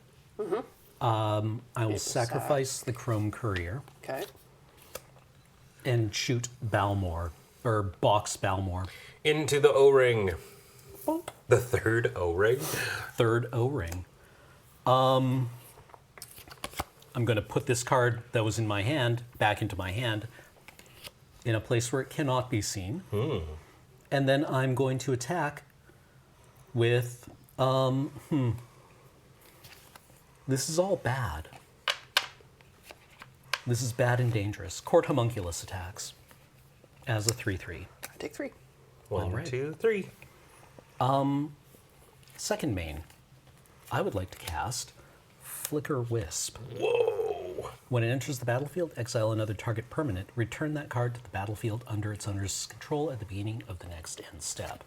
I will sacrifice the Chrome Courier Okay. and shoot Balmor, or box Balmor. Into the O-ring. The third O-ring. Third O-ring. I'm going to put this card that was in my hand back into my hand in a place where it cannot be seen. And then I'm going to attack with, this is all bad. This is bad and dangerous. Court Homunculus attacks as a 3/3. I take 3. One, right. 2, 3. Second main, I would like to cast Flicker Wisp. Whoa. When it enters the battlefield, exile another target permanent. Return that card to the battlefield under its owner's control at the beginning of the next end step.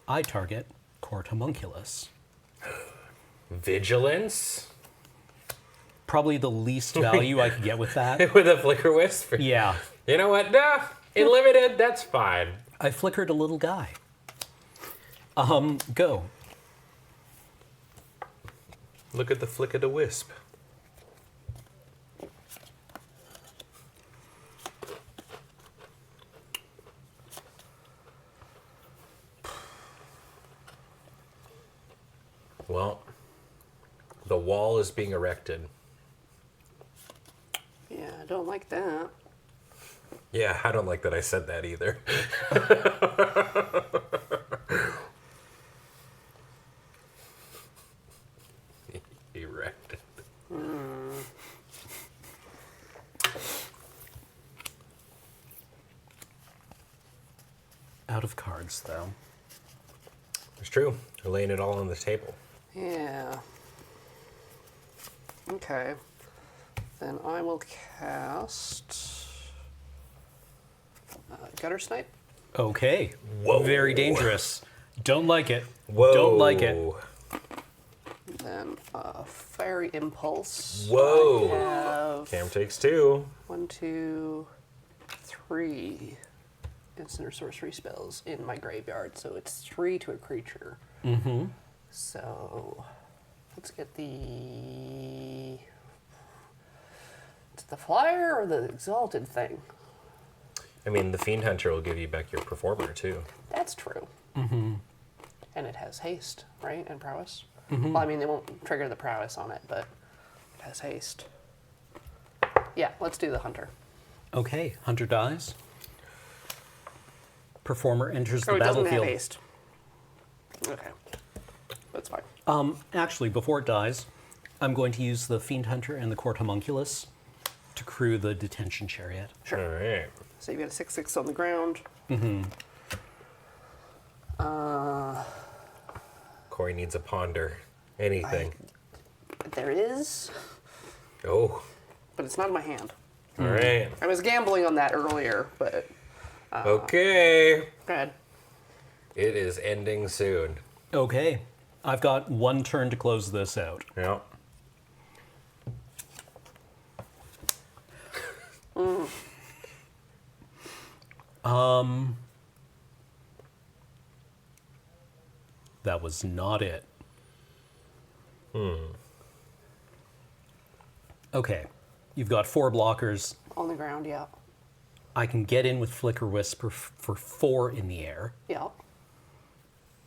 I target Court Homunculus. Vigilance. Probably the least value I could get with that. With a Flicker Wisp. Yeah. You know what? Nah, in limited, that's fine. I flickered a little guy. Go. Look at the flick of the wisp. Well, the wall is being erected. Yeah, I don't like that. Yeah, I don't like that I said that either. Erected. Out of cards, though. It's true. We're laying it all on the table. Yeah. Okay. Then I will cast Gutter Snipe. Okay. Whoa. Very dangerous. Don't like it. Whoa. Don't like it. Then Fiery Impulse. Whoa. I have Cam takes 2. 1, 2, 3 instant or sorcery spells in my graveyard, so it's 3 to a creature. Mm-hmm. So let's get the. It's the flyer or the exalted thing? I mean, the Fiend Hunter will give you back your performer, too. That's true. Mm-hmm. And it has haste, right? And prowess? Mhm. Well, I mean, they won't trigger the prowess on it, but it has haste. Yeah, let's do the hunter. Okay. Hunter dies. Performer enters Oh, the it doesn't have battlefield. haste. Okay. That's fine. Actually, before it dies, I'm going to use the Fiend Hunter and the Court Homunculus to crew the detention chariot. Sure. All right. So you've got a 6/6 on the ground. Mm-hmm. Corey needs a ponder. Anything. There is, Oh. but it's not in my hand. All right. I was gambling on that earlier, but Okay. go ahead. It is ending soon. Okay. I've got one turn to close this out. Yeah. That was not it. Okay, you've got 4 blockers. On the ground, yeah. I can get in with Flicker Whisper for 4 in the air, Yeah.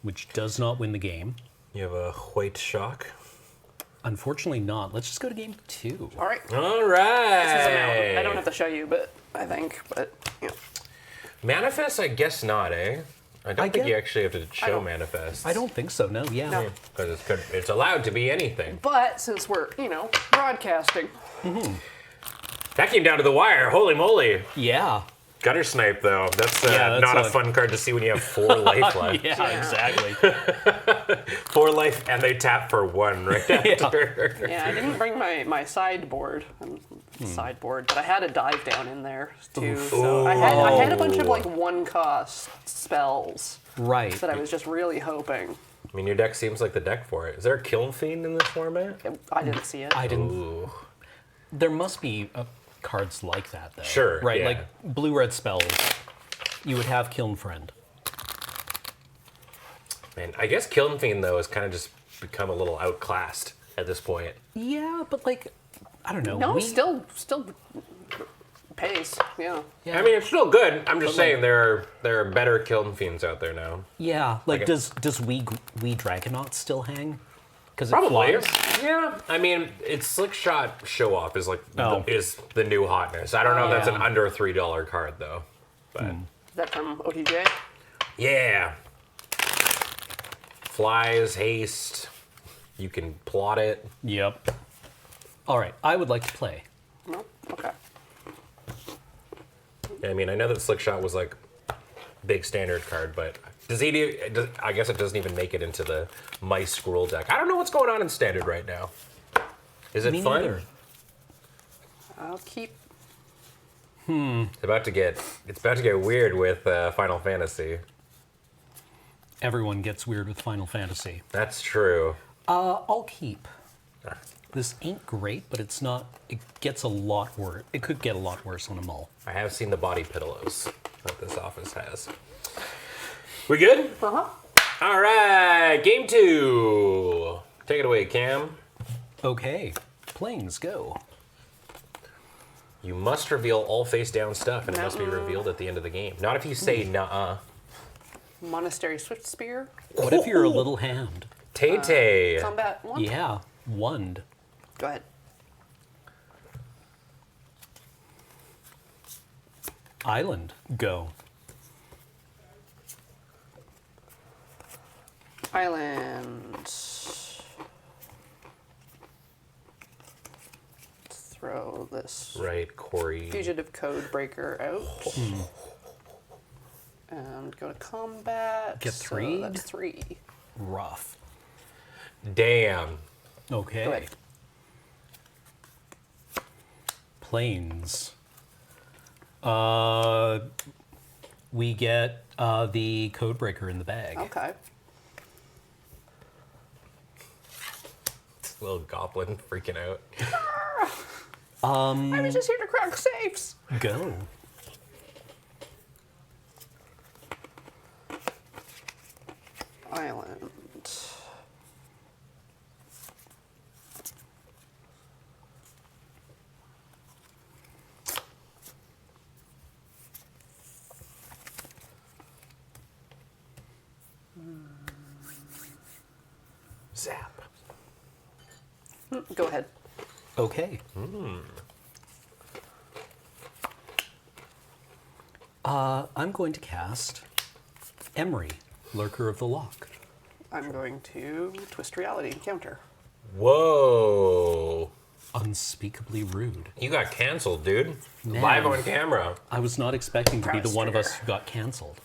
which does not win the game. You have a white shock. Unfortunately not. Let's just go to game 2. All right. All right. This is a mountain. I don't have to show you, but I think, yeah. Manifest? I guess not, eh? I don't think you actually have to show manifest. I don't think so, no, yeah. No. Because it's allowed to be anything. But since we're, broadcasting. That came down to the wire. Holy moly. Yeah. Gutter Snipe, though. That's, that's not a what- fun card to see when you have 4 life left. Yeah, exactly. 4 life, and they tap for 1 right after. Yeah, I didn't bring my sideboard. Sideboard, but I had a dive down in there too. So I had a bunch of like 1-cost spells. Right. That I was just really hoping. I mean, your deck seems like the deck for it. Is there a Kiln Fiend in this format? I didn't see it. I didn't. Ooh. There must be cards like that, though. Sure, Right, yeah. like blue-red spells. You would have Kiln Friend. Man, I guess Kiln Fiend, though, has kind of just become a little outclassed at this point. Yeah, but like, I don't know. No, still pays. Yeah. I mean, it's still good. I'm just saying there are better Kiln Fiends out there now. Yeah, like Okay. does we Dragonaut still hang? Because Probably. it flies. Yeah. I mean, it's Slick Shot Show Off is like Oh. is the new hotness. I don't know if that's an Yeah. under $3 card though. But Is that from OTJ? yeah. Flies, haste. You can plot it. Yep. All right, I would like to play. No. Okay. I mean, I know that Slick Shot was like big standard card, but I guess it doesn't even make it into the Mice Scroll deck. I don't know what's going on in standard right now. Is it Me fun? neither. I'll keep. It's about to get weird with Final Fantasy. Everyone gets weird with Final Fantasy. That's true. I'll keep. This ain't great, but it's not. It gets a lot worse. It could get a lot worse on a mull. I have seen the body pillows that this office has. We good? Uh-huh. All right, game 2. Take it away, Cam. Okay, planes go. You must reveal all face down stuff, and it must be revealed at the end of the game. Not if you say nuh-uh. Monastery Swift Spear. What if you're a little hand? Tay-Tay. Combat 1. Yeah, Wand. Go ahead. Island, go. Island. Let's throw this Right, Corey. fugitive code breaker out. And go to combat. Get 3? So that's 3. Rough. Damn. Okay. Go ahead. Planes. We get the Codebreaker in the bag. Okay. Little goblin freaking out. I was just here to crack safes. Go. Island. Zap. Go ahead. Okay. I'm going to cast Emery, Lurker of the Loch. I'm going to twist reality counter. Whoa. Unspeakably rude. You got canceled, dude. Man. Live on camera. I was not expecting to be the one of us who got cancelled.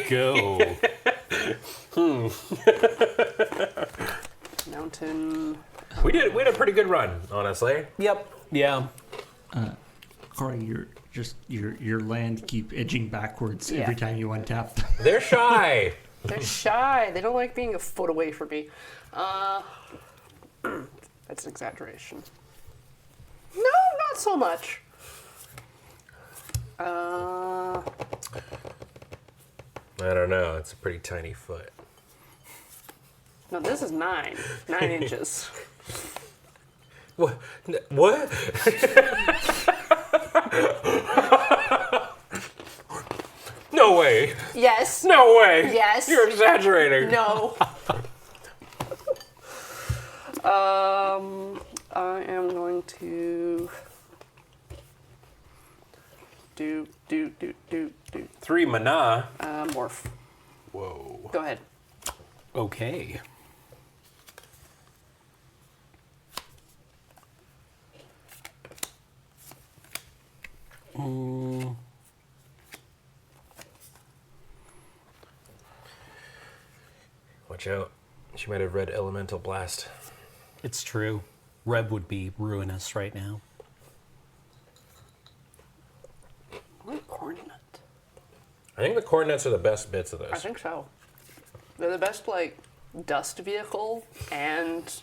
Go. Mountain. We had a pretty good run, honestly. Yep. Yeah. Corey, your land keep edging backwards every time you untap them. They're shy. They're shy. They don't like being a foot away from me. That's an exaggeration. No, not so much. All I don't know. It's a pretty tiny foot. No, this is 9 inches. What? What? No way. Yes. No way. Yes. You're exaggerating. No. I am going to do 3 mana. morph. Whoa. Go ahead. Okay. Watch out. She might have read Elemental Blast. It's true. Reb would be ruinous right now. What corn nut? I think the corn nuts are the best bits of this. I think so. They're the best, like, dust vehicle and.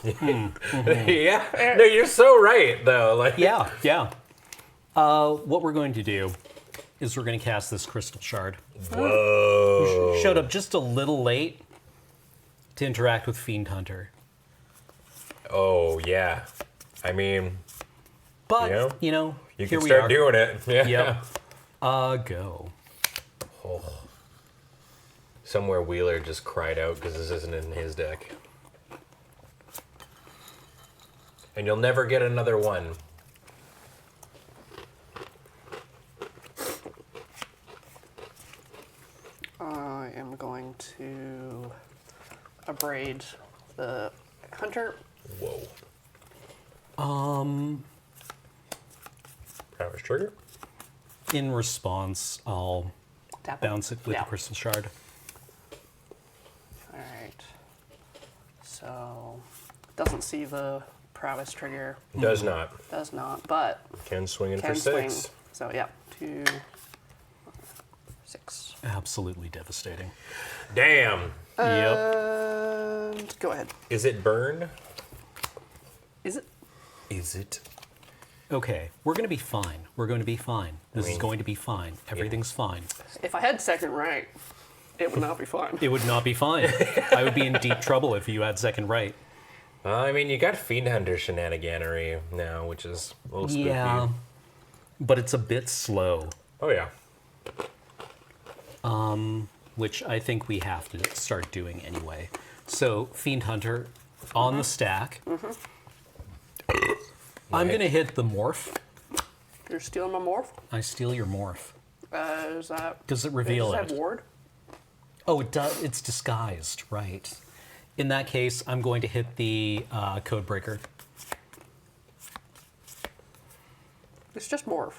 Yeah. No, you're so right, though. Like. Yeah, yeah. What we're going to do is we're going to cast this crystal shard. Whoa. Showed up just a little late to interact with Fiend Hunter. Oh, yeah. I mean, But, you know, you here can we start are. doing it. Yeah. Yep. Go. Oh. Somewhere Wheeler just cried out because this isn't in his deck. And you'll never get another one. I am going to abrade the hunter. Whoa. Prowess trigger? In response, I'll Tap it. bounce it with Yeah. the crystal shard. All right. So, doesn't see the prowess trigger. Does not. Does not, but Can swing in can for swing. 6. So, yeah, 2, 6. Absolutely devastating. Damn. Yep. And go ahead. Is it burn? Is it? Is it? Okay, we're going to be fine. We're going to be fine. This mean, is going to be fine. Everything's fine. If I had second rank, it would not be fun. It would not be fine. I would be in deep trouble if you had second right. Well, I mean, you got Fiend Hunter shenaniganery now, which is a little spooky. Yeah, but it's a bit slow, Oh, yeah. which I think we have to start doing anyway. So, Fiend Hunter on the stack. I'm going to hit the morph. You're stealing my morph? I steal your morph. Is that. Does it reveal Does it it? have ward? Oh, it does. It's disguised, right. In that case, I'm going to hit the code breaker. It's just morph.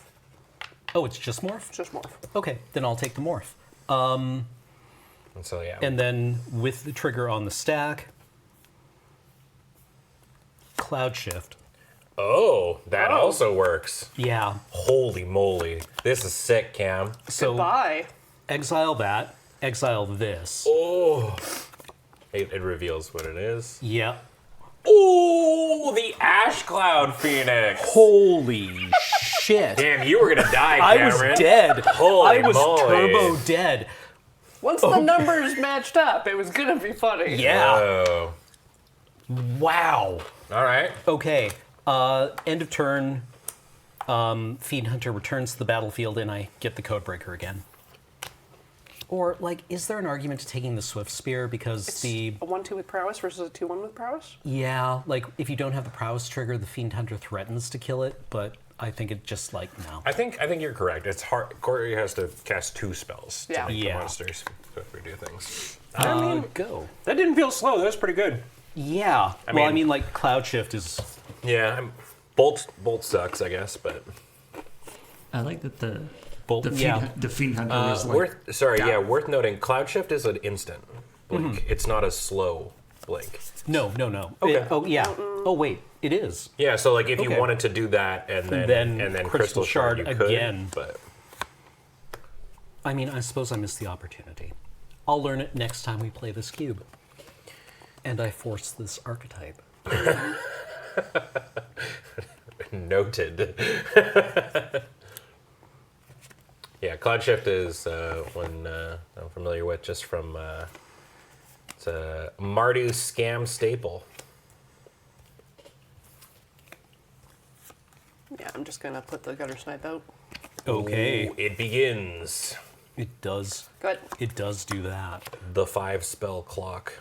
Oh, it's just morph? It's just morph. Okay, then I'll take the morph. And so, yeah. And then with the trigger on the stack, Cloud Shift. Oh, that also works. Yeah. Holy moly. This is sick, Cam. So Goodbye. exile that, exile this. Oh. It reveals what it is. Yep. Oh, the Ash Cloud Phoenix. Holy shit. Damn, you were going to die, I Cameron. was dead. Holy I was moly. turbo dead. Once the numbers matched up, it was gonna be funny. Yeah. Oh. Wow. All right. Okay. End of turn. Fiend Hunter returns to the battlefield, and I get the Codebreaker again. Or, like, is there an argument to taking the Swift Spear? Because It's the... a 1-2 with prowess versus a 2-1 with prowess? Yeah, like, if you don't have the prowess trigger, the Fiend Hunter threatens to kill it, but I think it just, like, no. I think you're correct. It's hard. Corey has to cast 2 spells to Yeah. make the Yeah. monsters do things. I mean, Go. that didn't feel slow. That was pretty good. Yeah. I Well, I mean- mean, like, Cloud Shift is... Yeah, Bolt sucks, I guess, but I like that the Bolt, the fiend hunter is like worth noting. Cloud Shift is an instant blink. It's not a slow blink. No. Okay. Oh, yeah. Oh, wait. It is. Yeah, so like if you Okay. wanted to do that and then Crystal Shard you could, again. but I mean, I suppose I missed the opportunity. I'll learn it next time we play this cube. And I force this archetype. noted. Yeah, Cloud Shift is one I'm familiar with just from it's a Mardu scam staple. Yeah, I'm just gonna put the gutter snipe out. Okay. Ooh, it begins. It does. Good. It does do that. The 5-spell clock.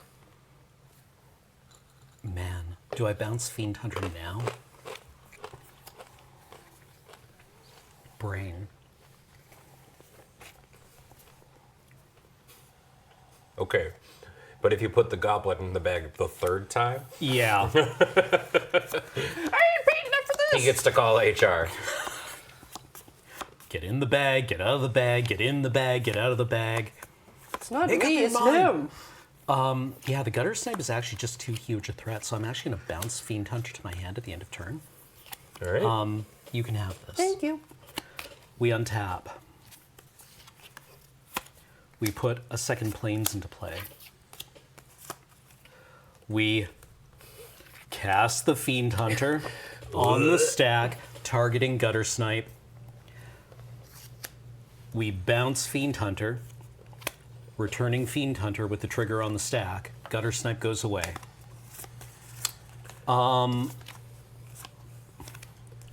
Man, do I bounce Fiend Hunter now? Brain. Okay. But if you put the goblin in the bag the 3rd time, Yeah. I ain't paying enough for this. he gets to call HR. Get in the bag, get out of the bag, get in the bag, get out of the bag. It's not Make up me, your it's mind. him. Yeah, the gutter snipe is actually just too huge a threat, so I'm actually going to bounce Fiend Hunter to my hand at the end of turn. All right. You can have this. Thank you. We untap. We put a second planes into play. We cast the Fiend Hunter on the stack, targeting gutter snipe. We bounce Fiend Hunter, returning Fiend Hunter with the trigger on the stack. Gutter snipe goes away.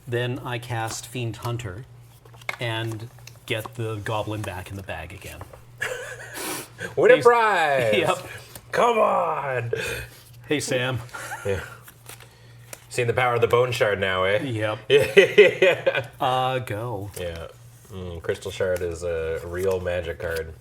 Then I cast Fiend Hunter and get the goblin back in the bag again. Win a prize! Yep. Come on! Hey, Sam. Yeah. Seen the power of the bone shard now, eh? Yep. Yeah. Go. Yeah. Crystal Shard is a real magic card.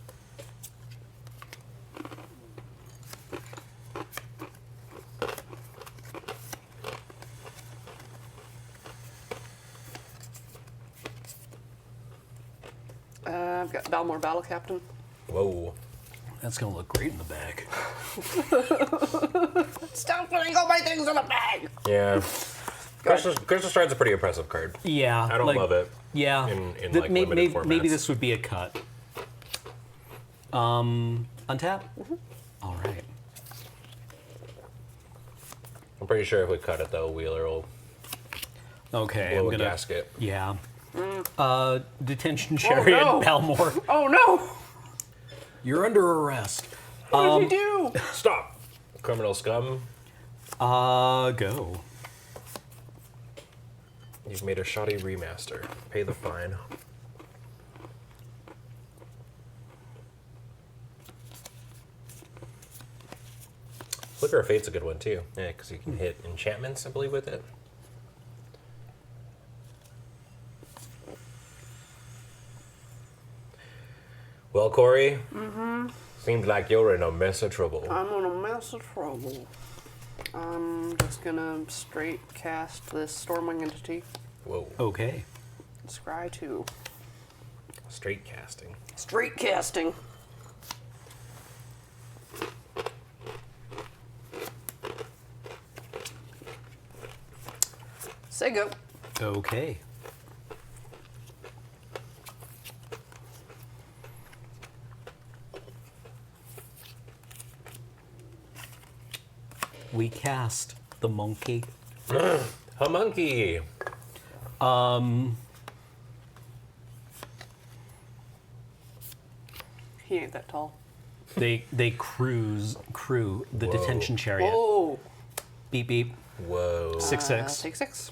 I've got Balmor Battle Captain. Whoa. That's gonna look great in the bag. Stop putting all my things in a bag. Yeah. Crystal Shard's a pretty impressive card. Yeah. I don't love it. Yeah. In Th- like may- limited may- formats. maybe this would be a cut. Untap? All right. I'm pretty sure if we cut it though, Wheeler will Okay, blow I'm a gonna. gasket. Yeah. Detention Chariot, no. Balmor. Oh no! You're under arrest. What did you do? Stop! Criminal scum. Go. You've made a shoddy remaster. Pay the fine. Flicker of Fate's a good one too. Yeah, because you can hit enchantments, I believe, with it. Well, Corey, seems like you're in a mess of trouble. I'm in a mess of trouble. I'm just gonna straight cast this Stormwing entity. Whoa. Okay. Scry 2. Straight casting. Straight casting. Say go. Okay. We cast the monkey. A monkey. He ain't that tall. They crew the Whoa. detention chariot. Oh. Beep beep. Whoa. 6/6. Take 6.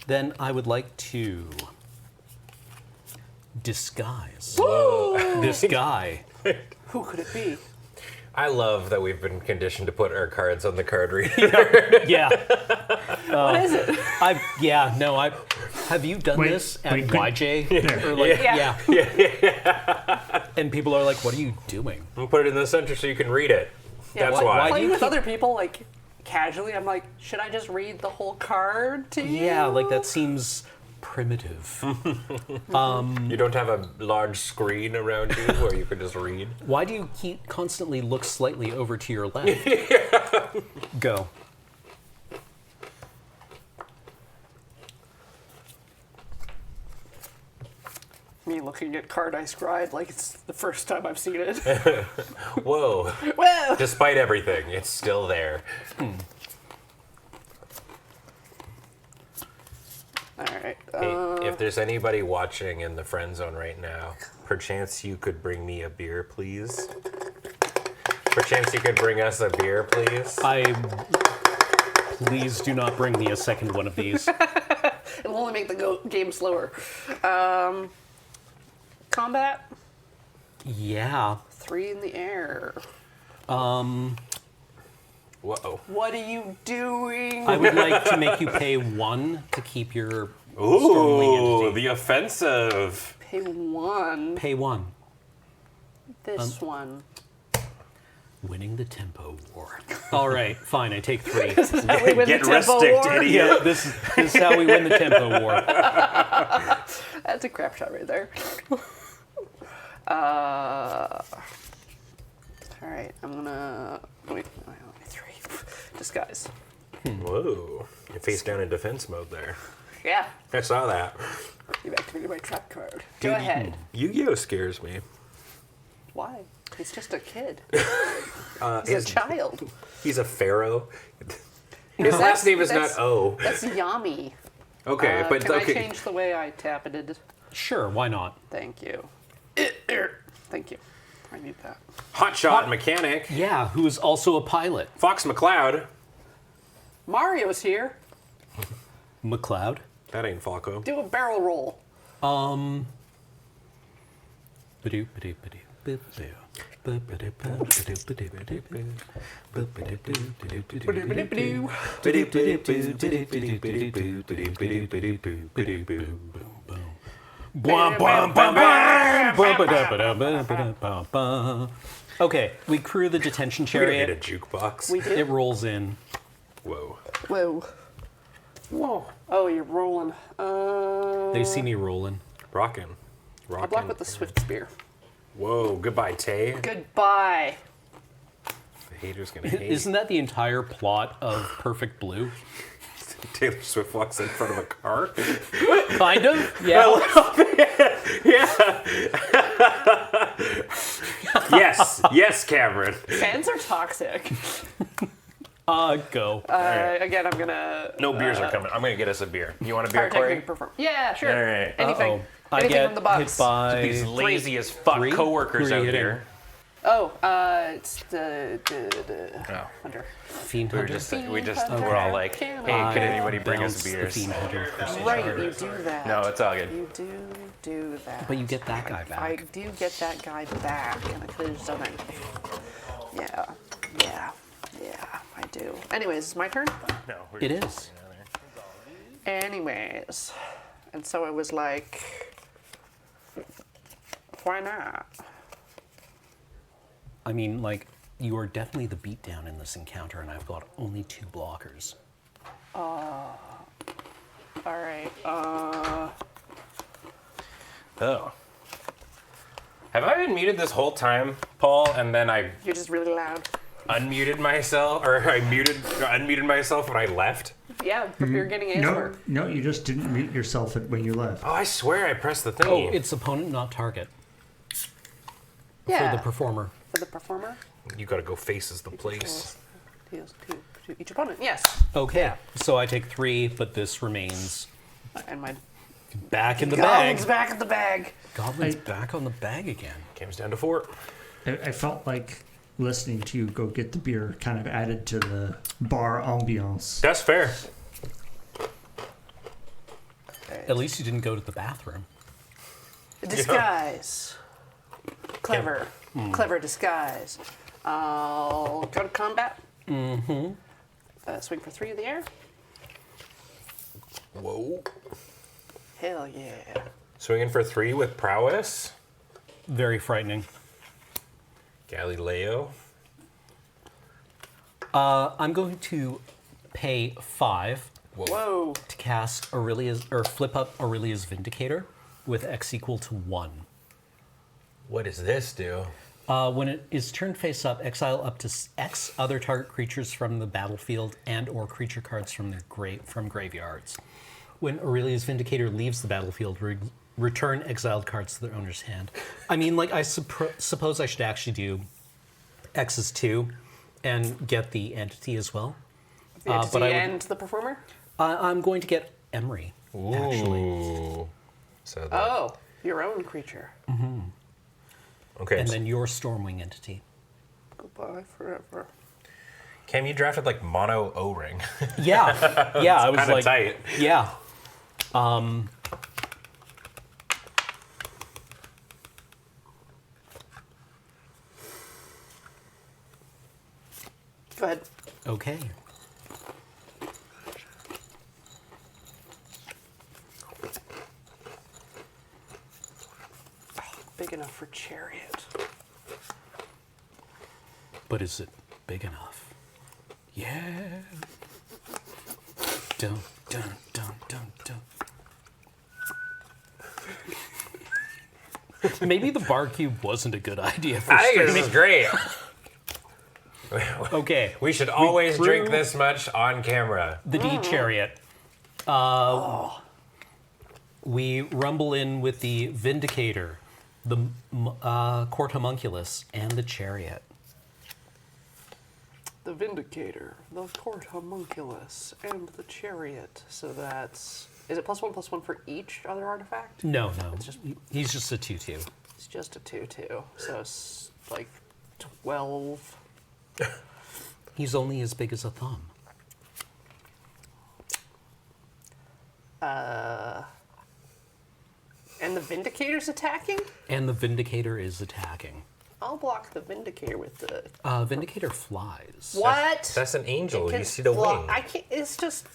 Then I would like to disguise Woo! this guy. Who could it be? I love that we've been conditioned to put our cards on the card reader. Yeah. What is it? Have you done Wait, this at wait, wait. YJ? Or like, Yeah. yeah. And people are like, what are you doing? We'll put it in the center so you can read it. Yeah, That's why- why. Playing you with keep- other people, like, casually, I'm like, should I just read the whole card to you? Yeah, like that seems primitive. You don't have a large screen around you where you can just read? Why do you constantly look slightly over to your left? Go. Me looking at card I scried like it's the first time I've seen it. Whoa. Well, Despite everything, it's still there. all right. Hey, if there's anybody watching in the friend zone right now, perchance you could bring me a beer, please? Perchance you could bring us a beer, please? Please do not bring me a second one of these. It'll only make the game slower. Combat? Yeah. 3 in the air. Whoa. What are you doing? I would like to make you pay 1 to keep your Stormwing Ooh, entity. the offensive. Pay 1. Pay 1. This one. Winning the tempo war. All right, fine. I take 3. We win Get the tempo rustic, war. idiot. Yeah, this is how we win the tempo war. That's a crap shot right there. All right, I'm gonna wait. Only 3. Disguise. Whoa. You're face down in defense mode there. Yeah. I saw that. You've activated my trap card. Go ahead. Yu-Gi-Oh scares me. Why? He's just a kid. He's He's a child. He's a pharaoh. His last name is not O. That's Yami. Okay, but can okay. I change the way I tap it? Sure, why not? Thank you. Thank you. I need that. Hotshot mechanic. Yeah, who is also a pilot. Fox McCloud. Mario's here. McLeod. That ain't Falco. Do a barrel roll. Okay, we crew the detention We hit a chariot. jukebox. We did. It rolls in. Whoa. Whoa. Whoa. Oh, you're rolling. They see me rolling. Rockin'. I'll block with the swift spear. Whoa. Goodbye, Tay. Goodbye. The hater's gonna hate. Isn't that the entire plot of Perfect Blue? Taylor Swift walks in front of a car? Kind of, yeah. Yes. Yes, Cameron. Fans are toxic. Go. Again, I'm gonna. No beers are coming. I'm gonna get us a beer. You want a beer, Fire Corey? technique perform. Yeah, sure. All right. Anything. I Anything get from the box. hit by These lazy as fuck 3? coworkers Who are you out hitting? here. Oh, it's the Oh. Hunter. Fiend We were Hunter. just we just Hunter. we're all like, hey, Cannot. could anybody bring us Bounce the beers? Fiend Hunter for Right, sure. you do that. No, it's all good. You do that. But you get that guy I back. do get that guy back, and I could have just done it. Yeah, I do. Anyways, it's my turn? No, we're It just- is. Anyways. And so it was like, why not? I mean, like, you are definitely the beatdown in this encounter, and I've got only 2 blockers. Alright, Oh. Have I been muted this whole time, Paul? And then I you're just really loud. unmuted myself, or I unmuted myself when I left? Yeah, you're getting ASMR. No, you just didn't mute yourself when you left. Oh, I swear I pressed the Oh, thingy. it's opponent, not target. Yeah. For the performer. For the performer. You gotta go faces the place. Deals to each opponent. Yes. Okay, so I take 3, but this remains And my back in the goblin's bag. back in the bag. Goblin's back on the bag again. Comes down to 4. I felt like listening to you go get the beer kind of added to the bar ambiance. That's fair. At least you didn't go to the bathroom. Disguise. Clever. Clever disguise. I'll go to combat. Mm-hmm. Swing for 3 in the air. Whoa. Hell yeah. Swinging for 3 with prowess. Very frightening. Galileo. I'm going to pay 5 Whoa. to cast Aurelia's, or flip up Aurelia's Vindicator with X equal to 1. What does this do? When it is turned face up, exile up to X other target creatures from the battlefield and/or creature cards from their from graveyards. When Aurelia's Vindicator leaves the battlefield, return exiled cards to their owner's hand. I mean, like, I suppose I should actually do X's 2 and get the entity as well. The entity but and the performer? I'm going to get Emery. Ooh. So that, Oh, your own creature. okay. And then your Stormwing entity. Goodbye forever. Cam, you drafted like mono O-ring. Yeah, yeah. I was Kinda like, tight. yeah. Go ahead. Okay. Big enough for Chariot. But is it big enough? Yeah. Dun, dun, dun, dun, dun. Maybe the bar cube wasn't a good idea for I think this streaming. is great. Okay. We should always crew drink this much on camera. The D chariot. We rumble in with the Vindicator, the Court Homunculus, and the Chariot. The Vindicator, the Court Homunculus, and the Chariot. So that's... Is it +1/+1 for each other artifact? No, he's just a 2/2. It's just a 2/2. So it's like 12. He's only as big as a thumb. And the Vindicator's attacking? And the Vindicator is attacking. I'll block the Vindicator with the... Vindicator flies. What? That's an angel. It can You see the fly- wing. I can't... It's just...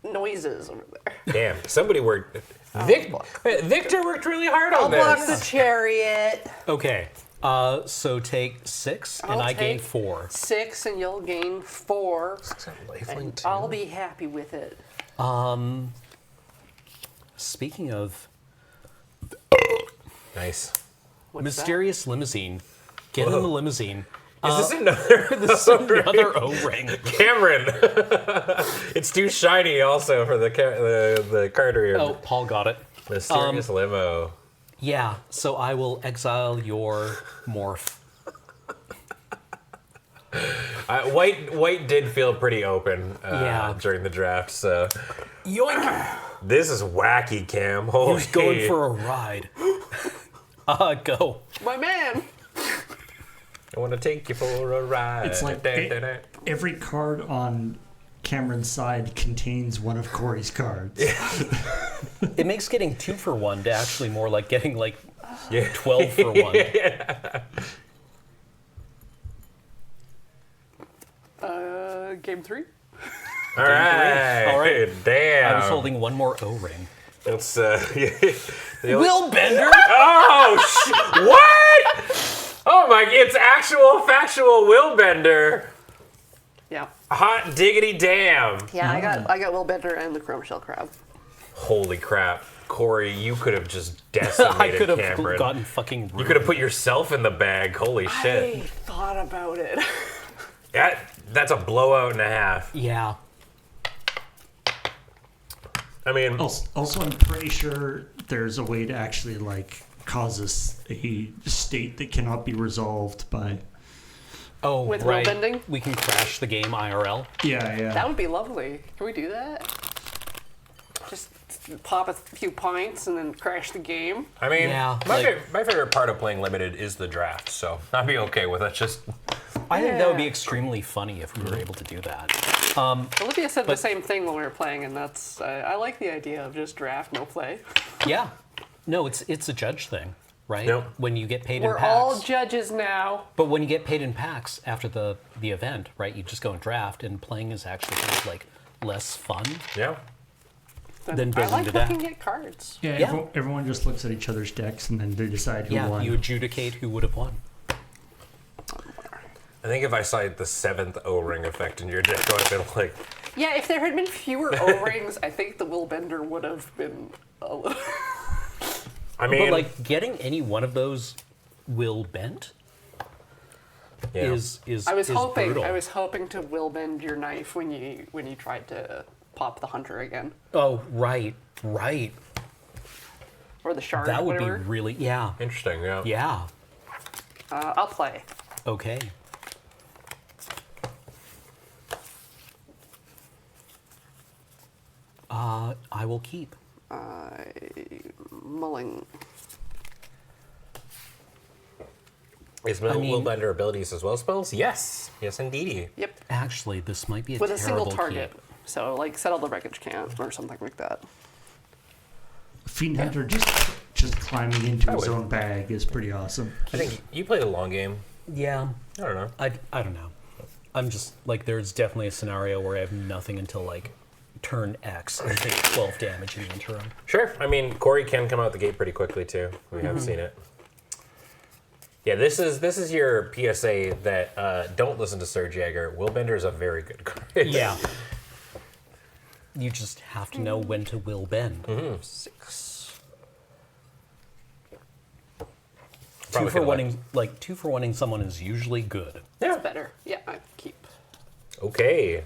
noises over there. Damn, somebody worked. Victor worked really hard I'll on block this. the Chariot. Okay. So take 6, and I gain 4. 6, and you'll gain 4. And I'll be happy with it. Speaking of Nice. What's mysterious limousine, get in the limousine. Is this another? This is another O-ring. Cameron. It's too shiny, also for the card reader. Oh, Paul got it. Mysterious limo. Yeah. So I will exile your morph. White did feel pretty open during the draft, so. Yoink! This is wacky, Cam. Holy. Who's going for a ride? Go. My man. I want to take you for a ride. It's like every card on Cameron's side contains one of Corey's cards. It makes getting 2 for 1 to actually more like getting like 12 for 1. Game 3? All right. Damn. I was holding one more O-ring. It's Will Bender? Oh, what? Oh my! It's actual factual Will Bender. Yeah. Hot diggity damn. Yeah, I got Will Bender and the Chrome Shell Crab. Holy crap, Corey! You could have just decimated I could have Cameron. gotten fucking ruined. You could have put yourself in the bag. Holy shit! I thought about it. That's a blowout and a half. Yeah. I mean, Also, I'm pretty sure there's a way to actually like cause us a state that cannot be resolved by. Oh, With right. will bending? We can crash the game IRL. Yeah. That would be lovely. Can we do that? Just pop a few pints and then crash the game? I mean, Yeah, my favorite part of playing limited is the draft, so I'd be okay with it. Just I think that would be extremely funny if we were able to do that. Olivia said the same thing when we were playing, and that's I like the idea of just draft, no play. Yeah. No, it's a judge thing, right? Yep. When you get paid We're in packs. all judges now. But when you get paid in packs after the event, right? You just go and draft, and playing is actually kind of like less fun. yeah. Then I building like to that. looking at cards. Yeah, Yeah. Everyone just looks at each other's decks and then they decide who Yeah, won. you adjudicate who would have won. I think if I saw the 7th O-ring effect in your deck, I would have been like, Yeah, if there had been fewer O-rings, I think the Will Bender would have been a little... I mean, But like getting any one of those will bent yeah. is I was hoping brutal. I was hoping to Will Bend your knife when you tried to pop the hunter again. Oh, right. Or the shard, That would whatever. be really Interesting, yeah. Yeah. I'll play. Okay. I will keep. Mulling. Is Willbender abilities as well spells? Yes. Yes, indeedy. Yep. Actually, this might be a With a terrible single target. keep. So, like, settle the wreckage camp or something like that. Fiend Hunter just climbing into his own bag is pretty awesome. I think you played a long game. Yeah. I don't know. I don't know. I'm just, like, there's definitely a scenario where I have nothing until, like, turn X and take 12 damage in the interim. Sure. I mean, Corey can come out the gate pretty quickly, too. We have seen it. Yeah, this is your PSA that don't listen to Sir Jagger. Willbender is a very good card. Yeah. You just have to know when to will bend. 6. Two for wanting someone is usually good. That's better. Yeah, I keep. Okay.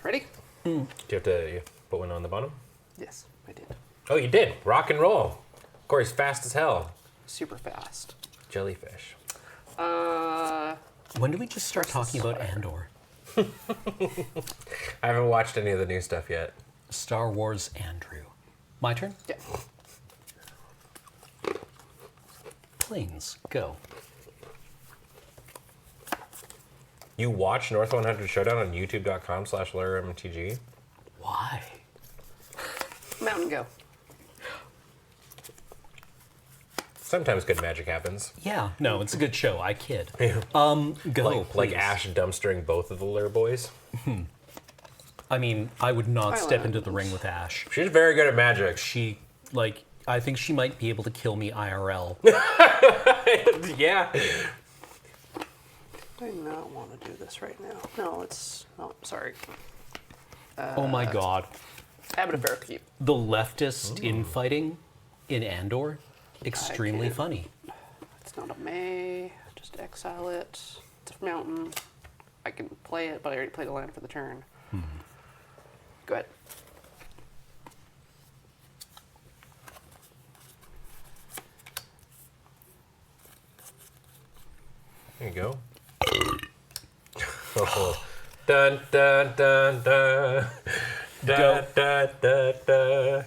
Ready? Do you have to put one on the bottom? Yes, I did. Oh, you did. Rock and roll. Corey's fast as hell. Super fast. Jellyfish. When did we just start talking about Andor? I haven't watched any of the new stuff yet. Star Wars Andrew. My turn? Yeah. Planes, go. You watch North 100 Showdown on youtube.com/LRRMTG? Why? Mountain go. Sometimes good magic happens. Yeah, no, it's a good show. I kid. Go, Like please. Ash dumpstering both of the Lure boys. I mean, I would not step Island. into the ring with Ash. She's very good at magic. She, like, I think she might be able to kill me IRL. Yeah. I do not want to do this right now. No, it's not. Sorry. Oh my god. Habit of Barkeep. The leftist infighting in Andor, extremely can't. funny. It's not a May. Just exile it. It's a mountain. I can play it, but I already played a land for the turn. Go ahead. There you go. Oh. Dun dun dun dun. Dun dun dun dun.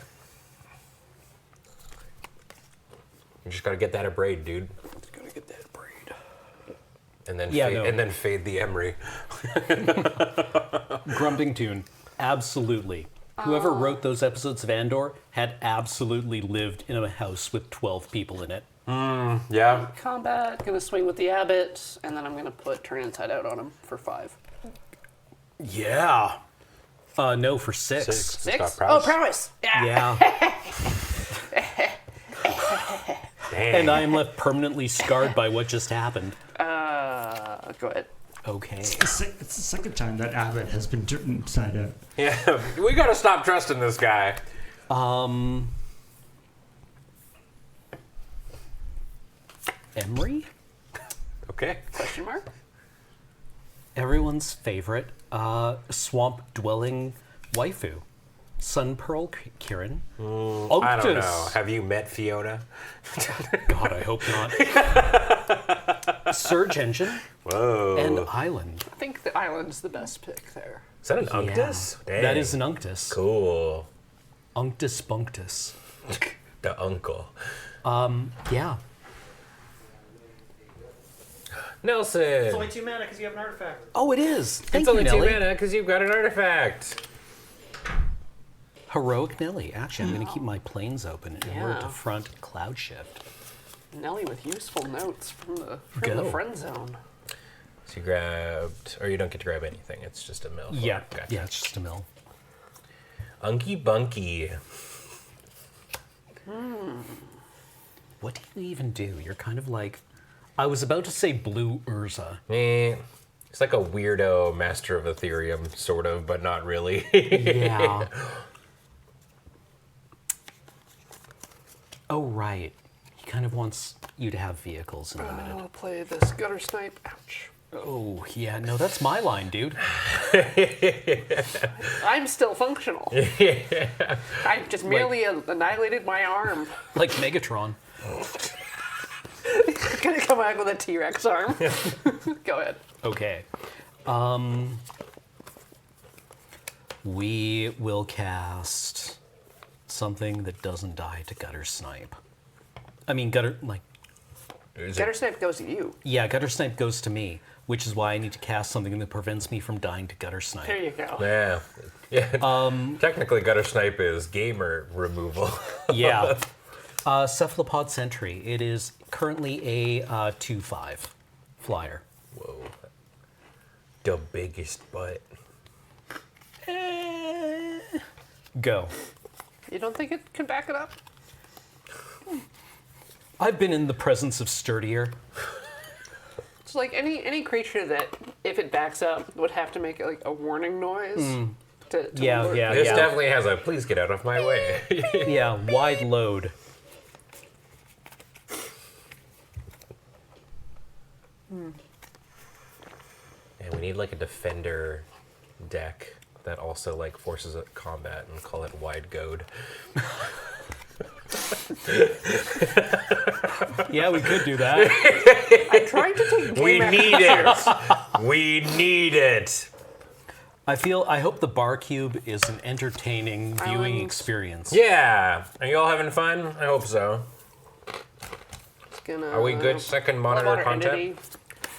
You just gotta get that a braid, dude. Just gotta get that braid. And then Yeah, fade, no. and then fade the emery. Grumping tune, absolutely. Whoever wrote those episodes of Andor had absolutely lived in a house with 12 people in it. Yeah. Combat, gonna swing with the abbot, and then I'm gonna put turn inside out on him for 5. Yeah. No, for 6. 6? Oh, prowess! Yeah. Yeah. And I am left permanently scarred by what just happened. Go ahead. Okay. It's the second time that Abbott has been turned inside out. Yeah. We gotta stop trusting this guy. Emery? Okay. Question mark? Everyone's favorite swamp dwelling waifu. Sun Pearl Kirin. I don't know. Have you met Fiona? God, I hope not. Surge Engine. Whoa. And Island. I think the island's the best pick there. Is that an Unctus? Yeah. That is an Unctus. Cool. Unctus Bunctus. The uncle. Yeah. Nelson. It's only 2 mana because you have an artifact. Oh, it is. Thank It's you, only 2 Nelly. mana because you've got an artifact. Heroic Nelly. Actually, I'm going to keep my planes open in order to Yeah. front Cloud Shift. Nelly with useful notes from the Go. friend zone. So you grabbed, or you don't get to grab anything. It's just a mill. Yeah. Gotcha. Yeah, it's just a mill. Unky Bunky. What do you even do? You're kind of like... I was about to say Blue Urza. It's like a weirdo Master of Ethereum, sort of, but not really. Yeah. Oh, right. He kind of wants you to have vehicles in limited. I'll play this gutter snipe. Ouch. Oh, yeah. No, that's my line, dude. I'm still functional. I just merely annihilated my arm. Like Megatron. Gonna come back with a T-Rex arm. Go ahead. Okay. We will cast something that doesn't die to Gutter Snipe. I mean, Gutter Snipe goes to you. Yeah, Gutter Snipe goes to me, which is why I need to cast something that prevents me from dying to Gutter Snipe. There you go. Yeah. Technically, Gutter Snipe is gamer removal. Yeah. Cephalopod Sentry. It is currently a 2/5 flyer. Whoa. The biggest butt. Go. You don't think it can back it up? I've been in the presence of sturdier. It's like any creature that, if it backs up, would have to make like a warning noise. To Yeah, alert. yeah, This yeah. definitely has a please get out of my way. Yeah, wide load. And we need like a defender deck that also like forces a combat and call it wide goad. Yeah, we could do that. I tried to take We game need it. We need it. I hope the bar cube is an entertaining viewing Islands. experience. Yeah. Are you all having fun? I hope so. Are we good? Second monitor Bloodwater content? Entity.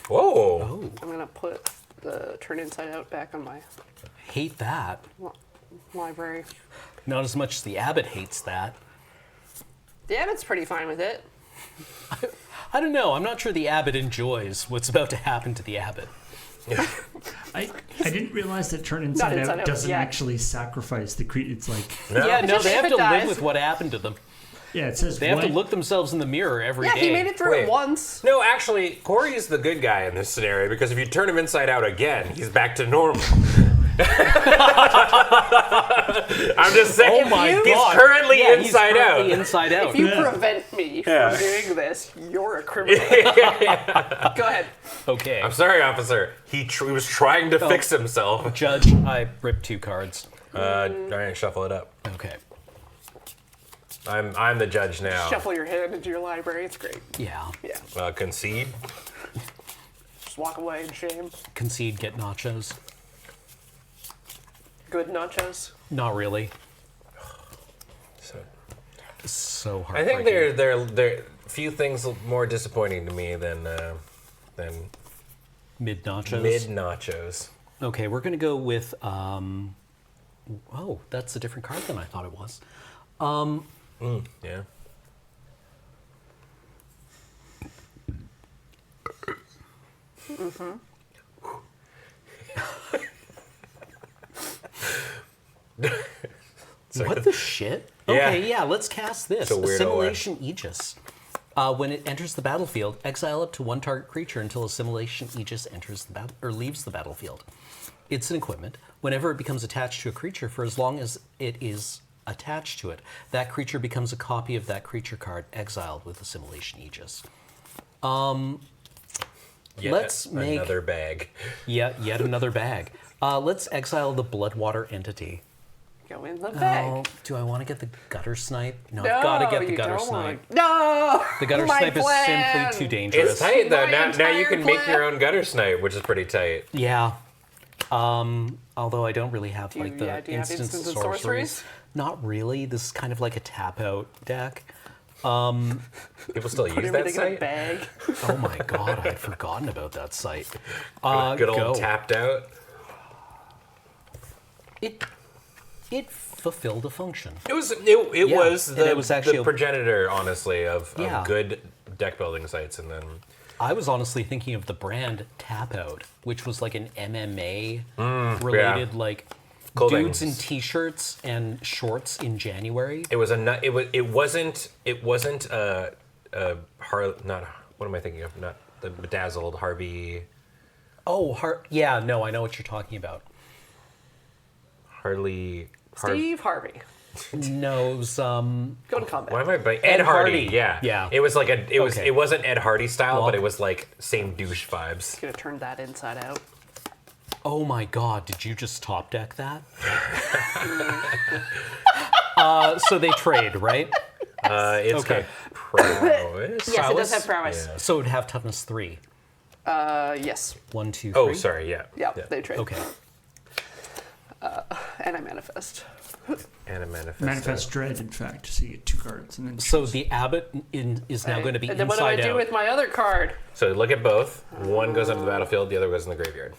Whoa. I'm gonna put the turn inside out back on my Hate that. library. Not as much as the abbot hates that. The abbot's pretty fine with it. I don't know. I'm not sure the abbot enjoys what's about to happen to the abbot. I didn't realize that turn inside Inside out Out, doesn't yeah. actually sacrifice the creature. It's like Yeah, no, Just they if have it to dies- live with what happened to them. yeah, it says They have to what- look themselves in the mirror every Yeah, day. he made it through Wait. it once. No, actually, Corey's the good guy in this scenario because if you turn him inside out again, he's back to normal. I'm just saying. Oh my he's God. currently Yeah, he's inside currently out. inside out. If you prevent me Yeah. from doing this, you're a criminal. Go ahead. Okay. I'm sorry, officer. He was trying to fix himself. Judge, I ripped 2 cards. All right, shuffle it up. Okay. I'm the judge now. Shuffle your hand into your library. It's great. Yeah. Yeah. Concede. Just walk away in shame. Concede, get nachos. Good nachos. Not really. So, So I heartbreaking. think there few things more disappointing to me than Mid nachos. mid nachos. Okay, we're gonna go with. Oh, that's a different card than I thought it was. Yeah. What the shit? Yeah. Okay, yeah, let's cast this. It's a weirdo Assimilation Aegis. When it enters the battlefield, exile up to 1 target creature until Assimilation Aegis enters the battle or leaves the battlefield. It's an equipment. Whenever it becomes attached to a creature, for as long as it is attached to it, that creature becomes a copy of that creature card exiled with Assimilation Aegis. Yet Let's make another bag. yet another bag. Let's exile the Bloodwater entity. Go in the bag. Oh, do I want to get the Gutter Snipe? No, No, I've got to get the you Gutter don't Snipe. want- No. The Gutter My Snipe is plan. simply too dangerous. It's tight though. My Now you entire can make plan. your own gutter snipe, which is pretty tight. Yeah. Although I don't really have like the do you have instant instants and sorceries. sorceries? Not really. This is kind of like a tap out deck. People still use Put that everything in a site. bag. Oh my god, I'd forgotten about that site. Good old go. tapped out. It fulfilled a function. It was Yeah, was and the, it was actually the progenitor, honestly, of Yeah. good deck building sites, and then I was honestly thinking of the brand Tap Out, which was like an MMA yeah. related like Clothing. dudes in t-shirts and shorts in January. it was it wasn't not what am I thinking of? Not the bedazzled Harvey Oh, yeah, no, I know what you're talking about. Harley. Steve Harvey. No, it was Go to combat. Why am I buying Ed Ed Hardy? Hardy. Yeah, Yeah. It was like Okay. it wasn't Ed Hardy style, Well- but it was like same douche vibes. Gonna turn that inside out. Oh my god, did you just top deck that? So they trade, right? It's Okay. got prowess. Yes, it does have prowess. Yeah. So it'd have toughness 3. Yes. 1, 2, 3. Oh, sorry. Yeah. Yep, they trade. Okay. And I manifest. And a manifest. Manifest Dread, in fact, so you get 2 cards. And then So the abbot is now going to be And then what inside do I do out. with my other card? So look at both. One goes onto the battlefield, the other goes in the graveyard.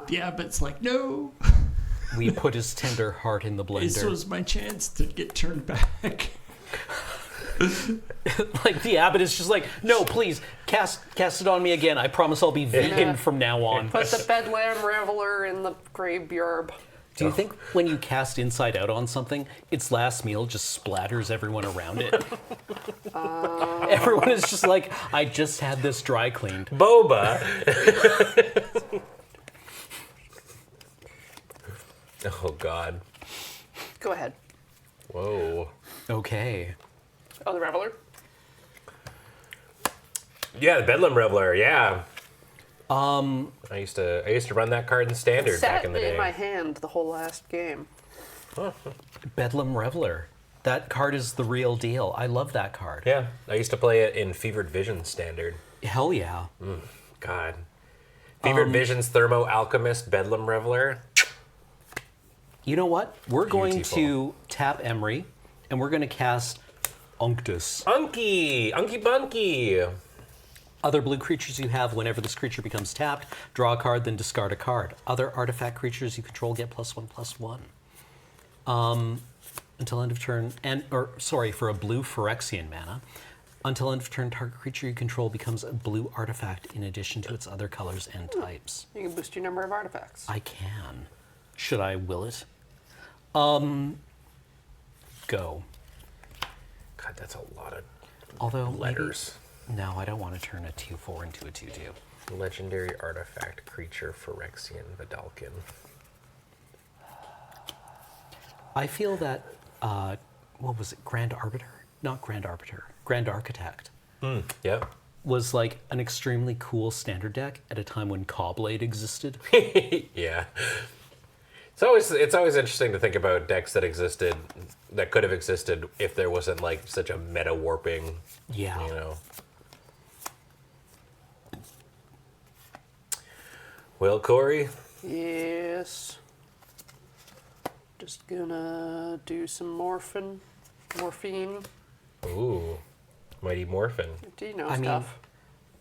the abbot's like, no. We put his tender heart in the blender. This was my chance to get turned back. Like the abbot is just like, no, please cast it on me again. I promise I'll be vegan from now on. Put the Bedlam Reveler in the graveyard. Do you think when you cast Inside Out on something, its last meal just splatters everyone around it? Everyone is just like, I just had this dry cleaned. Boba. Oh God. Go ahead. Whoa. Okay. Oh, the Reveler? Yeah, the Bedlam Reveler. Yeah. I used to run that card in Standard Sat back in the day. in my hand the whole last game. Bedlam Reveler. That card is the real deal. I love that card. Yeah, I used to play it in Fevered Vision Standard. Hell yeah. God. Fevered Visions, Thermo Alchemist, Bedlam Reveler. You know what? We're going Beautiful. to tap Emery, and we're going to cast Unctus. Unky! Unky Bunky! Other blue creatures you have, whenever this creature becomes tapped, draw a card, then discard a card. Other artifact creatures you control get +1/+1. Until end of turn, for a blue Phyrexian mana. Until end of turn, target creature you control becomes a blue artifact in addition to its other colors and types. You can boost your number of artifacts. I can. Should I will it? Go. God, that's a lot of Although letters. No, I don't want to turn a 2/4 into a 2/2. Legendary artifact creature Phyrexian Vidalkin. I feel that, what was it, Grand Arbiter? Not Grand Arbiter, Grand Architect. Yep. Was like an extremely cool standard deck at a time when Cawblade existed. Yeah. It's always interesting to think about decks that could have existed if there wasn't like such a meta warping. Yeah. You know. Well, Corey. Yes. Just gonna do some morphine. Ooh. Mighty Morphin. Do you know I mean, stuff?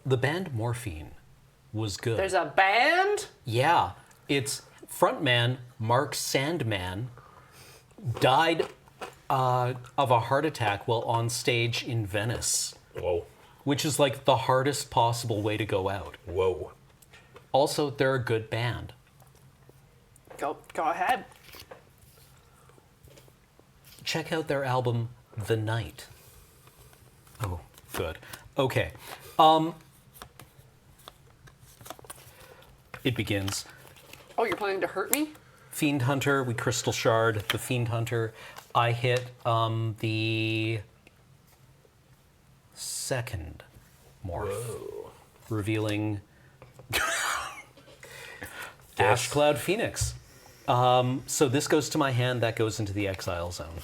the band Morphine was good. There's a band? Yeah. Its frontman, Mark Sandman, died of a heart attack while on stage in Venice. Whoa. Which is like the hardest possible way to go out. Whoa. Also, they're a good band. Go ahead. Check out their album, The Night. Oh, good. Okay. It begins. Oh, you're planning to hurt me? Fiend Hunter, we Crystal Shard the Fiend Hunter. I hit the second morph. Whoa. Revealing Ash Cloud Phoenix. So this goes to my hand, that goes into the exile zone.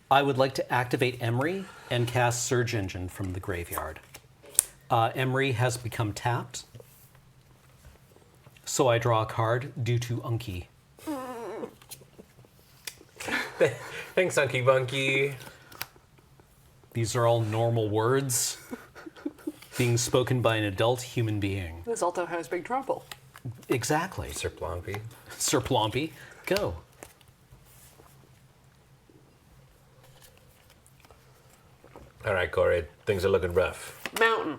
I would like to activate Emery and cast Surge Engine from the graveyard. Emery has become tapped, so I draw a card due to Unky. Thanks, Unky Bunky. These are all normal words being spoken by an adult human being. This also has big trouble. Exactly. Sir Plompy. Sir Plompy, go. All right, Corey. Things are looking rough, Mountain.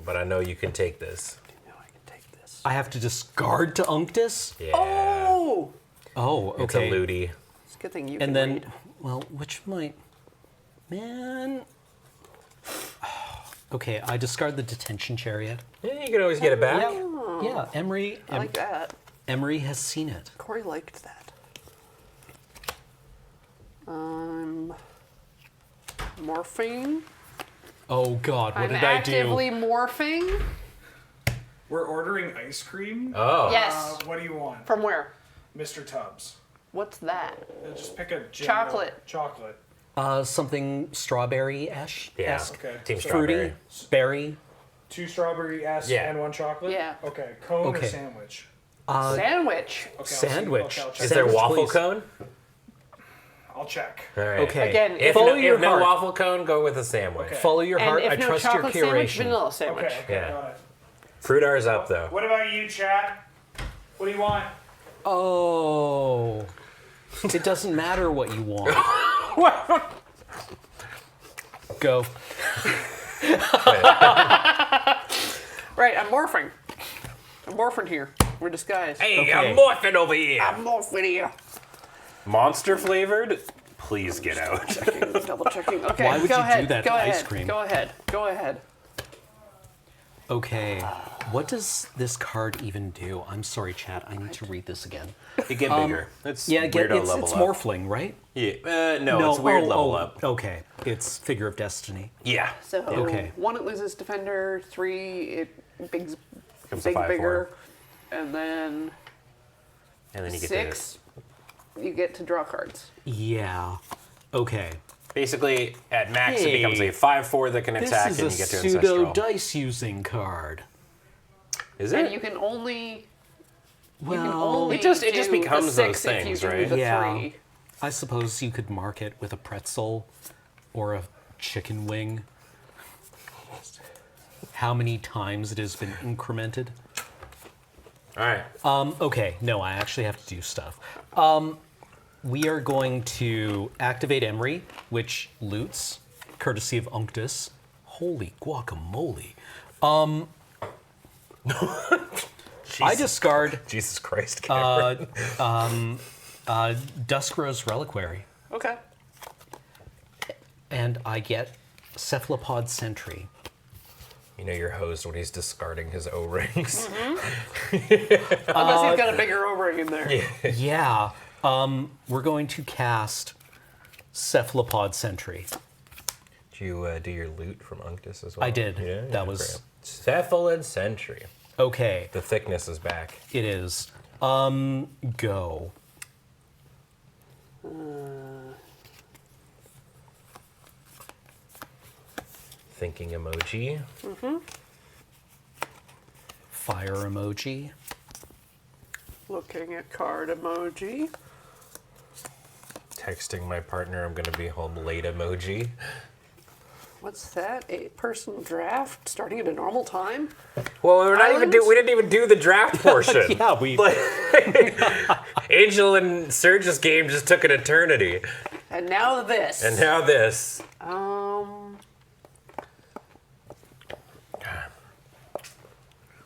but I know you can take this. I know I can take this. I have to discard to Unctus? Yeah. Oh! Oh, okay. It's a looty. It's a good thing you And can then, read. well, which might... Man... Okay, I discard the Detention Chariot. Yeah, you can always get it back. Yeah, Emery... I like that. Emery has seen it. Corey liked that. Morphine. Oh God, what I'm did I do? actively morphing. We're ordering ice cream. Oh. Yes. What do you want? From where? Mr. Tubbs. What's that? Just pick a general Chocolate. Chocolate. Something strawberry-ish. Yeah. Okay. Team So- strawberry. Fruity, berry. 2 strawberry-esque Yeah. and 1 chocolate? Yeah. Okay. Cone or Okay. sandwich? Sandwich. Okay, Sandwich. I'll check. Is there Sandwich, waffle please. cone? I'll check. All right. Okay. Again, If Follow no, your if no heart. waffle cone, go with a sandwich. Okay. Follow your And heart. if I no trust your chocolate sandwich, curation. vanilla sandwich. Okay. Yeah. Got it. Fruit R's up though. What about you, chat? What do you want? Oh. It doesn't matter what you want. Go. Right, I'm morphing. I'm morphing here. We're disguised. Hey, Okay. I'm morphing over here. I'm morphing here. Monster flavored? Please get out. Double checking. Okay, Why would go you do ahead. that go to ahead. ice cream? Go ahead. Go ahead. Okay. What does this card even do? I'm sorry, chat. I need to read this again. You get bigger. It's Yeah, weirdo it's level up. morphling, right? Yeah. No, it's weird level up. Okay. It's Figure of Destiny. Yeah. So Okay. 1 it loses defender, 3 it bigs Becomes a big 5/4. bigger, and then And then you get 6 you get to draw cards. Yeah. Okay. basically at max it Hey. becomes a 5/4 that can This attack is and a you get to pseudo ancestral. dice using card. Is And it? you can only Well, It just do becomes the those 6 if things, you do right? the Yeah. 3. I suppose you could mark it with a pretzel or a chicken wing. How many times it has been incremented. All right. Okay, no, I actually have to do stuff. We are going to activate Emery, which loots, courtesy of Unctus. Holy guacamole. I discard Jesus Christ, Cameron. Duskrow's Reliquary, Okay. and I get Cephalopod Sentry. You know your host when he's discarding his O-rings. Unless he's got a bigger O-ring in there. Yeah, we're going to cast Cephalopod Sentry. Did you do your loot from Unctus as well? I did. Yeah, That was- great. Cephalid Sentry. Okay, The thickness is back. it is. Go. Thinking emoji. Fire emoji. Looking at card emoji. Texting my partner I'm gonna be home late emoji. What's that? 8-person draft starting at a normal time? Well, we Islands? didn't even do the draft portion. Yeah, we. Angel and Surge's game just took an eternity. And now this. And now this.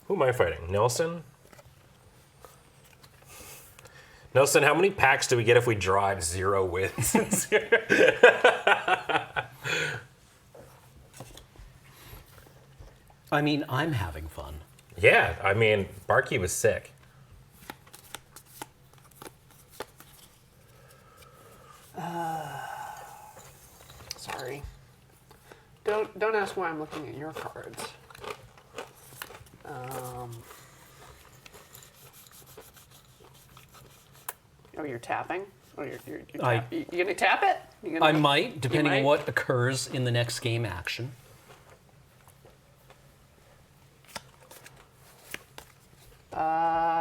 Who am I fighting? Nelson? Nelson, how many packs do we get if we draw at 0 wins? I mean, I'm having fun. Yeah, I mean, Barkey was sick. Sorry. Don't ask why I'm looking at your cards. Oh, you're tapping? Oh, you're you gonna tap it? You gonna, I might, depending on might? what occurs in the next game action.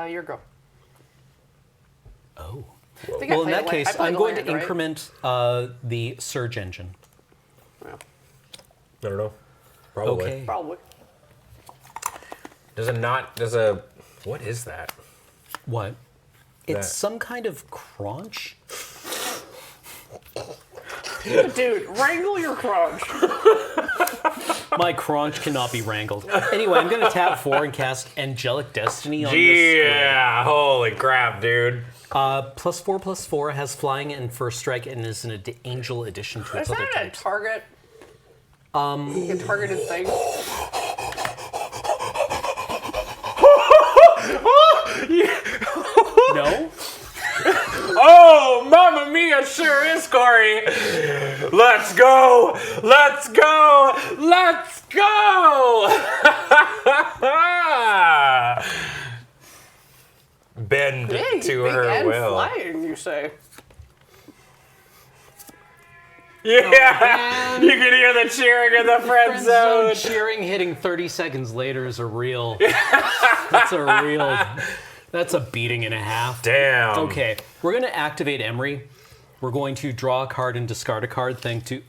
Your go. Oh. I think I Well, in played that a case, I played I'm a going to land, right? increment the Surge Engine. Yeah, I don't know. Probably. Okay. probably. What is that? What? It's That. some kind of crunch. Dude, wrangle your crunch. My crunch cannot be wrangled. Anyway, I'm going to tap 4 and cast Angelic Destiny on this. Yeah, holy crap, dude. +4/+4 has flying and first strike and is an angel addition to its Is other that a types. target? A targeted thing? No? Oh, Mamma Mia, sure is, Corey. Let's go. Let's go. Let's go. Bend Big, to big her and will. flying, you say? Yeah, you can hear the cheering in the friend zone. Cheering hitting 30 seconds later is a real. That's a beating and a half. Damn. Okay, we're gonna activate Emery. We're going to draw a card and discard a card thanks to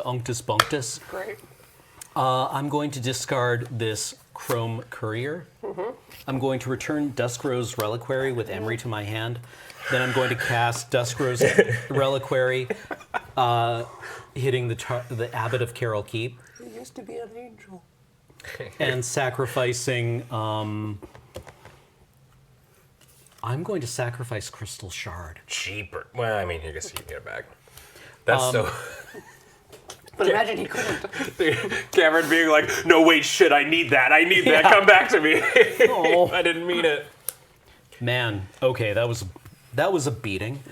Unctus Bunctus. Great. I'm going to discard this Chrome Courier. I'm going to return Duskrose Reliquary with Emery to my hand. Then I'm going to cast Duskrose Reliquary, hitting the Abbot of Carroll Keep. He used to be an angel. And sacrificing. I'm going to sacrifice Crystal Shard. Cheaper. Well, I mean, I guess you can get it back. That's so. But imagine he couldn't. Cameron being like, no, wait, shit, I need that. I need that. Come back to me. Oh. I didn't mean it. Man, okay, that was a beating.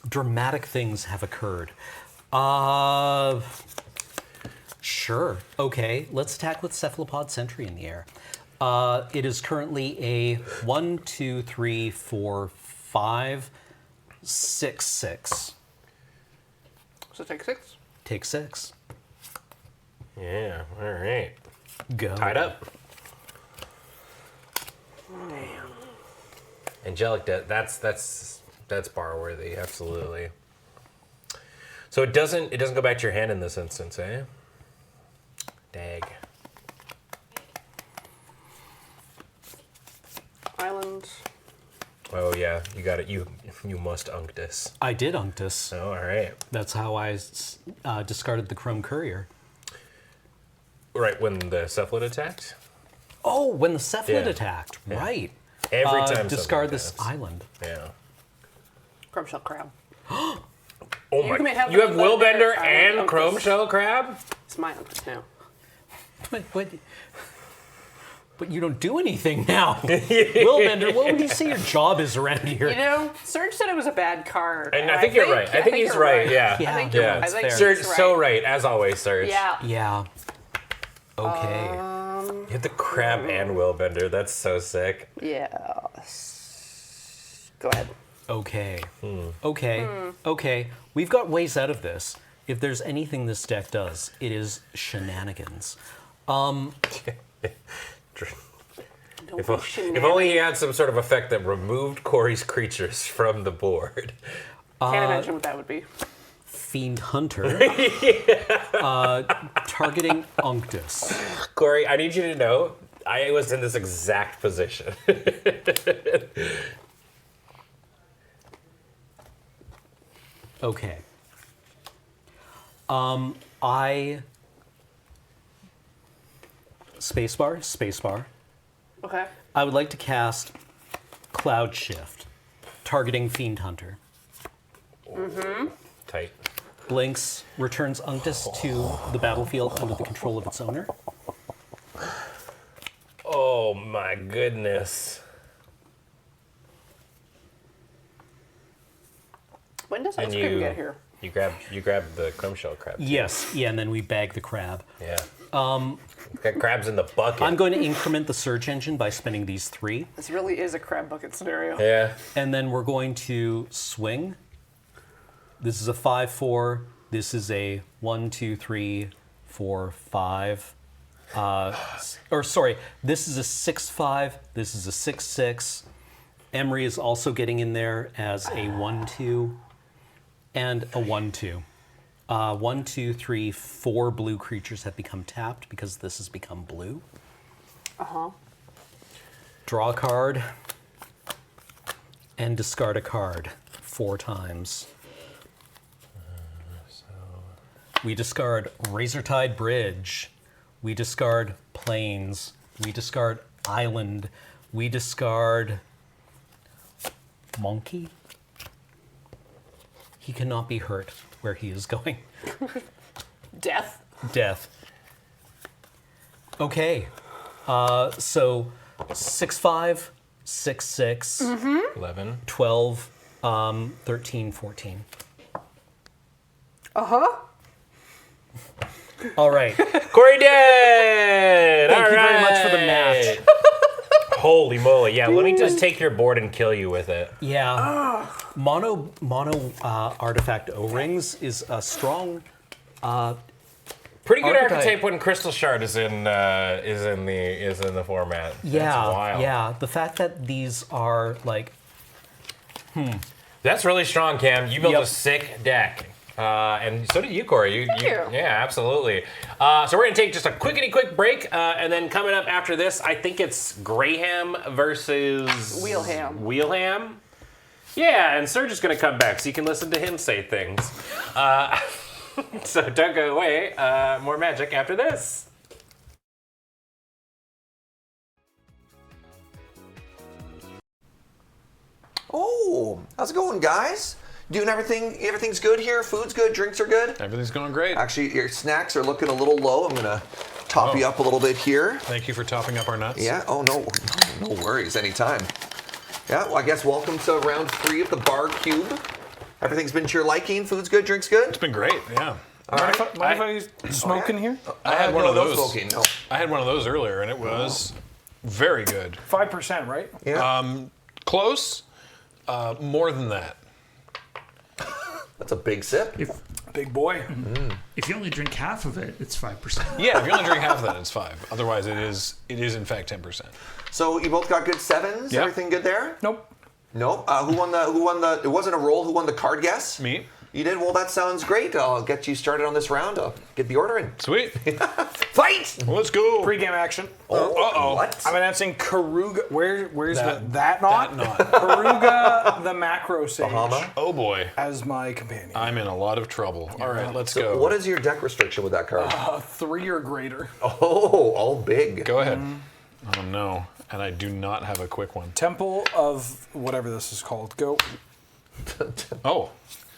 Dramatic things have occurred. Sure. Okay, let's attack with Cephalopod Sentry in the air. It is currently a 1, 2, 3, 4, 5, 6, 6. So take 6. Take 6. Yeah, all right. Go. Tied up. Damn. Angelic Death, that's bar worthy, absolutely. So it doesn't go back to your hand in this instance, eh? Dag. Island. Oh yeah, you got it. You must Unctus. I did Unctus. Oh, all right. That's how I discarded the Chrome Courier. Right when the Cephalid attacked. Oh, when the Cephalid Yeah. attacked, Yeah. right. Every time discard Cephalid this attacks. island. Yeah. Chrome Shell Crab. Oh You my! can have You have Willbender Willbender and and Chrome Unctus. Shell Crab. It's my Unctus now. But you don't do anything now. Willbender, what would you say your job is around here? You know, Serge said it was a bad card. And I think you're right. I think he's you're right. Yeah. Yeah, I think you're Yeah. right. I think Serge, he's so right. right as always, Serge. Yeah. Yeah. Okay. You have the crab and Willbender. That's so sick. Yes. Go ahead. Okay. Okay. We've got ways out of this. If there's anything this deck does, it is shenanigans. If only he had some sort of effect that removed Corey's creatures from the board. Can't imagine what that would be. Fiend Hunter. Targeting Unctus. Corey, I need you to know, I was in this exact position. Okay. Spacebar. Okay. I would like to cast Cloud Shift, targeting Fiend Hunter. Tight. Blinks, returns Unctus to the battlefield under the control of its owner. Oh my goodness. When does And ice cream you get here? you grab the Chrome Shell Crab. too. Yes, yeah, and then we bag the crab. Yeah. Got crabs in the bucket. I'm going to increment the search engine by spending these 3. This really is a crab bucket scenario. Yeah. And then we're going to swing. This is a 5-4. This is a 1, 2, 3, 4, 5. This is a 6-5. This is a 6-6. Emery is also getting in there as a 1-2 and a 1-2. 1, 2, 3, 4 blue creatures have become tapped because this has become blue. Draw a card and discard a card 4 times. We discard Razortide Bridge. We discard Plains. We discard Island. We discard Monkey. He cannot be hurt where he is going. Death. Death. Okay. So 6-5, 6-6, 11. 12, 13, 14. All right. Corey dead! Thank you very much for the match. Holy moly! Yeah, let me just take your board and kill you with it. Yeah. Mono artifact O-rings is a strong. Pretty good Archetype. archetype when Crystal Shard is in the format. Yeah. That's wild. Yeah. The fact that these are like. That's really strong, Cam. You built Yep. a sick deck. And so did you, Corey. Thank you. Yeah, absolutely. So we're going to take just a quick break, and then coming up after this, I think it's Graham versus... Wheelham. Yeah, and Serge is going to come back, so you can listen to him say things. So don't go away. More magic after this. Oh, how's it going, guys? Doing everything? Everything's good here? Food's good? Drinks are good? Everything's going great. Actually, your snacks are looking a little low. I'm going to top you up a little bit here. Thank you for topping up our nuts. Yeah, oh, no worries, anytime. Yeah, well, I guess welcome to round 3 of the Bar Cube. Everything's been to your liking? Food's good? Drinks good? It's been great, yeah. All right. Mind if I smoke in here? I had one of those. Smoking, no. I had one of those earlier, and it was very good. 5%, right? Yeah. Close. More than that. That's a big sip. Big boy. If you only drink half of it, it's 5%. Yeah, if you only drink half of that, it's 5. Otherwise, it is in fact 10%. So you both got good 7s? Yep. Everything good there? Nope. Nope. Who won the? It wasn't a roll. Who won the card guess? Me. You did? Well, that sounds great. I'll get you started on this round. I'll get the order in. Sweet. Fight! Let's go. Pre-game action. Uh-oh. What? I'm announcing Karuga. Where's That that knot? Karuga the Macro Sage Bahama? Oh boy. as my companion. I'm in a lot of trouble. All right, let's So go. what is your deck restriction with that card? 3 or greater. Oh, all big. Go ahead. Oh no. And I do not have a quick one. Temple of whatever this is called. Go. Oh.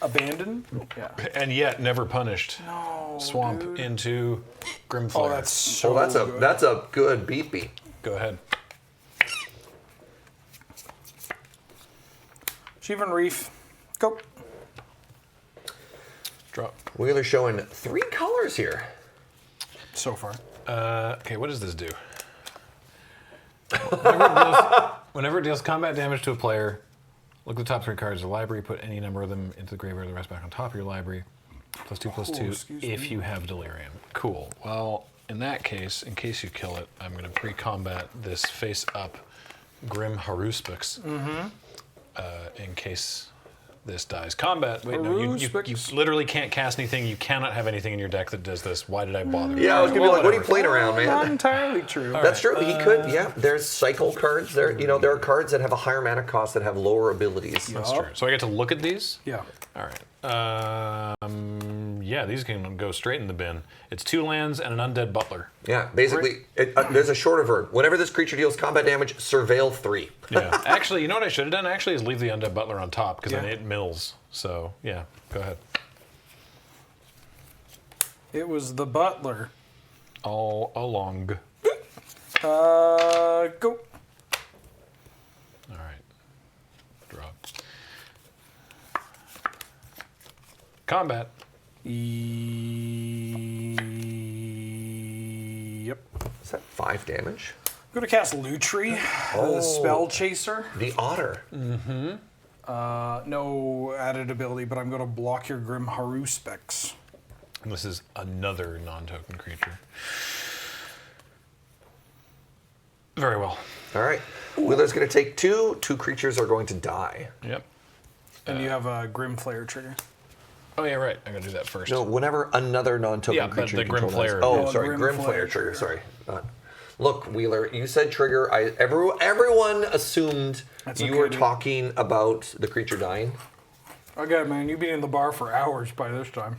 Abandon? Yeah. And yet never punished. No, Swamp dude. into Grimflare. Oh, that's so good. That's a good beepy. Go ahead. Shivan Reef. Go. Drop. Wheeler showing 3 colors here. So far. Okay, what does this do? Whenever it deals combat damage to a player, look at the top 3 cards of the library, put any number of them into the graveyard, the rest back on top of your library. +2/+2 excuse if me. you have Delirium. Cool. Well, in that case, in case you kill it, I'm going to pre-combat this face-up Grim Haruspix. In case this dies. Combat. Wait, no, you literally can't cast anything. You cannot have anything in your deck that does this. Why did I bother? Yeah, I was gonna be like, what are you playing around, man? Not entirely true. That's true. He could. Yeah, there's cycle cards. There are cards that have a higher mana cost that have lower abilities. That's true. So I get to look at these? Yeah. All right. Yeah, these can go straight in the bin. It's 2 lands and an undead butler. Yeah, basically, there's a shorter verb. Whenever this creature deals combat damage, surveil 3. Yeah. Actually, you know what I should have done? Actually, is leave the undead butler on top because then Yeah. it mills. So yeah, go ahead. It was the butler. All along. Go. All right. Drop. Combat. Yep. Is that 5 damage? I'm going to cast Lutri, the Spell Chaser. The Otter. No added ability, but I'm going to block your Grim Haruspix. And this is another non-token creature. Very well. All right. Wheeler's going to take 2. 2 creatures are going to die. Yep. And you have a Grim Flare trigger. Oh yeah, right. I'm gonna do that first. No, whenever another non-token Yeah, but creature the you Grim control Flare. dies. Oh, Oh, sorry, Grim Grim Flare Flare trigger. Sorry. Look, Wheeler, you said trigger. Everyone assumed That's you okay, were dude. talking about the creature dying. I got it, man. You've been in the bar for hours by this time.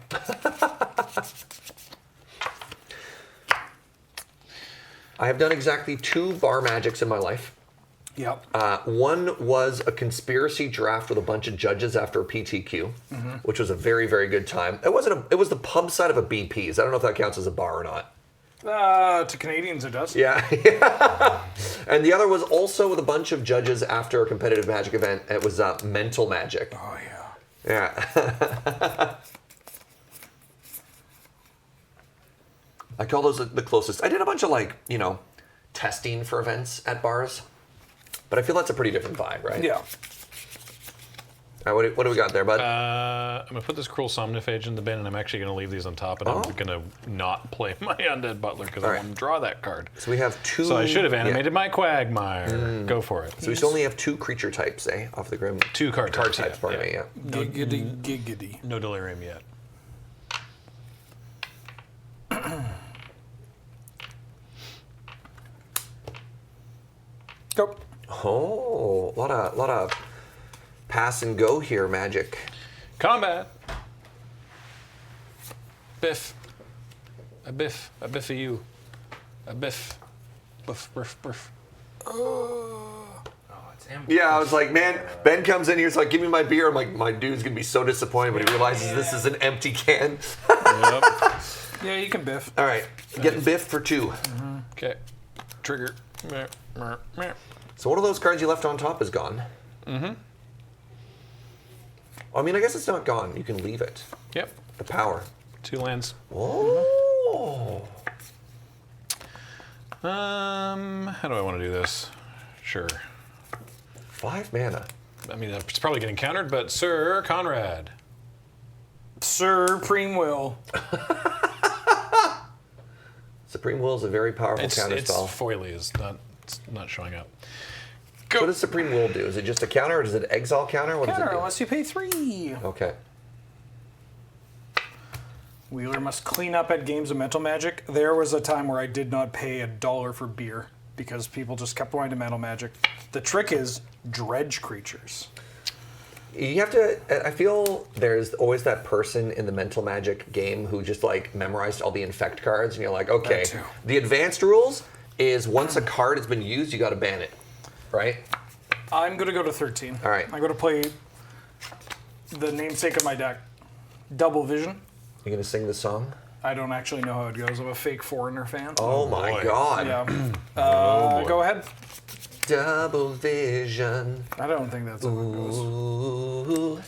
I have done exactly 2 bar magics in my life. Yep. One was a conspiracy draft with a bunch of judges after a PTQ, which was a very, very good time. It was the pub side of a BP's. I don't know if that counts as a bar or not. To Canadians, it does. Yeah. And the other was also with a bunch of judges after a competitive Magic event. It was Mental Magic. Oh, yeah. Yeah. I call those the closest. I did a bunch of testing for events at bars. But I feel that's a pretty different vibe, right? Yeah. All right, what do we got there, bud? I'm going to put this Cruel Somniphage in the bin, and I'm actually going to leave these on top, and I'm going to not play my Undead Butler because I want to draw that card. So we have 2... So I should have animated my Quagmire. Go for it. So we still only have 2 creature types, off the Grim. 2 card types, pardon me, yeah. Giggity, giggity. No Delirium yet. Go. Oh, a lot of pass and go here, Magic. Combat. Biff. A biff. A biff of you. A biff. Biff, biff, biff. Yeah, I was like, man, Ben comes in here, he's like, give me my beer. I'm like, my dude's gonna be so disappointed when he realizes this is an empty can. Yep. Yeah, you can biff. All right, getting biffed for 2. Okay. Trigger. So one of those cards you left on top is gone. Mm-hmm. I mean, I guess it's not gone. You can leave it. Yep. The power. 2 lands. Oh. How do I want to do this? Sure. 5 mana. I mean, it's probably getting countered, but Sir Conrad. Supreme Will. Supreme Will is a very powerful counter It's spell. foily is not showing up. What does Supreme Will do? Is it just a counter, or is it an exile counter? What Counter does it do? unless you pay 3. Okay. Wheeler must clean up at games of Mental Magic. There was a time where I did not pay $1 for beer because people just kept going to Mental Magic. The trick is dredge creatures. You have to, I feel there's always that person in the Mental Magic game who just like memorized all the infect cards, and you're like, okay, That too. the advanced rules is once a card has been used, you got to ban it, right? I'm going to go to 13. All right. I'm going to play the namesake of my deck, Double Vision. You gonna sing the song? I don't actually know how it goes. I'm a fake Foreigner fan. Oh my god. Yeah. boy. Go ahead. Double Vision. I don't think that's how it goes. Ooh.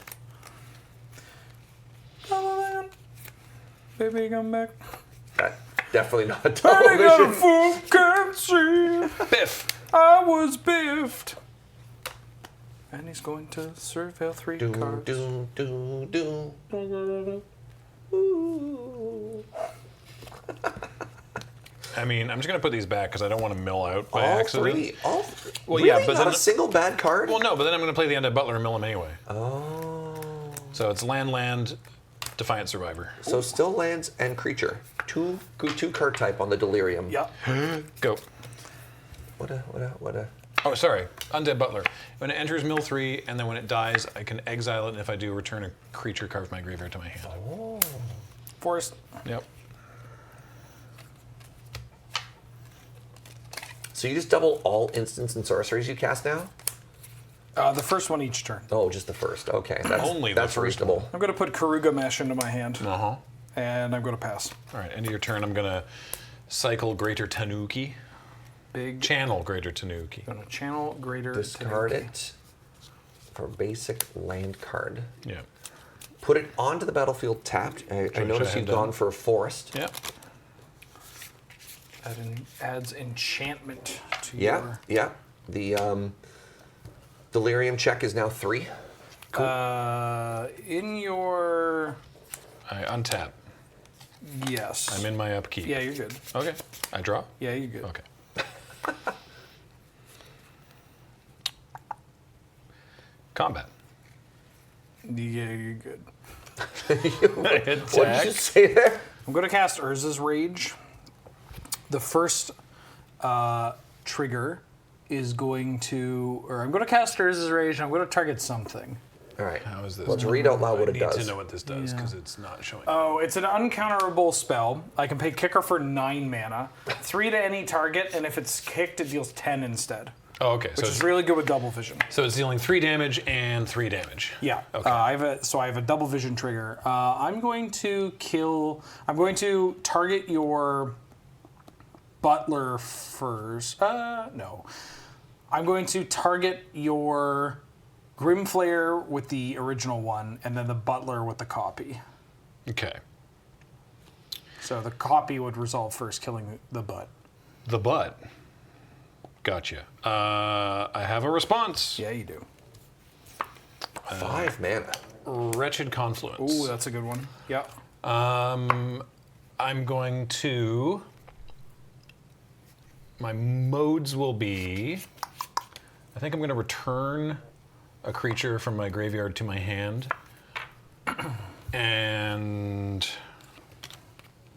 Baby, come back. Definitely not a Double I got a Vision. full can see. Biff. I was biffed. And he's going to surveil 3 Do, cards. do, do, do. Ooh. I mean, I'm just gonna put these back because I don't want to mill out by All accident. 3. All 3. Well, Really? yeah, but not then a single bad card? Well, no, but then I'm gonna play the Undead Butler and mill him anyway. Oh. So it's land, Defiant Survivor. So still lands and creature. Two card type on the Delirium. Yeah. Go. What a. Oh, sorry. Undead Butler. When it enters mill 3, and then when it dies, I can exile it, and if I do, return a creature carved from my graveyard to my hand. Oh. Forest. Yep. So you just double all instants and sorceries you cast now? The first one each turn. Oh, just the first. Okay. That's, Only the that's first reasonable. I'm going to put Karuga Mesh into my hand. Uh-huh. And I'm going to pass. All right, end of your turn, I'm gonna cycle Greater Tanuki. Big. Channel Greater Tanuki. Going to channel Greater. Discard Tanuki. it for basic land card. Yeah. Put it onto the battlefield tapped. I Which I noticed had you've done. gone for a forest. Yep. That adds enchantment to Yeah, your. yeah. The Delirium check is now 3. In your. I untap. Yes. I'm in my upkeep. Yeah, you're good. Okay. I draw? Yeah, you're good. Okay. Combat. Yeah, you're good. What did you say there? I'm going to cast Urza's Rage. The first trigger is going to, or I'm going to cast Urza's Rage, and I'm going to target something. All right. How is this? Let's read out loud what I it need does. to know what this does because it's not showing. Oh, it's an uncounterable spell. I can pay Kicker for 9 mana, 3 to any target, and if it's kicked, it deals 10 instead. Oh, okay. Which is really good with Double Vision. So it's dealing 3 damage and 3 damage. Yeah. Okay. I have a Double Vision trigger. I'm going to target your Butler first. No. I'm going to target your Grimflayer with the original one, and then the Butler with the copy. Okay. So the copy would resolve first, killing the butt. The butt. Gotcha. I have a response. Yeah, you do. 5 mana. Wretched Confluence. Ooh, that's a good one. Yeah. I'm going to... My modes will be... I think I'm going to return a creature from my graveyard to my hand. And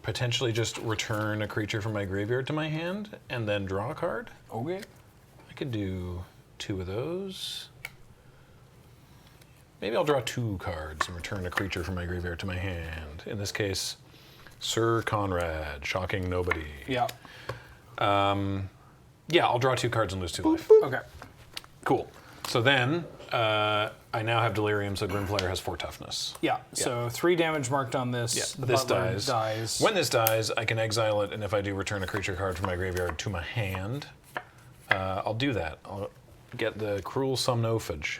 potentially just return a creature from my graveyard to my hand and then draw a card. Okay. I could do 2 of those. Maybe I'll draw 2 cards and return a creature from my graveyard to my hand. In this case, Sir Conrad, shocking nobody. Yeah. Yeah, I'll draw 2 cards and lose 2 life. Okay. Cool. So then, I now have Delirium, so Grimflayer has 4 toughness. Yeah. So 3 damage marked on this. Yeah, The this butler dies. When this dies, I can exile it, and if I do return a creature card from my graveyard to my hand, I'll do that. I'll get the Cruel Somnophage.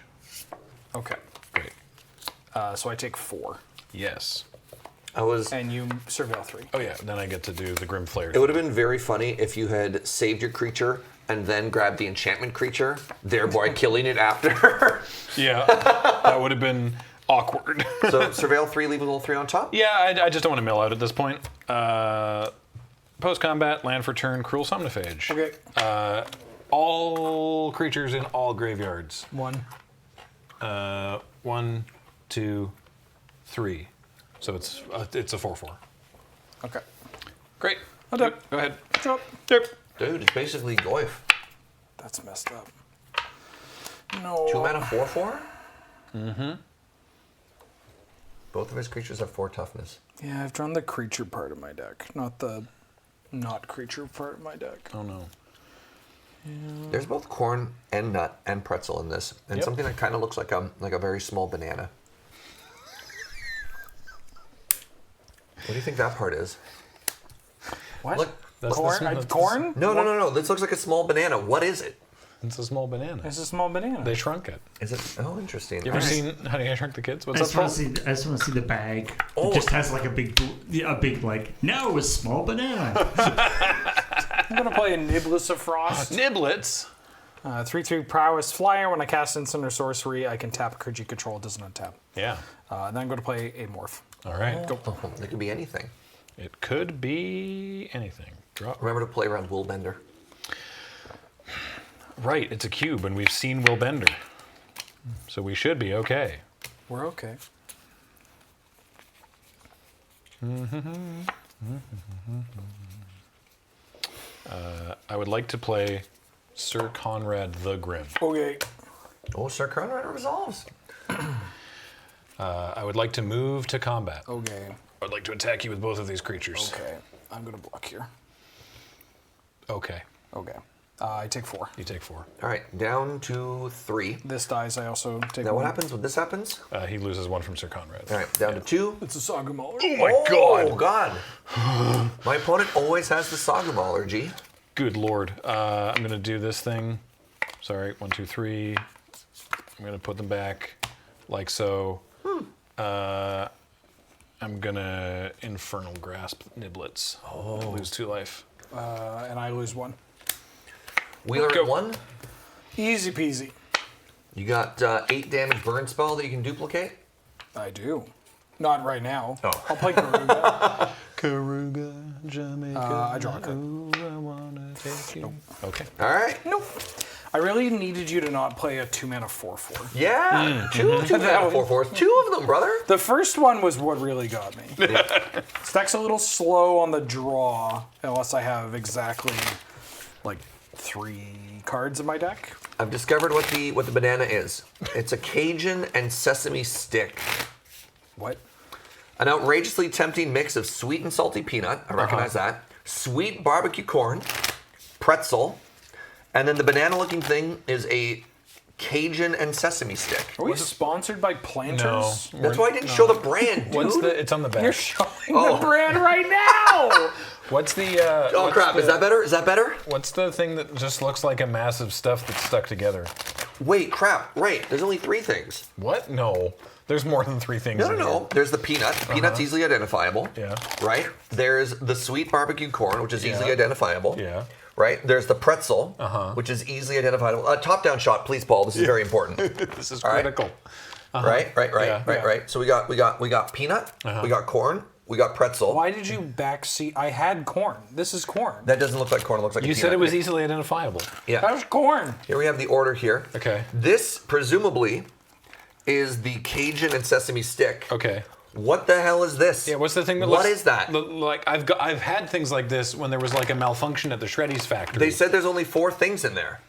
Okay. Great. So I take 4. Yes. And you surveil 3. Oh yeah, then I get to do the Grimflayer. It would have been very funny if you had saved your creature and then grabbed the enchantment creature, thereby killing it after. Yeah, that would have been awkward. So surveil 3, leave a little 3 on top? Yeah, I just don't want to mill out at this point. Post-combat, land for turn, Cruel Somnophage. Okay. All creatures in all graveyards. 1. 1, 2, 3. So it's a 4/4. Okay. Great. I'll do it. Go ahead. Drop. Dude, it's basically Goyf. That's messed up. No. 2 mana, 4/4? Mm-hmm. Both of his creatures have 4 toughness. Yeah, I've drawn the creature part of my deck, not the not creature part of my deck. Oh no. Yeah. There's both corn and nut and pretzel in this, and something that kind of looks like a very small banana. What do you think that part is? What? Look, Corn? Corn? No. This looks like a small banana. What is it? It's a small banana. It's a small banana. They shrunk it. Is it? Oh, interesting. You ever seen Honey, I Shrunk the Kids? What's I that just want to see the bag. Oh. It just has like a big like, no, a small banana. I'm going to play a Nibless of Frost. Niblets? 3/3 prowess flyer. When I cast instant or sorcery, I can tap a creature you control. It doesn't untap. Yeah. Then I'm going to play a morph. All right. Go. It could be anything. It could be anything. Draw. Remember to play around Will Bender. Right, it's a cube, and we've seen Will Bender. So we should be okay. We're okay. I would like to play Sir Conrad the Grim. Okay. Oh, Sir Conrad resolves. I would like to move to combat. Okay. I would like to attack you with both of these creatures. Okay. I'm going to block here. Okay. Okay. I take 4. You take 4. All right, down to 3. This dies. I also take Now 1. what happens when this happens? He loses 1 from Sir Conrad. All right, down to 2. It's a Saga Mauler. Oh my god! Oh god! My opponent always has the Saga Mauler, G. Good lord. I'm going to do this thing. Sorry, 1, 2, 3. I'm going to put them back like so. I'm going to Infernal Grasp Niblets. Oh. Lose 2 life. And I lose 1. Wheeler at 1. Easy peasy. You got 8 damage burn spell that you can duplicate? I do. Not right now. Oh. I'll play Garuga. Karuga, Jamaica. I draw a card. Ooh, I wanna take you. Nope. Okay. All right. Nope. I really needed you to not play a 2 mana 4/4. Yeah, two mana 4/4s. 2 of them, brother. The first one was what really got me. This deck's a little slow on the draw, unless I have exactly like 3 cards in my deck. I've discovered what the banana is. It's a Cajun and sesame stick. What? An outrageously tempting mix of sweet and salty peanut. I recognize that. Sweet barbecue corn, pretzel, and then the banana-looking thing is a Cajun and sesame stick. Are we sponsored by Planters? No. That's why I didn't show the brand, dude. It's on the back. You're showing the brand right now. What's the? Oh crap! Is that better? Is that better? What's the thing that just looks like a mass of stuff that's stuck together? Wait, crap! Right, there's only 3 things. What? No, there's more than 3 things. No. There's the peanut. Peanut's easily identifiable. Yeah. Right. There's the sweet barbecue corn, which is easily identifiable. Yeah. right? There's the pretzel, which is easily identifiable. Top-down shot, please, Paul. This is very important. This is All right? critical. Right. So we got peanut, we got corn, we got pretzel. Why did you backseat? I had corn. This is corn. That doesn't look like corn. It looks like a You peanut. said it was easily identifiable. Yeah. That was corn. Here we have the order here. Okay. This presumably is the Cajun and sesame stick. Okay. What the hell is this? Yeah, what's the thing that What looks is that? Like I've had things like this when there was like a malfunction at the Shreddies factory. They said there's only 4 things in there.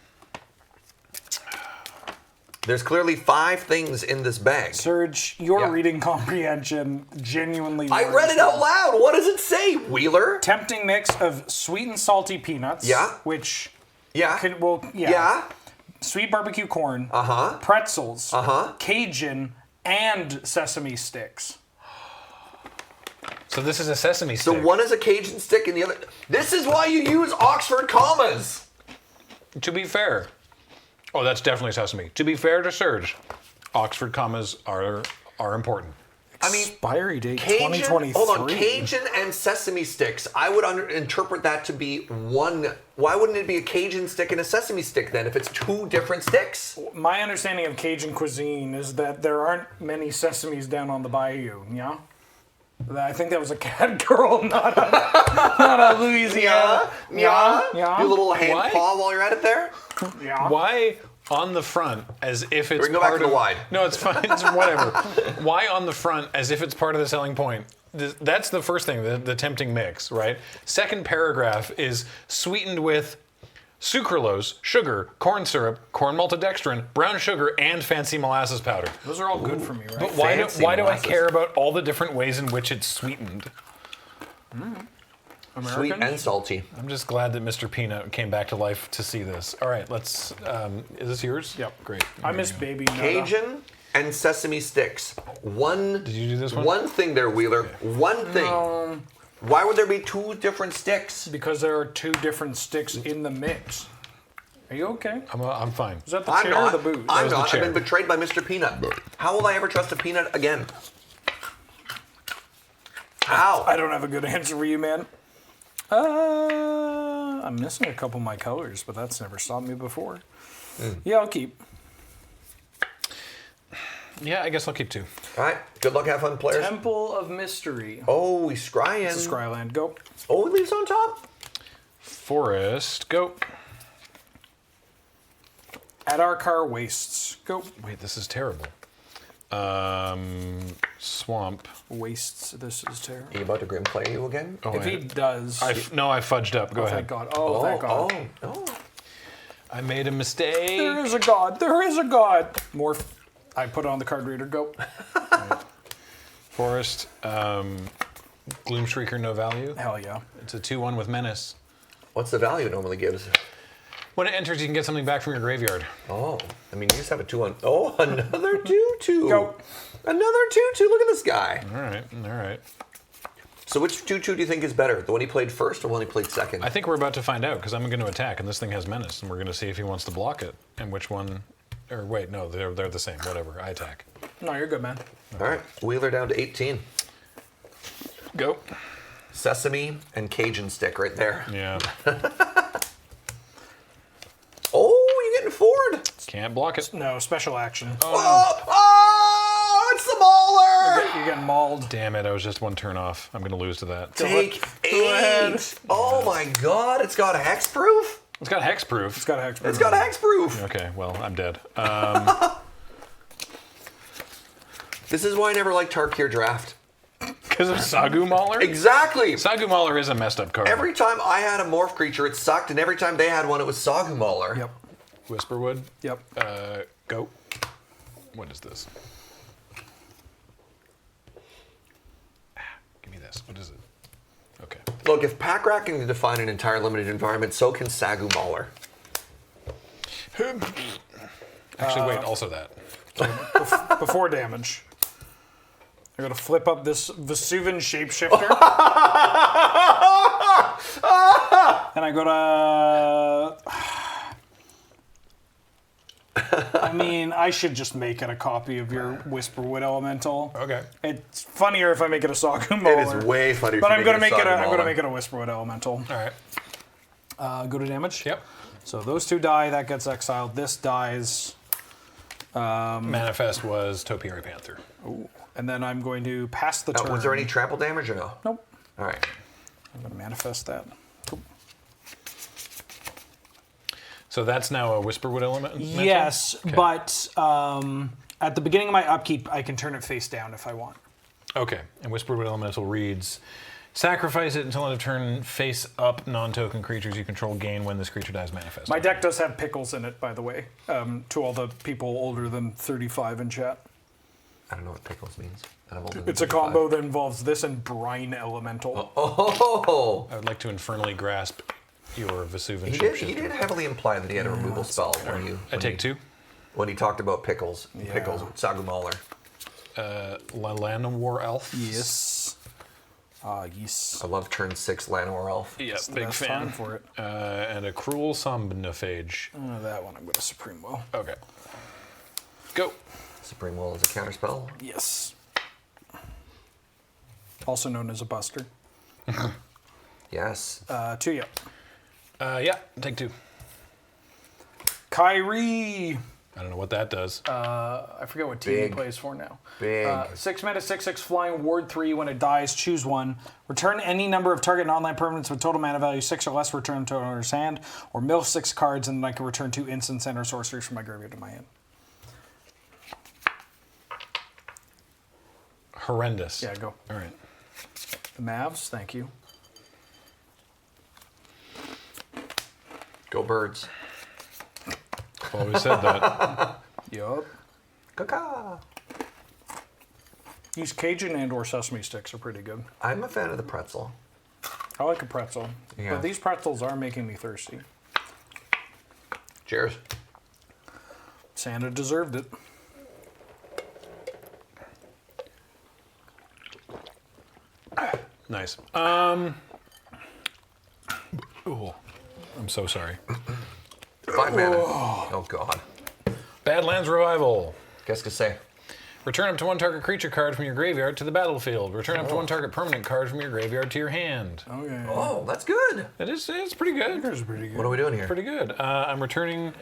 There's clearly 5 things in this bag. Serge, your Yeah. reading comprehension genuinely. I read it out loud. What does it say, Wheeler? Tempting mix of sweet and salty peanuts. Yeah. Which. Yeah. Yeah. Sweet barbecue corn. Pretzels. Cajun and sesame sticks. So this is a sesame stick. So one is a Cajun stick and the other. This is why you use Oxford commas. To be fair. Oh, that's definitely sesame. To be fair to Serge, Oxford commas are important. I mean, expiry date Cajun, 2023. hold on, Cajun and sesame sticks. I would interpret that to be one. Why wouldn't it be a Cajun stick and a sesame stick then if it's 2 different sticks? My understanding of Cajun cuisine is that there aren't many sesames down on the bayou, yeah? I think that was a cat girl, not a Louisiana. Yeah. Do a little hand Why? paw while you're at it there. Yeah. Why on the front as if it's We can go part back to of the wide. No, it's fine. It's whatever. Why on the front as if it's part of the selling point? That's the first thing, the tempting mix, right? Second paragraph is sweetened with sucralose, sugar, corn syrup, corn maltodextrin, brown sugar, and fancy molasses powder. Those are all good for me, right? But why do I molasses. care about all the different ways in which it's sweetened? Sweet and salty. I'm just glad that Mr. Peanut came back to life to see this. All right, let's. Is this yours? Yep. Great. I miss Baby Nada. Cajun and sesame sticks. Did you do this one? One thing there, Wheeler. One thing. No, Why would there be 2 different sticks? because there are 2 different sticks in the mix. Are you okay? I'm fine. Is that the I'm chair not. or the booze? I'm was the not. I've chair. been betrayed by Mr. Peanut. How will I ever trust a peanut again? How? I don't have a good answer for you, man. I'm missing a couple of my colors, but that's never stopped me before. Yeah, I'll keep. Yeah, I guess I'll keep 2. All right. Good luck. Have fun, players. Temple of Mystery. Oh, he's scrying. It's a Scryland. Go. Oh, he leaves on top. Forest, go. At our car wastes. Go. Wait, this is terrible. Swamp. Wastes. This is terrible. Are you about to grim play you again? Oh, If he does. no, I fudged up. Go oh, ahead. thank God. Oh, thank God. Oh. I made a mistake. There is a God. There is a God. More. I put on the card reader. Go. Forest. Gloomshrieker, no value. Hell yeah. It's a 2/1 with menace. What's the value it normally gives? When it enters, you can get something back from your graveyard. Oh, I mean, you just have a 2-1. Oh, another 2-2. Go. Another 2-2. Look at this guy. All right. So which 2-2 do you think is better? The one he played first or the one he played second? I think we're about to find out because I'm going to attack, and this thing has menace, and we're going to see if he wants to block it, and which one. Or wait, no, they're the same. Whatever, I attack. No, you're good, man. All right, Wheeler down to 18. Go. Sesame and Cajun stick right there. Yeah. Oh, you're getting forward. Can't block it. No, special action. Oh, it's the mauler. You're getting mauled. Damn it! I was just 1 turn off. I'm going to lose to that. Take 8. Oh my God, it's got hexproof. It's got hexproof. It's got a hex. It's got hexproof. Okay, well, I'm dead. This is why I never liked Tarkir Draft. Because of Sagu Mauler? Exactly. Sagu Mauler is a messed up card. Every time I had a morph creature, it sucked, and every time they had one, it was Sagu Mauler. Yep. Whisperwood. Yep. Go. What is this? Give me this. What is it? Okay. Look, if pack rat can define an entire limited environment, so can Sagu Mauler. Actually, wait, also that. Before damage. I gotta flip up this Vesuvian shapeshifter. And I go to. I mean, I should just make it a copy of your Whisperwood Elemental. Okay. It's funnier if I make it a Sagu Mauler. It is way funnier. But if I'm you gonna make a it. Sagu I'm gonna Mauler. make it a Whisperwood Elemental. All right. Go to damage. Yep. So those 2 die. That gets exiled. This dies. Manifest was Topiary Panther. Ooh. And then I'm going to pass the turn. Was there any trample damage or no? Nope. All right. I'm going to manifest that. Cool. So that's now a Whisperwood element? Yes, okay. but at the beginning of my upkeep, I can turn it face down if I want. Okay, and Whisperwood Elemental reads, sacrifice it until end of turn, face up non-token creatures you control gain when this creature dies manifest. My deck does have pickles in it, by the way, to all the people older than 35 in chat. I don't know what pickles means. And I'm older than It's a 35. combo that involves this and Brine Elemental. Oh! I would like to infernally grasp your Vesuvian He shapeshifter. did heavily imply that he had a removal spell when you. I take 2. When he talked about pickles. Pickles, Sagumaler. Llanowar Elf. Yes. Yes. I love turn 6 Llanowar Elf. Yep, It's the big best fan. time for it. And a Cruel Somniphage. That one I'm going to Supreme Will. Okay. Go. Supreme Will is a counterspell. Yes. Also known as a buster. Yes. 2, yeah. Yeah, take 2. Kyrie! I don't know what that does. I forget what team he Big. plays for now. Big. 6 mana, 6/6 flying, ward 3. When it dies, choose one. Return any number of target non-land permanents with total mana value 6 or less. Return to owner's hand, or mill 6 cards, and then I can return 2 instants and/or sorceries from my graveyard to my hand. Horrendous. Yeah, go. All right. The Mavs, thank you. Go Birds. Always said that. Yup. Caca. These Cajun and/or sesame sticks are pretty good. I'm a fan of the pretzel. I like a pretzel, Yeah. but these pretzels are making me thirsty. Cheers. Santa deserved it. Nice. Ooh, I'm so sorry. 5 mana. Oh god. Badlands Revival. Qu'est-ce que c'est? Return up to 1 target creature card from your graveyard to the battlefield. Return up to 1 target permanent card from your graveyard to your hand. Okay. Oh, that's good. It's pretty good. Yours is pretty good. What are we doing here? Pretty good. I'm returning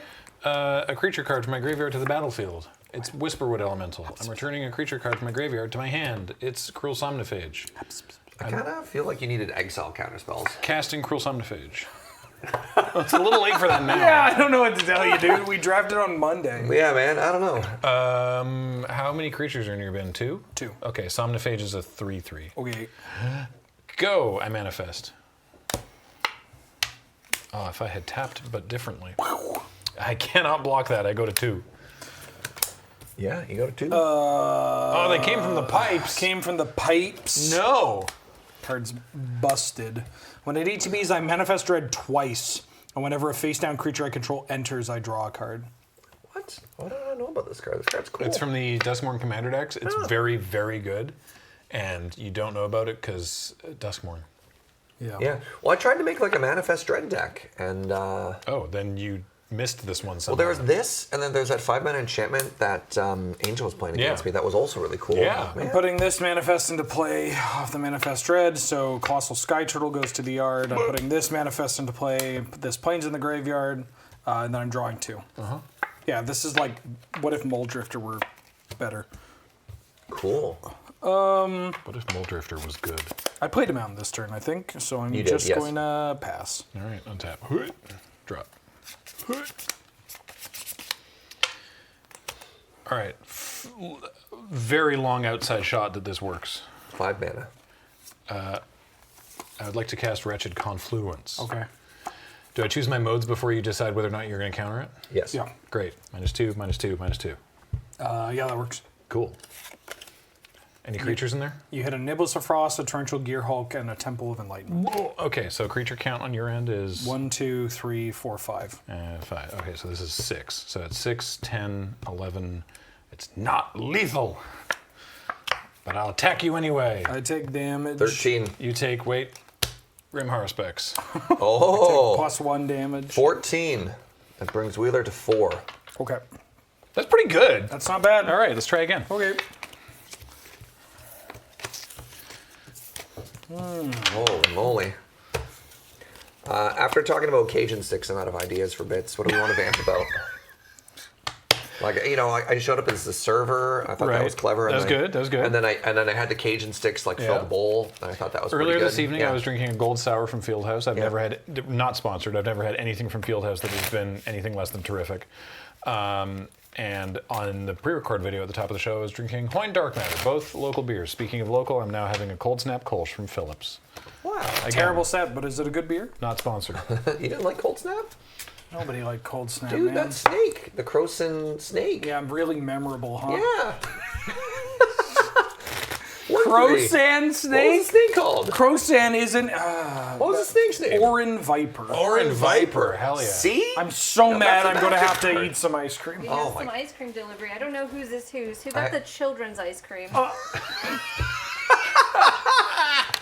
a creature card from my graveyard to the battlefield. It's Whisperwood Elemental. I'm returning a creature card from my graveyard to my hand. It's Cruel Somniphage. I kind of feel like you needed exile counterspells. Casting Cruel Somniphage. It's a little late for that now. Yeah, I don't know what to tell you, dude. We drafted on Monday. Yeah, man. I don't know. How many creatures are in your bin? 2? 2. Okay, Somniphage is a 3/3. Okay. Go, I manifest. Oh, if I had tapped but differently. I cannot block that. I go to 2. Yeah, you go to 2. Oh, they came from the pipes. Came from the pipes. No. Card's busted. When it ETBs, I manifest dread twice. And whenever a face-down creature I control enters, I draw a card. What? What do I know about this card? This card's cool. It's from the Duskmourn Commander decks. It's very, very good. And you don't know about it because Duskmourn. Yeah. Yeah. Well, I tried to make like a Manifest Dread deck, and Oh, then you missed this one somehow. well, there was this, and then there's that 5-mana enchantment that Angel was playing against me. That was also really cool. Yeah. I'm putting this manifest into play off the Manifest Dread, so Colossal Sky Turtle goes to the yard. I'm putting this manifest into play, put this Plains in the graveyard, and then I'm drawing 2. Yeah, this is like, what if Muldrifter were better? Cool. What if Muldrifter was good? I played him out this turn, I think, so I'm You did, just yes. going to pass. All right, untap. Drop. All right. Very long outside shot that this works. 5 mana. I would like to cast Wretched Confluence. Okay. Do I choose my modes before you decide whether or not you're going to counter it? Yes. Yeah. Great. -2, -2, -2. Yeah, that works. Cool. Any creatures in there? You hit a Nibbles of Frost, a Torrential Gearhulk, and a Temple of Enlightenment. Okay, so creature count on your end is 1, 2, 3, 4, 5. 5. Okay, so this is 6. So it's 6, 10, 11. It's not lethal, but I'll attack you anyway. I take damage. 13. You take, wait, Rimhar specs. Oh. +1 damage. 14. That brings Wheeler to 4. Okay. That's pretty good. That's not bad. All right, let's try again. Okay. Holy moly. After talking about Cajun sticks, I'm out of ideas for bits. What do we want to vamp about? Like, you know, I showed up as the server. I thought that was clever. That was good. That was good. And then I had the Cajun sticks like fill the bowl. And I thought that was Earlier pretty good. this evening, I was drinking a gold sour from Fieldhouse. I've never had, not sponsored, I've never had anything from Fieldhouse that has been anything less than terrific. And on the pre-record video at the top of the show, I was drinking Hoyne Dark Matter, both local beers. Speaking of local, I'm now having a Cold Snap Kolsch from Phillips. Wow. Again, Terrible set, but is it a good beer? Not sponsored. You didn't like Cold Snap? Nobody liked Cold Snap, Dude, man. that snake. The Croson snake. Yeah, really memorable, huh? Yeah. Crosan snake? What was the snake called? Crosan isn't... what was the snake's name? Orin Viper. Orin Viper, hell yeah. See? I'm so mad I'm going to have to card. eat some ice cream. We have some ice cream delivery. I don't know whose is whose. Who got the children's ice cream?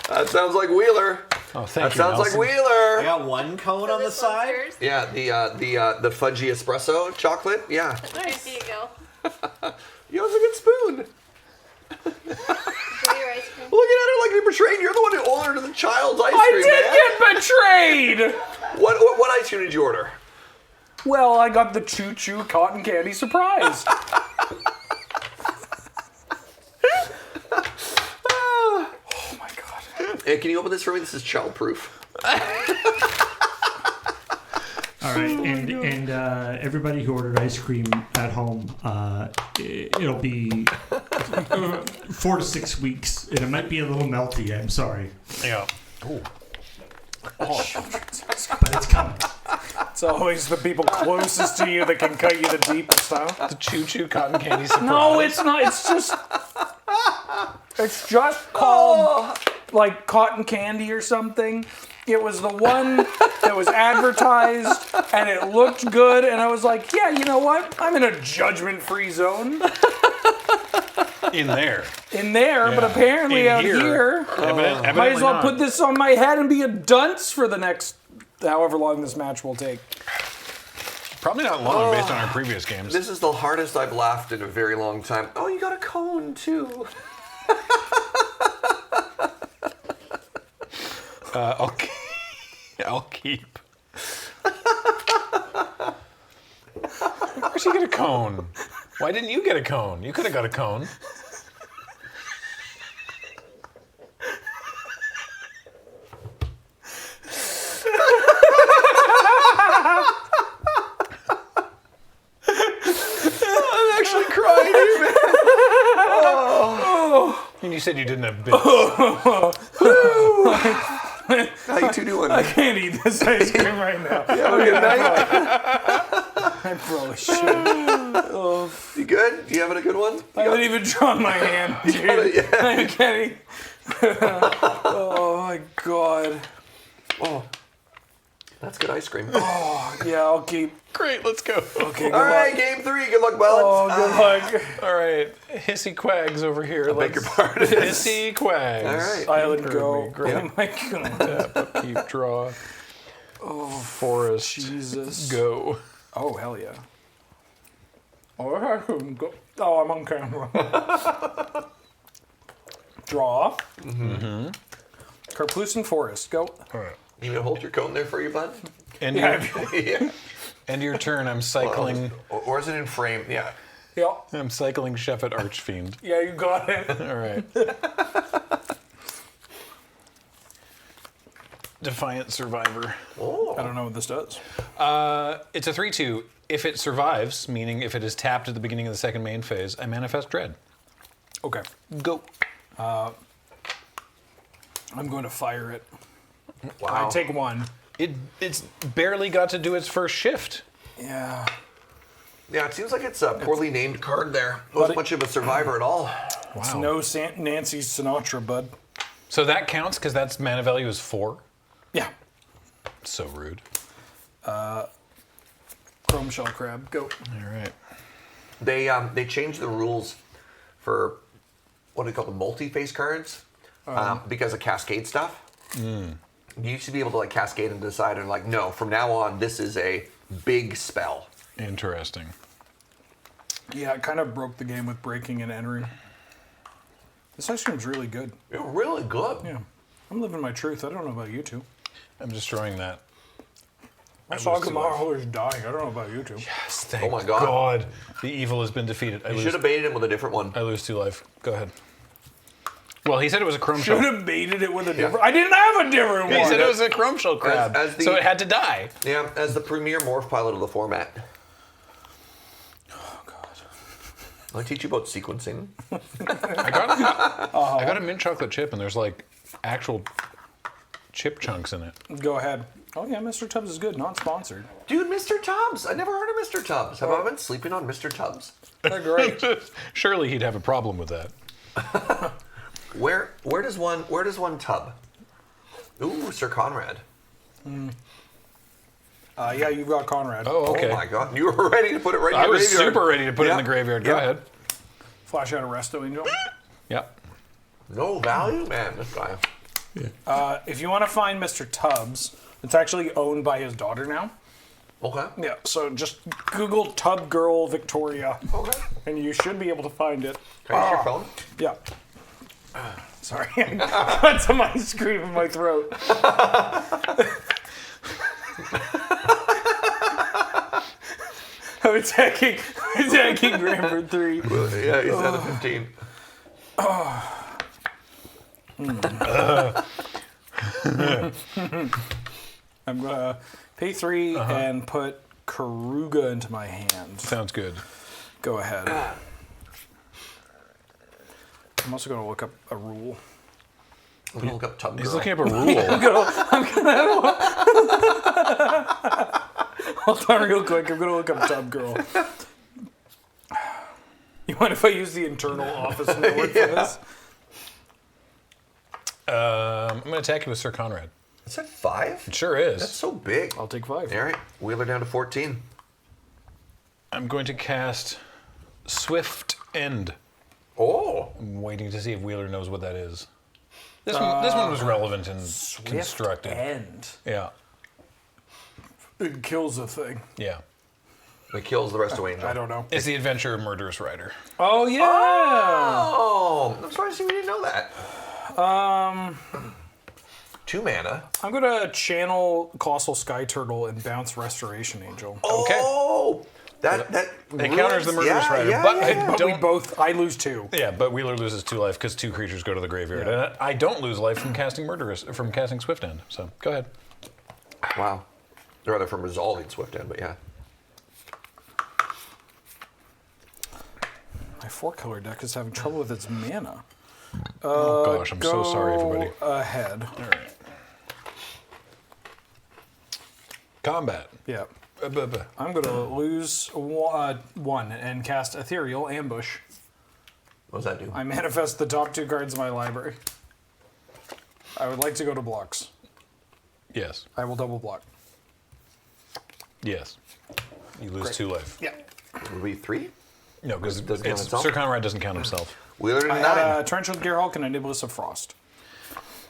That sounds like Wheeler. Oh, that sounds like Wheeler. I got one cone on the side. Yeah, the fudgy espresso chocolate. Yeah. Nice. Here you go. You have a good spoon. Enjoy your ice cream. Looking at her like you're betrayed. You're the one who ordered the child's ice cream, I man. did get betrayed! What ice cream did you order? Well, I got the Choo Choo Cotton Candy Surprise. Oh my god. Hey, can you open this for me? This is childproof. All right, and everybody who ordered ice cream at home, it'll be 4 to 6 weeks, and it might be a little melty. I'm sorry. Yeah. Ooh. Oh, but it's coming. It's always the people closest to you that can cut you the deepest, huh? The Choo Choo Cotton Candy Surprise. No, it's not. It's just called like cotton candy or something. It was the one that was advertised, and it looked good, and I was like, yeah, you know what? I'm in a judgment-free zone. In there. But apparently out here, might as well put this on my head and be a dunce for the next however long this match will take. Probably not long based on our previous games. This is the hardest I've laughed in a very long time. Oh, you got a cone too. I'll keep. Where'd she get a cone? Why didn't you get a cone? You could have got a cone. I'm actually crying here, man. And you said you didn't have bits. How you two doing? I can't eat this ice cream right now. Yeah, good night. I probably should. You good? You having a good one? I haven't even drawn my hand, dude. I can't eat. Oh my god. Oh, that's good ice cream. Oh, yeah, I'll keep. Great, let's go. Okay, good All right, luck. game 3. Good luck, Bellets. Oh, good luck. All right, Hissy Quags over here. Beg your pardon. Hissy Quags. All right. Island go. Great. Oh my god. Tap, upkeep, draw. Oh, Forest. Jesus. Go. Oh, hell yeah. Oh, I couldn't go. Oh, I'm on camera. Draw. Mm-hmm. Carplucin Forest. Go. All right. You gonna hold your cone there for you, bud? End Yeah. Yeah. End your turn. I'm cycling. Or is it in frame? Yeah. Yeah. I'm cycling Sheffet Archfiend. Yeah, you got it. All right. Defiant Survivor. Oh. I don't know what this does. It's a 3/2. If it survives, meaning if it is tapped at the beginning of the second main phase, I manifest Dread. Okay. Go. I'm going to fire it. Wow. I take one. It's barely got to do its first shift. Yeah. Yeah, it seems like it's a poorly named card there. Wasn't much of a survivor at all. It's no Nancy Sinatra, bud. So that counts because that's mana value is 4. Yeah. So rude. Chrome Shell Crab. Go. All right. They changed the rules for what do you call the multi-face cards because of Cascade stuff. You used to be able to like cascade and decide and like no, from now on this is a big spell. Interesting. Yeah, it kind of broke the game with breaking and entering. This ice cream's really good. You're really good. Yeah. I'm living my truth. I don't know about you two. I'm destroying that. I saw Gamara is dying. I don't know about you two. Yes, thank Oh my God. The evil has been defeated. You should have baited him with a different one. I lose 2 life. Go ahead. Well, he said it was a chrome shell. Should have baited it with a different. I didn't have a different one. He said it was a chrome shell crab, so it had to die. Yeah, as the premier morph pilot of the format. Oh God! I'll teach you about sequencing. I got a mint chocolate chip, and there's like actual chip chunks in it. Go ahead. Oh yeah, Mr. Tubbs is good. Not sponsored. Dude, Mr. Tubbs! I never heard of Mr. Tubbs. Have I been sleeping on Mr. Tubbs? They're great. Surely he'd have a problem with that. Where does one tub? Ooh, Sir Conrad. Yeah, you've got Conrad. Oh, okay. Oh my God, you were ready to put it right in I the was graveyard. super ready to put it in the graveyard. Go ahead. Flash out a Resto Angel. Yep. No value, man. This guy. If you want to find Mr. Tubbs, it's actually owned by his daughter now. Okay. Yeah, so just Google Tub Girl Victoria. Okay. And you should be able to find it. Can I use your phone? Yeah. Sorry, I got some ice cream in my throat. I'm attacking Graham for 3. Yeah, he's at a 15. I'm gonna pay 3 and put Karuga into my hand. Sounds good. Go ahead. I'm also gonna look up a rule. I'm gonna look up Tub Girl. He's looking up a rule. Hold on real quick. I'm gonna look up Tub Girl. You mind if I use the internal office network for this? I'm going to attack you with Sir Conrad. Is that 5? It sure is. That's so big. I'll take 5. All right, Wheeler down to 14. I'm going to cast Swift End. Oh. I'm waiting to see if Wheeler knows what that is. This one was relevant and constructed. End. Yeah. It kills the thing. Yeah. It kills the Resto Angel. I don't know. It's the Adventure of Murderous Rider. Oh yeah. Oh, I'm surprised you didn't know that. 2 mana. I'm gonna channel Colossal Sky Turtle and bounce Restoration Angel. Oh, that It counters the Murderous Rider, But we both. I lose 2. Yeah, but Wheeler loses 2 life because 2 creatures go to the graveyard, and I don't lose life from casting Swift End. So go ahead. Wow. Or rather from resolving Swift End, but yeah. My 4-color deck is having trouble with its mana. Oh gosh, I'm so sorry, everybody. Ahead. All right. Combat. Yeah. I'm gonna lose 1 and cast Ethereal Ambush. What does that do? I manifest the top 2 cards of my library. I would like to go to blocks. Yes. I will double block. Yes. You lose Great. 2 life. Yeah. Would be 3? No, because Doesn't count himself? Sir Conrad doesn't count himself. Wheeler to I 9. had a Torrential Gearhulk and a Nibelus of Frost.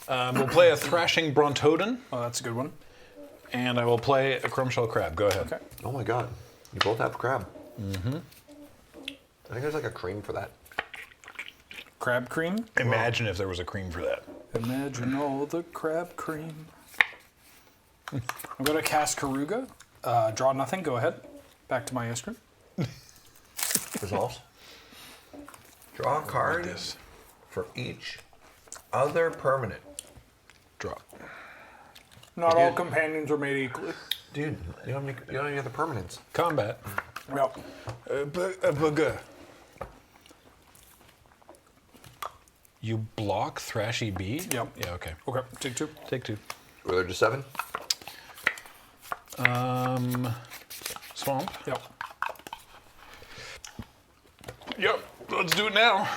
We'll play a Thrashing Brontoden, Oh, that's a good one. and I will play a Crumbshell Crab. Go ahead. Okay. Oh my God. You both have crab. Mm-hmm. I think there's like a cream for that. Crab cream? Imagine if there was a cream for that. Imagine all the crab cream. I'm going to cast Karuga. Draw nothing. Go ahead. Back to my ice cream. Resolves. Draw a card for each other permanent. Draw. Not all companions are made equally. Dude, you don't have any other permanents. Combat. Yep. You block Thrashy B? Yep. Yeah, okay. Okay, take 2. Take 2. Wheeler to 7. Swamp. Yep. Yep. Let's do it now.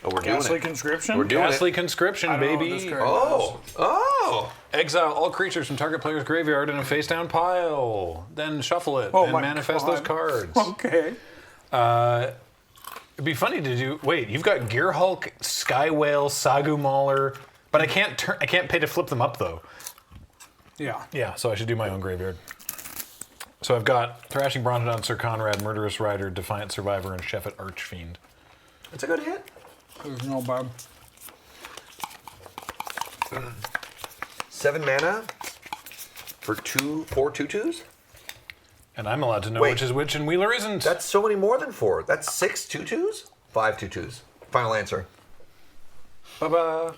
Oh, we're doing Ghastly it. Conscription? We're doing Ghastly it. Conscription, I don't know what baby. this card Oh. Oh. Exile all creatures from target player's graveyard in a face down pile. Then shuffle it Oh and my manifest God. those cards. Okay. It'd be funny to do. Wait, you've got Gearhulk, Skywhale, Sagu Mauler, but I can't pay to flip them up though. Yeah. Yeah, so I should do my own graveyard. So I've got Thrashing Brontodon, Sir Conrad, Murderous Rider, Defiant Survivor, and Sheffet Archfiend. That's a good hit. There's no bad. 7 mana. for 4 2/2s? And I'm allowed to know Wait. which is which and Wheeler isn't. That's so many more than 4. That's 6 2/2s? 5 2/2s. Final answer. Ba-ba.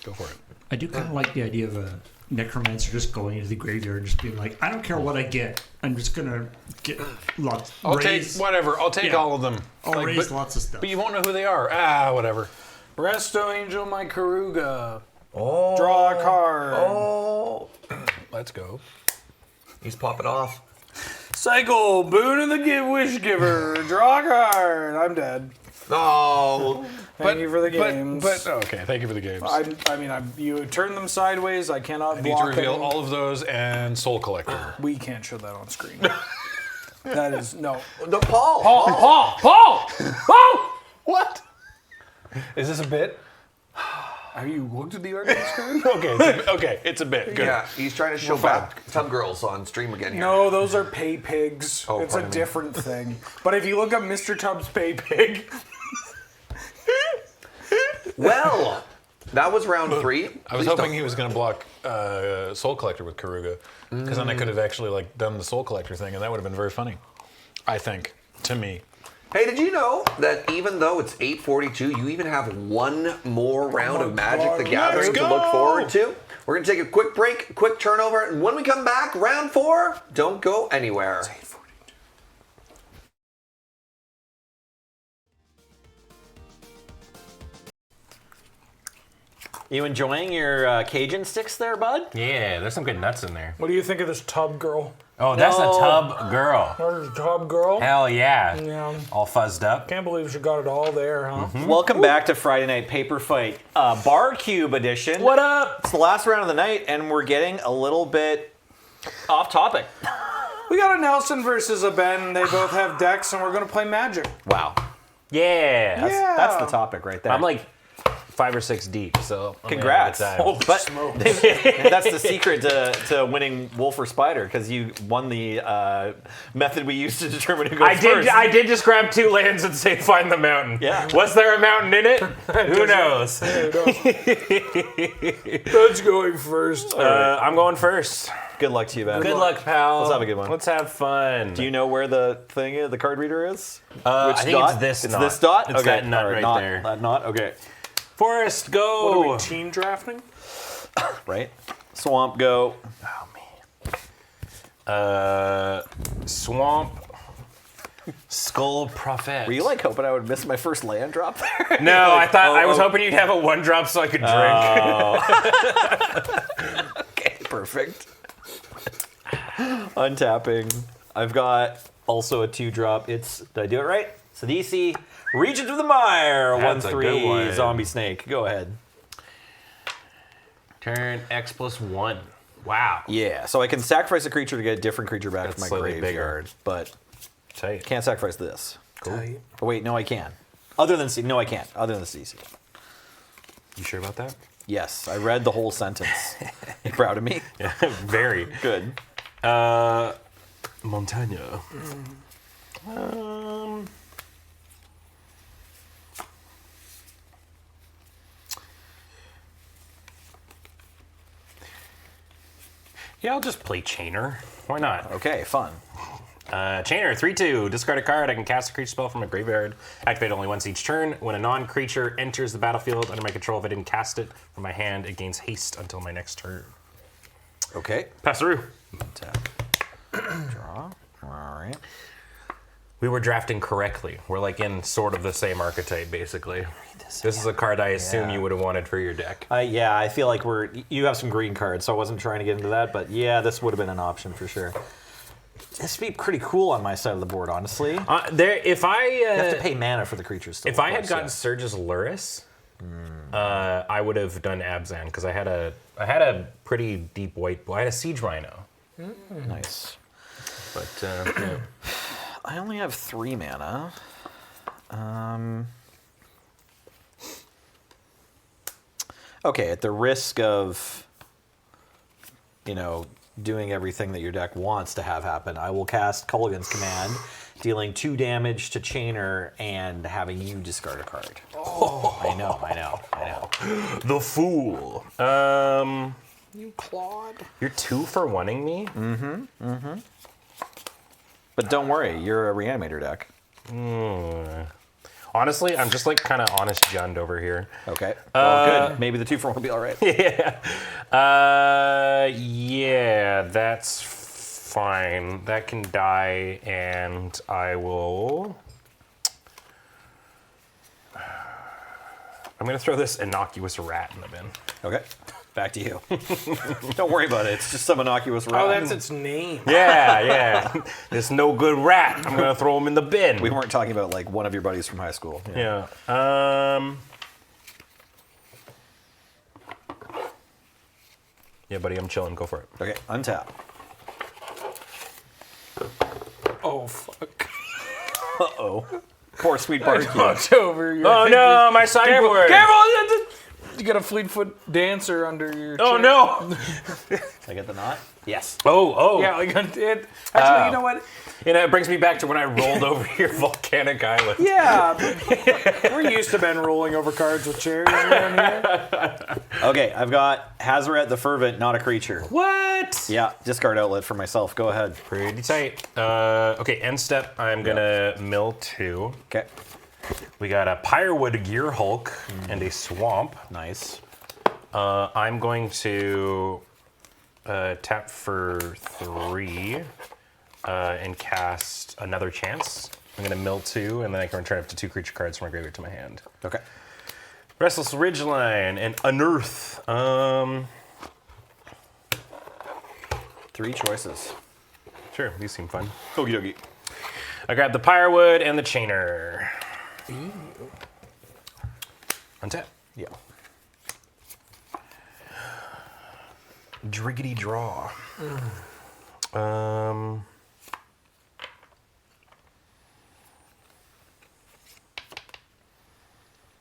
Go for it. I do kind of like the idea of a necromancer just going into the graveyard and just being like, I don't care what I get. I'm just going to get lots. I'll take whatever. I'll take all of them. I'll raise but, lots of stuff. But you won't know who they are. Ah, whatever. Resto Angel, my Karuga. Oh. Draw a card. Oh. Let's go. He's popping off. Cycle, Boon of the Wish Giver. Draw a card. I'm dead. No. Thank you for the games. Okay, thank you for the games. You turn them sideways. I cannot I need block to reveal any. all of those and Soul Collector. We can't show that on screen. That is no. No, Paul. Paul. What? Is this a bit? Have you looked at the art on the screen? Okay, it's a bit. Good. Yeah, he's trying to show back Tub Girls on stream again here. No, those are pay pigs. Oh, it's a pardon me. different thing. But if you look up Mr. Tubbs Pay Pig, Well, that was round 3. I was hoping he was going to block Soul Collector with Karuga, because then I could have actually done the Soul Collector thing, and that would have been very funny. I think, to me. Hey, did you know that even though it's 8:42, you even have one more round of Magic the Gathering to look forward to? We're going to take a quick break, quick turnover, and when we come back, round 4, don't go anywhere. You enjoying your Cajun sticks there, bud? Yeah, there's some good nuts in there. what do you think of this tub girl? Oh, that's a tub girl. There's a tub girl. Hell yeah. Yeah. All fuzzed up. Can't believe she got it all there, huh? Welcome back to Friday Night Paper Fight, Bar Cube edition. What up? It's the last round of the night, and we're getting a little bit off topic. We got a Nelson versus a Ben. They both have decks, and we're gonna play Magic. Wow. Yeah. That's the topic right there. I'm like 5 or 6 deep, so I'm Congrats. gonna have a good time. But that's the secret to winning Wolf or Spider, because you won the method we used to determine who goes first. I did just grab 2 lands and say find the mountain. Yeah. Was there a mountain in it? Who knows? Ben's going first. I'm going first. Good luck to you, Ben. Good luck, pal. Let's have a good one. Let's have fun. Do you know where the thing is, the card reader is? I Which think dot? it's this It's knot. this dot? It's Okay, that nut all right knot, there. That knot, okay. Forest, go. What are we team drafting? Right. Swamp, go. Swamp. Skull Prophet. Were you like hoping I would miss my first land drop there? No, I thought I was hoping you'd have a 1-drop so I could drink. Okay, perfect. Untapping. I've got also a 2-drop. Did I do it right? Sidisi, Regent of the Mire, That's a good 1/3 one. zombie snake. Go ahead. Turn X+1. Wow. Yeah, so I can sacrifice a creature to get a different creature back to my slightly graveyard, but Tight. can't sacrifice this. Cool. Oh wait, no, I can. Other than no, I can't. Other than CC. You sure about that? Yes, I read the whole sentence. You proud of me? Yeah, very. Good. Montagna. Yeah, I'll just play Chainer. Why not? Okay, fun. Chainer, 3/2. Discard a card. I can cast a creature spell from my graveyard. Activate only once each turn. When a non-creature enters the battlefield under my control, if I didn't cast it from my hand, it gains haste until my next turn. Okay. Pass through. Tap. Draw. All right. We were drafting correctly. We're like in sort of the same archetype, basically. This is a card I assume you would have wanted for your deck. Yeah, I feel like you have some green cards, so I wasn't trying to get into that, but yeah, this would have been an option for sure. This would be pretty cool on my side of the board, honestly. You you have to pay mana for the creatures still. If I had gotten Surge's Luris, I would have done Abzan because I had a pretty deep white. I had a Siege Rhino. Nice. But yeah. I only have 3 mana. Okay, at the risk of, doing everything that your deck wants to have happen, I will cast Culligan's Command, dealing 2 damage to Chainer and having you discard a card. Oh, I know. The Fool. You Claude. You're 2 for 1ing me? But don't worry, you're a reanimator deck. Honestly, I'm just like kind of honest Jund over here. Okay. Well, good. Maybe the 2 for 1 will be all right. Yeah. Yeah, that's fine. That can die, and I will. I'm gonna throw this innocuous rat in the bin. Okay. Back to you. Don't worry about it. It's just some innocuous rat. Oh, that's its name. Yeah. This no good rat. I'm gonna throw him in the bin. We weren't talking about like one of your buddies from high school. Yeah. Yeah, buddy, I'm chilling. Go for it. Okay, untap. Oh, fuck. Uh-oh. Poor sweet barbecue. Knocked over your Oh no, my sideboard. Careful! You got a Fleetfoot dancer under your chair. Oh no! I get the knot? Yes. Oh. Yeah, like it. Actually, you know what? And it brings me back to when I rolled over your volcanic island. Yeah, we're used to men rolling over cards with chairs around here. Okay, I've got Hazaret the Fervent, not a creature. What? Yeah, discard outlet for myself. Go ahead. Pretty tight. Okay, end step, I'm gonna mill 2. Okay. We got a Pyrewood Gear Hulk and a Swamp. Nice. I'm going to tap for 3 and cast another chance. I'm gonna mill 2, and then I can return up to 2 creature cards from my graveyard to my hand. Okay. Restless Ridgeline and Unearth. 3 choices. Sure, these seem fun. Okie dokie. I grabbed the Pyrewood and the Chainer. Untap. Yeah. Driggity draw. I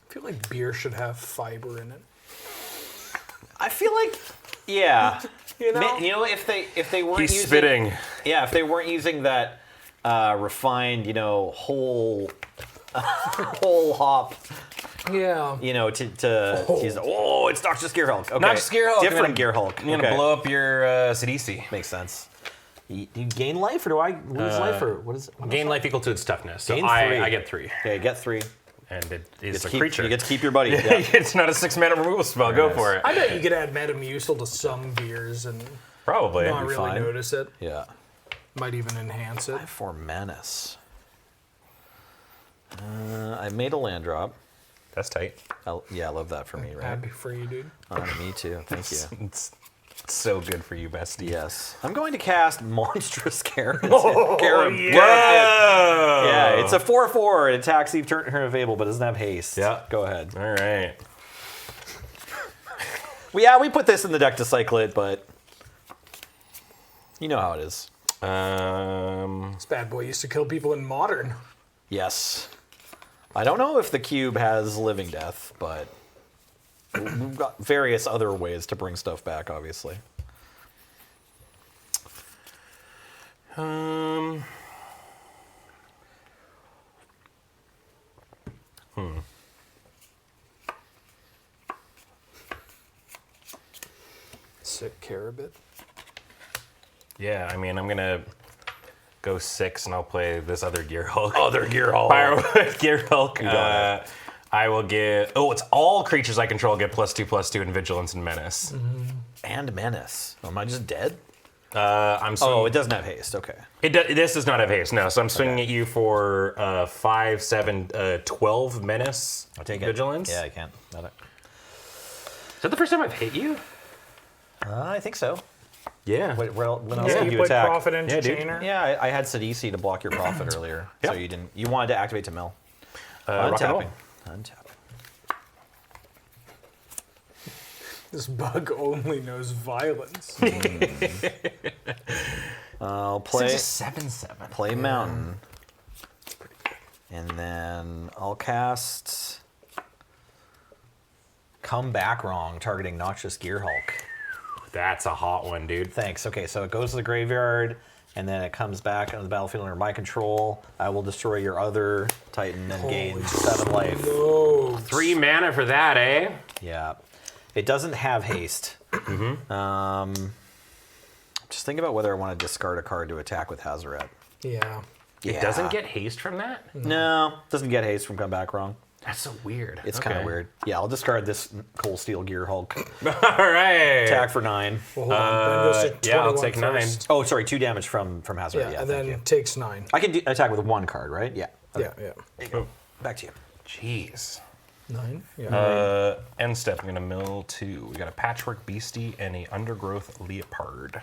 feel like beer should have fiber in it. I feel like, yeah. You know? You know, if they weren't He's using, spitting. Yeah, if they weren't using that refined, whole hop, Yeah. to use. Oh, it's Noxious Gear Hulk. Okay. Noxious Gear Hulk. Different Gear Hulk. I'm gonna blow up your Sidisi. Makes sense. Do you gain life, or do I lose life, or what is it? Gain life equal to its toughness. So Gain 3. I get 3. Okay, get 3. And it You is get, a to creature. you get to keep your buddy. Yeah. It's not a 6-mana removal spell. Very Go nice. for it. I bet you could add Metamucil to some beers and Probably. not really fine. notice it. Yeah. Might even enhance it. 5 for Menace. I made a land drop. That's tight. Yeah, I love that for me, right? Happy for you, dude. Me too. Thank you. It's so good for you, bestie. Yes. I'm going to cast Monstrous Carrot. Oh, Yeah, it's a 4/4. It attacks each turn available, but doesn't have haste. Yeah. Go ahead. All right. We put this in the deck to cycle it, but you know how it is. This bad boy used to kill people in Modern. Yes. I don't know if the cube has living death, but we've got various other ways to bring stuff back, obviously. Sick Carabit. Yeah, I mean, I'm gonna go 6, and I'll play this other Gear Hulk. Other Gear Hulk. Pyrowood Gear Hulk. You got it. I will get. Oh, it's all creatures I control get +2/+2 in Vigilance and Menace. And Menace. Am I just dead? I'm swinging. Oh, it doesn't have haste. Okay. This does not have haste, no. So I'm swinging at you for 5, 7, 12 Menace. I'll take it. Vigilance. Yeah, I can. Got it. Is that the first time I've hit you? I think so. Yeah. When else Yeah, did you you put attack? Profit into Yeah, dude. Chainer. Yeah, I had Sidisi to block your Profit earlier, so Yep. you didn't. You wanted to activate to mill. Rock and roll. Untapping. This bug only knows violence. I'll play. It's a 7/7. Play Mountain. And then I'll cast Come Back Wrong, targeting Noxious Gear Hulk. That's a hot one, dude. Thanks. Okay, so it goes to the graveyard, and then it comes back onto the battlefield under my control. I will destroy your other Titan and gain 7 life. Oh, 3 mana for that, eh? Yeah. It doesn't have haste. Just think about whether I want to discard a card to attack with Hazaret. Yeah. Yeah. It doesn't get haste from that? No, doesn't get haste from come back wrong. That's so weird. It's kind of weird. Yeah, I'll discard this Cold Steel Gear Hulk. All right. Attack for 9. Well, hold on. Then goes to yeah, I'll 21 take 9. first. Oh, sorry, 2 damage from Hazaret. Yeah, Yeah, and thank then you. takes 9. I can attack with 1 card, right? Yeah. Okay. Yeah. There you go. Back to you. Jeez. 9. Yeah. End step, I'm gonna mill 2. We got a Patchwork Beastie and a Undergrowth Leopard.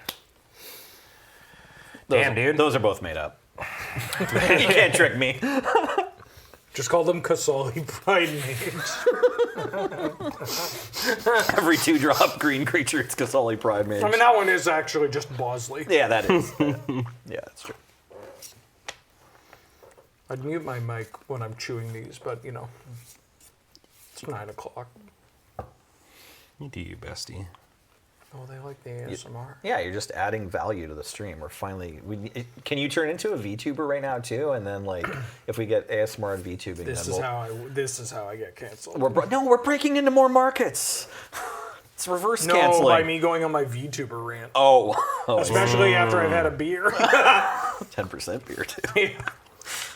Damn, dude. Those are both made up. You can't trick me. Just call them Kasali Pride Mage. Every 2-drop green creature, it's Kasali Pride Mage. I mean, that one is actually just Bosley. Yeah, that is. Yeah, that's true. I'd mute my mic when I'm chewing these, but you know, it's 9 o'clock. You do you, bestie. Oh, they like the ASMR. Yeah, you're just adding value to the stream. We're finally. Can you turn into a VTuber right now too? And then like, if we get ASMR and VTubing, This is how I get canceled. We're breaking into more markets. It's reverse No, canceling. by me going on my VTuber rant. Oh. Especially after I've had a beer. 10% beer too.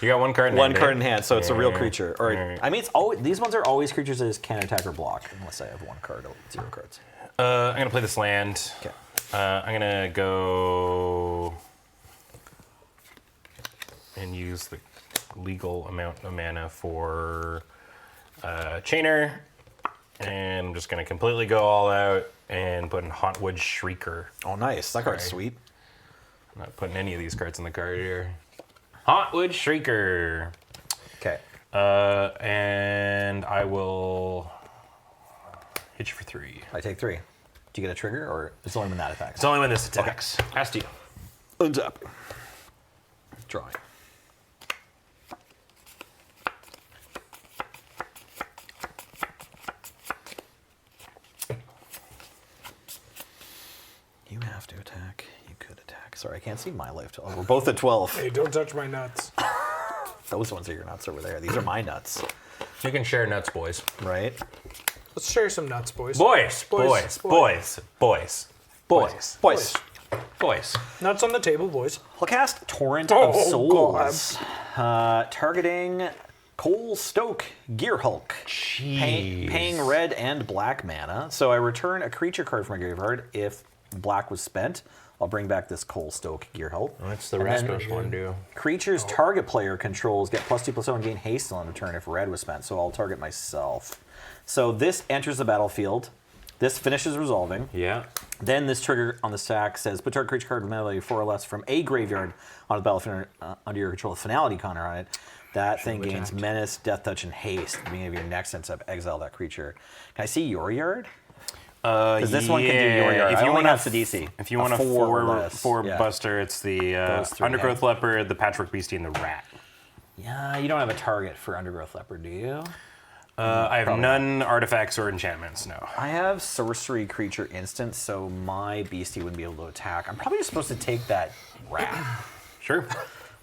You got 1 card in hand. 1 card in hand, so it's a real creature. Or Alright. I mean, it's always these ones are always creatures that just can't attack or block unless I have 1 card or 0 cards. I'm gonna play this land. Okay. I'm gonna go and use the legal amount of mana for Chainer, and I'm just gonna completely go all out and put in Hauntwood Shrieker. Oh, nice. That card's Sorry. sweet. I'm not putting any of these cards in the card here. Hauntwood Shrieker. Okay. And I will hit you for 3. I take 3. Do you get a trigger, or it's only when that attacks? It's only when this attacks. Pass to you. Untap. Drawing. You have to attack. You could attack. Sorry, I can't see my life total. We're both at 12. Hey, don't touch my nuts. Those ones are your nuts over there. These are my nuts. You can share nuts, boys. Right? Let's share some nuts, boys. Boys. Nuts on the table, boys. I'll cast Torrent Oh, of Souls. Targeting Cole Stoke Gear Hulk. Paying red and black mana. So I return a creature card from my graveyard. If black was spent, I'll bring back this Cole Stoke Gear Hulk. What's the And then Rasmus one do? Creatures target player controls get +2/+0 and gain haste on the turn if red was spent. So I'll target myself. So this enters the battlefield. This finishes resolving. Yeah. Then this trigger on the stack says put target creature card with mana value 4 or less from a graveyard on the battlefield under your control with finality counter on it. That thing gains menace, death touch, and haste at the beginning of your next instep. Exile that creature. Can I see your yard? Because this one can do your yard. If I you only want have Sidisi. If you want a 4 buster, it's the Those 3, Undergrowth Leopard, the Patchwork Beastie, and the Rat. Yeah, you don't have a target for Undergrowth Leopard, do you? I have none artifacts or enchantments, no. I have sorcery creature instant, so my beastie wouldn't be able to attack. I'm probably just supposed to take that rat. Sure.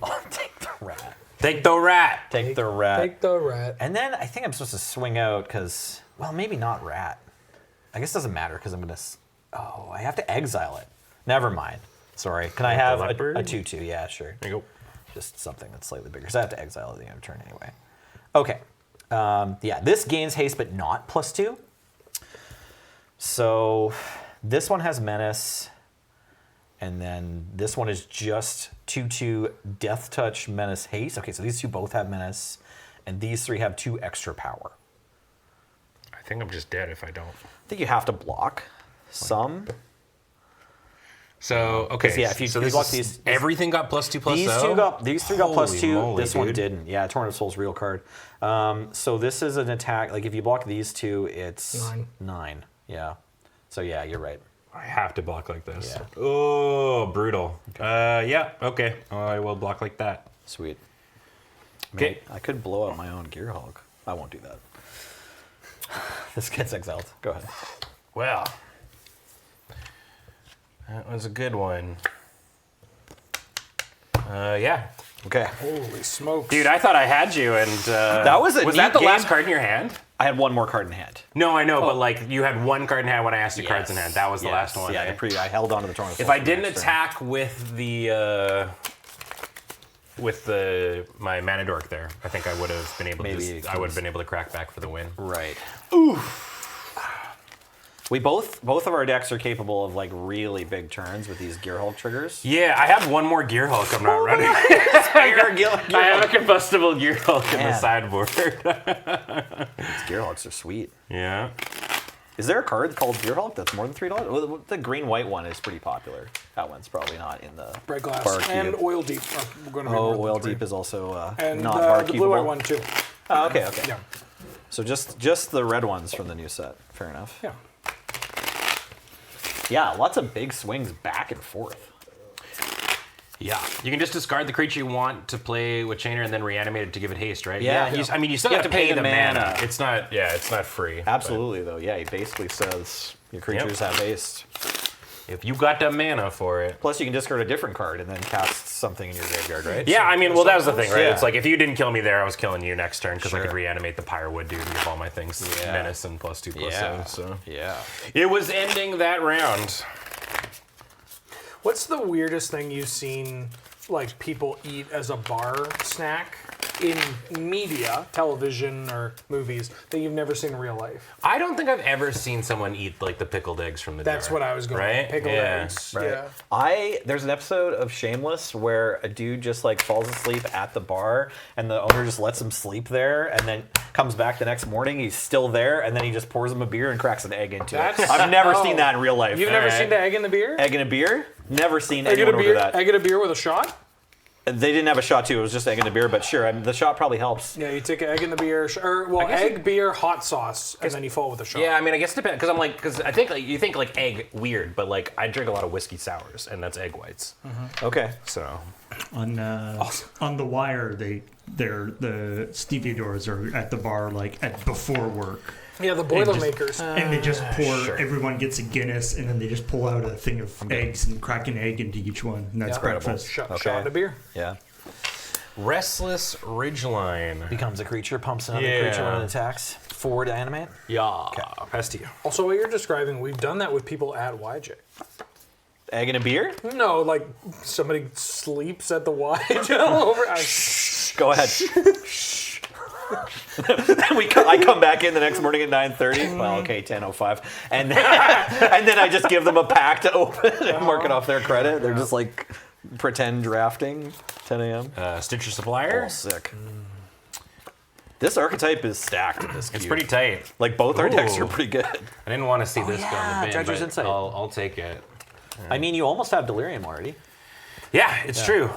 I'll take the rat. Take the rat. Take the rat. Take the rat. And then I think I'm supposed to swing out because, well, maybe not rat. I guess it doesn't matter because I'm going to... Oh, I have to exile it. Never mind. Sorry. Can I have a 2/2? Yeah, sure. There you go. Just something that's slightly bigger. Because I have to exile at the end of turn anyway. Okay. Yeah, this gains haste, but not +2. So this one has menace, and then this one is just 2/2 death touch, menace, haste. Okay, so these two both have menace, and these 3 have 2 extra power. I think I'm just dead if I don't. I think you have to block some. So okay, yeah, if you block these, everything got +2/+0. These 3 got Holy +2. moly, This one dude. didn't. Yeah, Torrent of Souls real card. So this is an attack. Like if you block these 2, it's 9. Yeah. So yeah, you're right. I have to block like this. Yeah. Oh, brutal. Yeah. Okay. I will block like that. Sweet. Okay. I could blow out my own Gear Hulk. I won't do that. This gets exiled. Go ahead. Well, that was a good one. Yeah. Okay. Holy smokes. Dude, I thought I had you, and that was was that the last card in your hand? I had one more card in hand. No, I know, but like you had one card in hand when I asked you cards in hand. That was the Yes, last one. Yeah, eh? I held on to the Toronto. If I didn't attack with the my mana dork there, I think I would have been able to. I would have been able to crack back for the win. Right. Oof. We both of our decks are capable of like really big turns with these Gear Hulk triggers. Yeah, I have one more Gear Hulk I'm not running. I have a combustible Gear Hulk in the sideboard. These Gear Hulks are sweet. Yeah. Is there a card called Gear Hulk that's more than $3? Well, the green-white one is pretty popular. That one's probably not in the Bright Glass bar cube. and Oil Deep are going to be more than Oil 3. Deep is also and not bar the blue-white one too. Oh, okay. Yeah. So just the red ones from the new set. Fair enough. Yeah. Yeah, lots of big swings back and forth. Yeah, you can just discard the creature you want to play with Chainer and then reanimate it to give it haste, right? Yeah. I mean, you still have to pay the mana. It's not. Yeah, it's not free. Absolutely, though. Yeah, he basically says your creatures have haste. If you got the mana for it. Plus, you can discard a different card and then cast something in your graveyard, right? Yeah, I mean, well, that was the thing, right? Yeah. It's like if you didn't kill me there, I was killing you next turn because I could reanimate the Pyrewood dude and give all my things menace and +2/+7. So yeah, it was ending that round. What's the weirdest thing you've seen, like, people eat as a bar snack in media, television or movies, that you've never seen in real life? I don't think I've ever seen someone eat like the pickled eggs from the That's jar. what I was going right? with. Pickled eggs. Right. Yeah. There's an episode of Shameless where a dude just like falls asleep at the bar and the owner just lets him sleep there and then comes back the next morning, he's still there, and then he just pours him a beer and cracks an egg into it. I've never seen that in real life. You've never seen the egg in the beer? Egg in a beer? Never seen Egg in a anyone beer? order that. Egg in a beer with a shot? They didn't have a shot too, it was just egg in a beer, but sure, the shot probably helps. Yeah, you take an egg in the beer, egg, beer, hot sauce, and then you follow with a shot. Yeah, I mean, I guess it depends because I think like you think like egg weird, but like I drink a lot of whiskey sours, and that's egg whites. Okay, so on The Wire, the stevedores are at the bar like before work. Yeah, the Boilermakers. And they just pour, everyone gets a Guinness, and then they just pull out a thing of eggs and crack an egg into each one, and that's breakfast. Shot of beer. Yeah. Restless Ridgeline. Becomes a creature, pumps another creature when it attacks. 4 to animate. Yeah. Pass to you. Also, what you're describing, we've done that with people at YJ. Egg in a beer? No, like somebody sleeps at the YJ over. Go ahead. I come back in the next morning at 9:30. Well, okay, 10:05, and then I just give them a pack to open and mark it off their credit. They're just like pretend drafting. 10 a.m. Stitcher Supplier. Oh, sick. This archetype is stacked in this cube. It's pretty tight. Like both our decks are pretty good. I didn't want to see this go in the bin, Judge's but Insight. I'll take it. I mean, you almost have Delirium already. Yeah, it's true.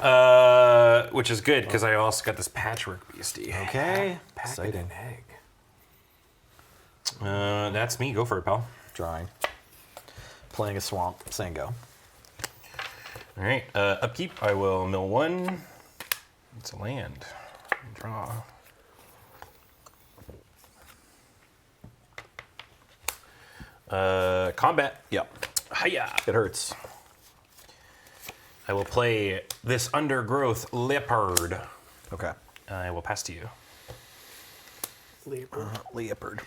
Which is good because I also got this Patchwork Beastie. Okay. Exciting egg. That's me. Go for it, pal. Drawing. Playing a swamp. Saying go. All right. Upkeep. I will mill 1. It's a land. Draw. Combat. Yep. Hiya. It hurts. I will play this Undergrowth Leopard. Okay. I will pass to you. Leopard. Leopard.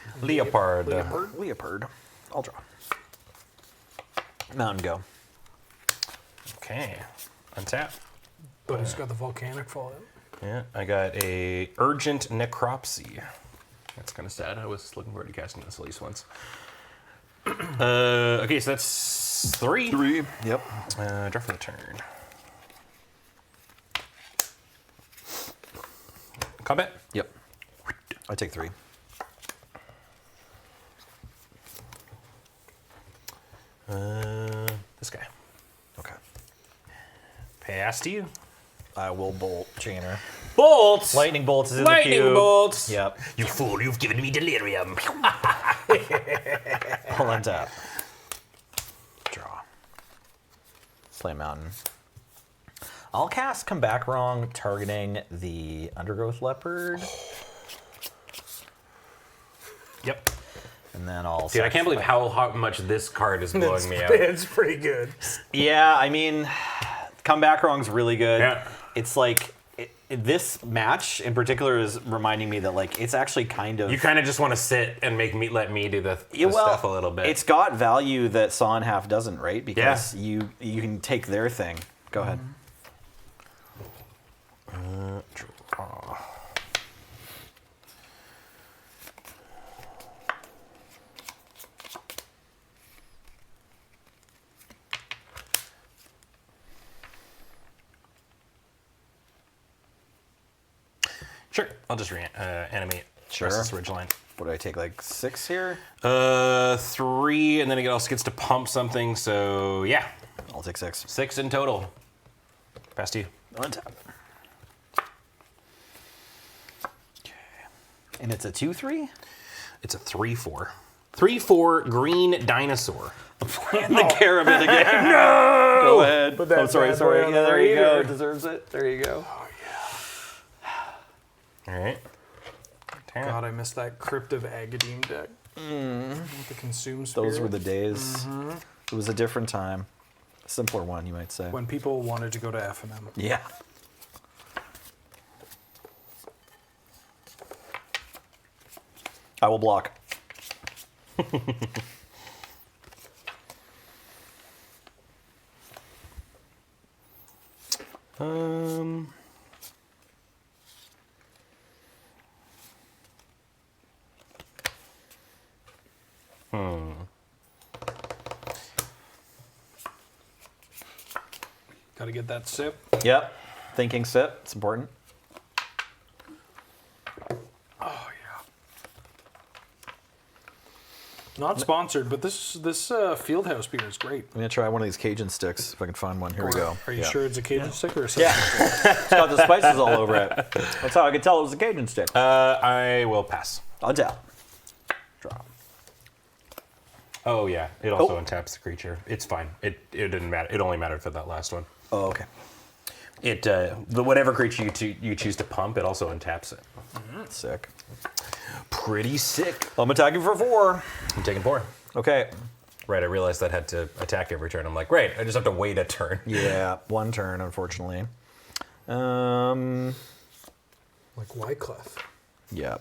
I'll draw. Mountain go. Okay. Untap. But it's got the volcanic fallout. Yeah, I got a Urgent Necropsy. That's kind of sad. I was looking forward to casting this at least once. Okay, so that's 3. 3. Yep. Draw for the turn. Combat? Yep. I take 3. This guy. Okay. Pass to you. I will bolt Chainer. Bolts! Lightning bolts is in Lightning the cube. bolts! Yep. You fool, you've given me delirium. I'll untap. Draw. Slay Mountain. I'll cast Come Back Wrong, targeting the Undergrowth Leopard. Yep. And then I'll... Dude, I can't believe how much this card is blowing me out. It's pretty good. Yeah, I mean, Come Back Wrong's really good. Yeah. It's like... this match in particular is reminding me that like it's actually kind of You kind of just want to sit and let me do the well, stuff a little bit. It's got value that Saw and Half doesn't, right? Because you can take their thing. Go ahead. Draw. Sure, I'll just animate. Sure. This ridgeline. What do I take, like 6 here? 3, and then it also gets to pump something. So yeah, I'll take 6. 6 in total. Pass to you. Untap. Okay. And it's a 2/3. It's a 3/4. 3/4 green dinosaur. Playing the Carabin again. No. Go ahead. Put that sorry. bad boy on Yeah, the there you go. radar. Deserves it. There you go. All right. God, I missed that Crypt of Agadine deck. With the Consume Spirit. Those were the days. It was a different time. A simpler one, you might say. When people wanted to go to FMM. Yeah. I will block. Gotta get that sip. Yep. Thinking sip. It's important. Oh yeah. Not sponsored, but this Fieldhouse beer is great. I'm gonna try one of these Cajun sticks if I can find one. Here we go. Are you sure it's a Cajun stick or something? Yeah. It's got the spices all over it. That's how I could tell it was a Cajun stick. I will pass. Untap. Draw. Oh yeah, it also untaps the creature. It's fine. It didn't matter. It only mattered for that last one. Oh, okay. It the whatever creature you choose to pump, it also untaps it. Sick. Pretty sick. I'm attacking for 4. I'm taking 4. Okay. Right, I realized that had to attack every turn. I'm like, great, I just have to wait a turn. Yeah, 1 turn, unfortunately. Like Wyclef. Yeah.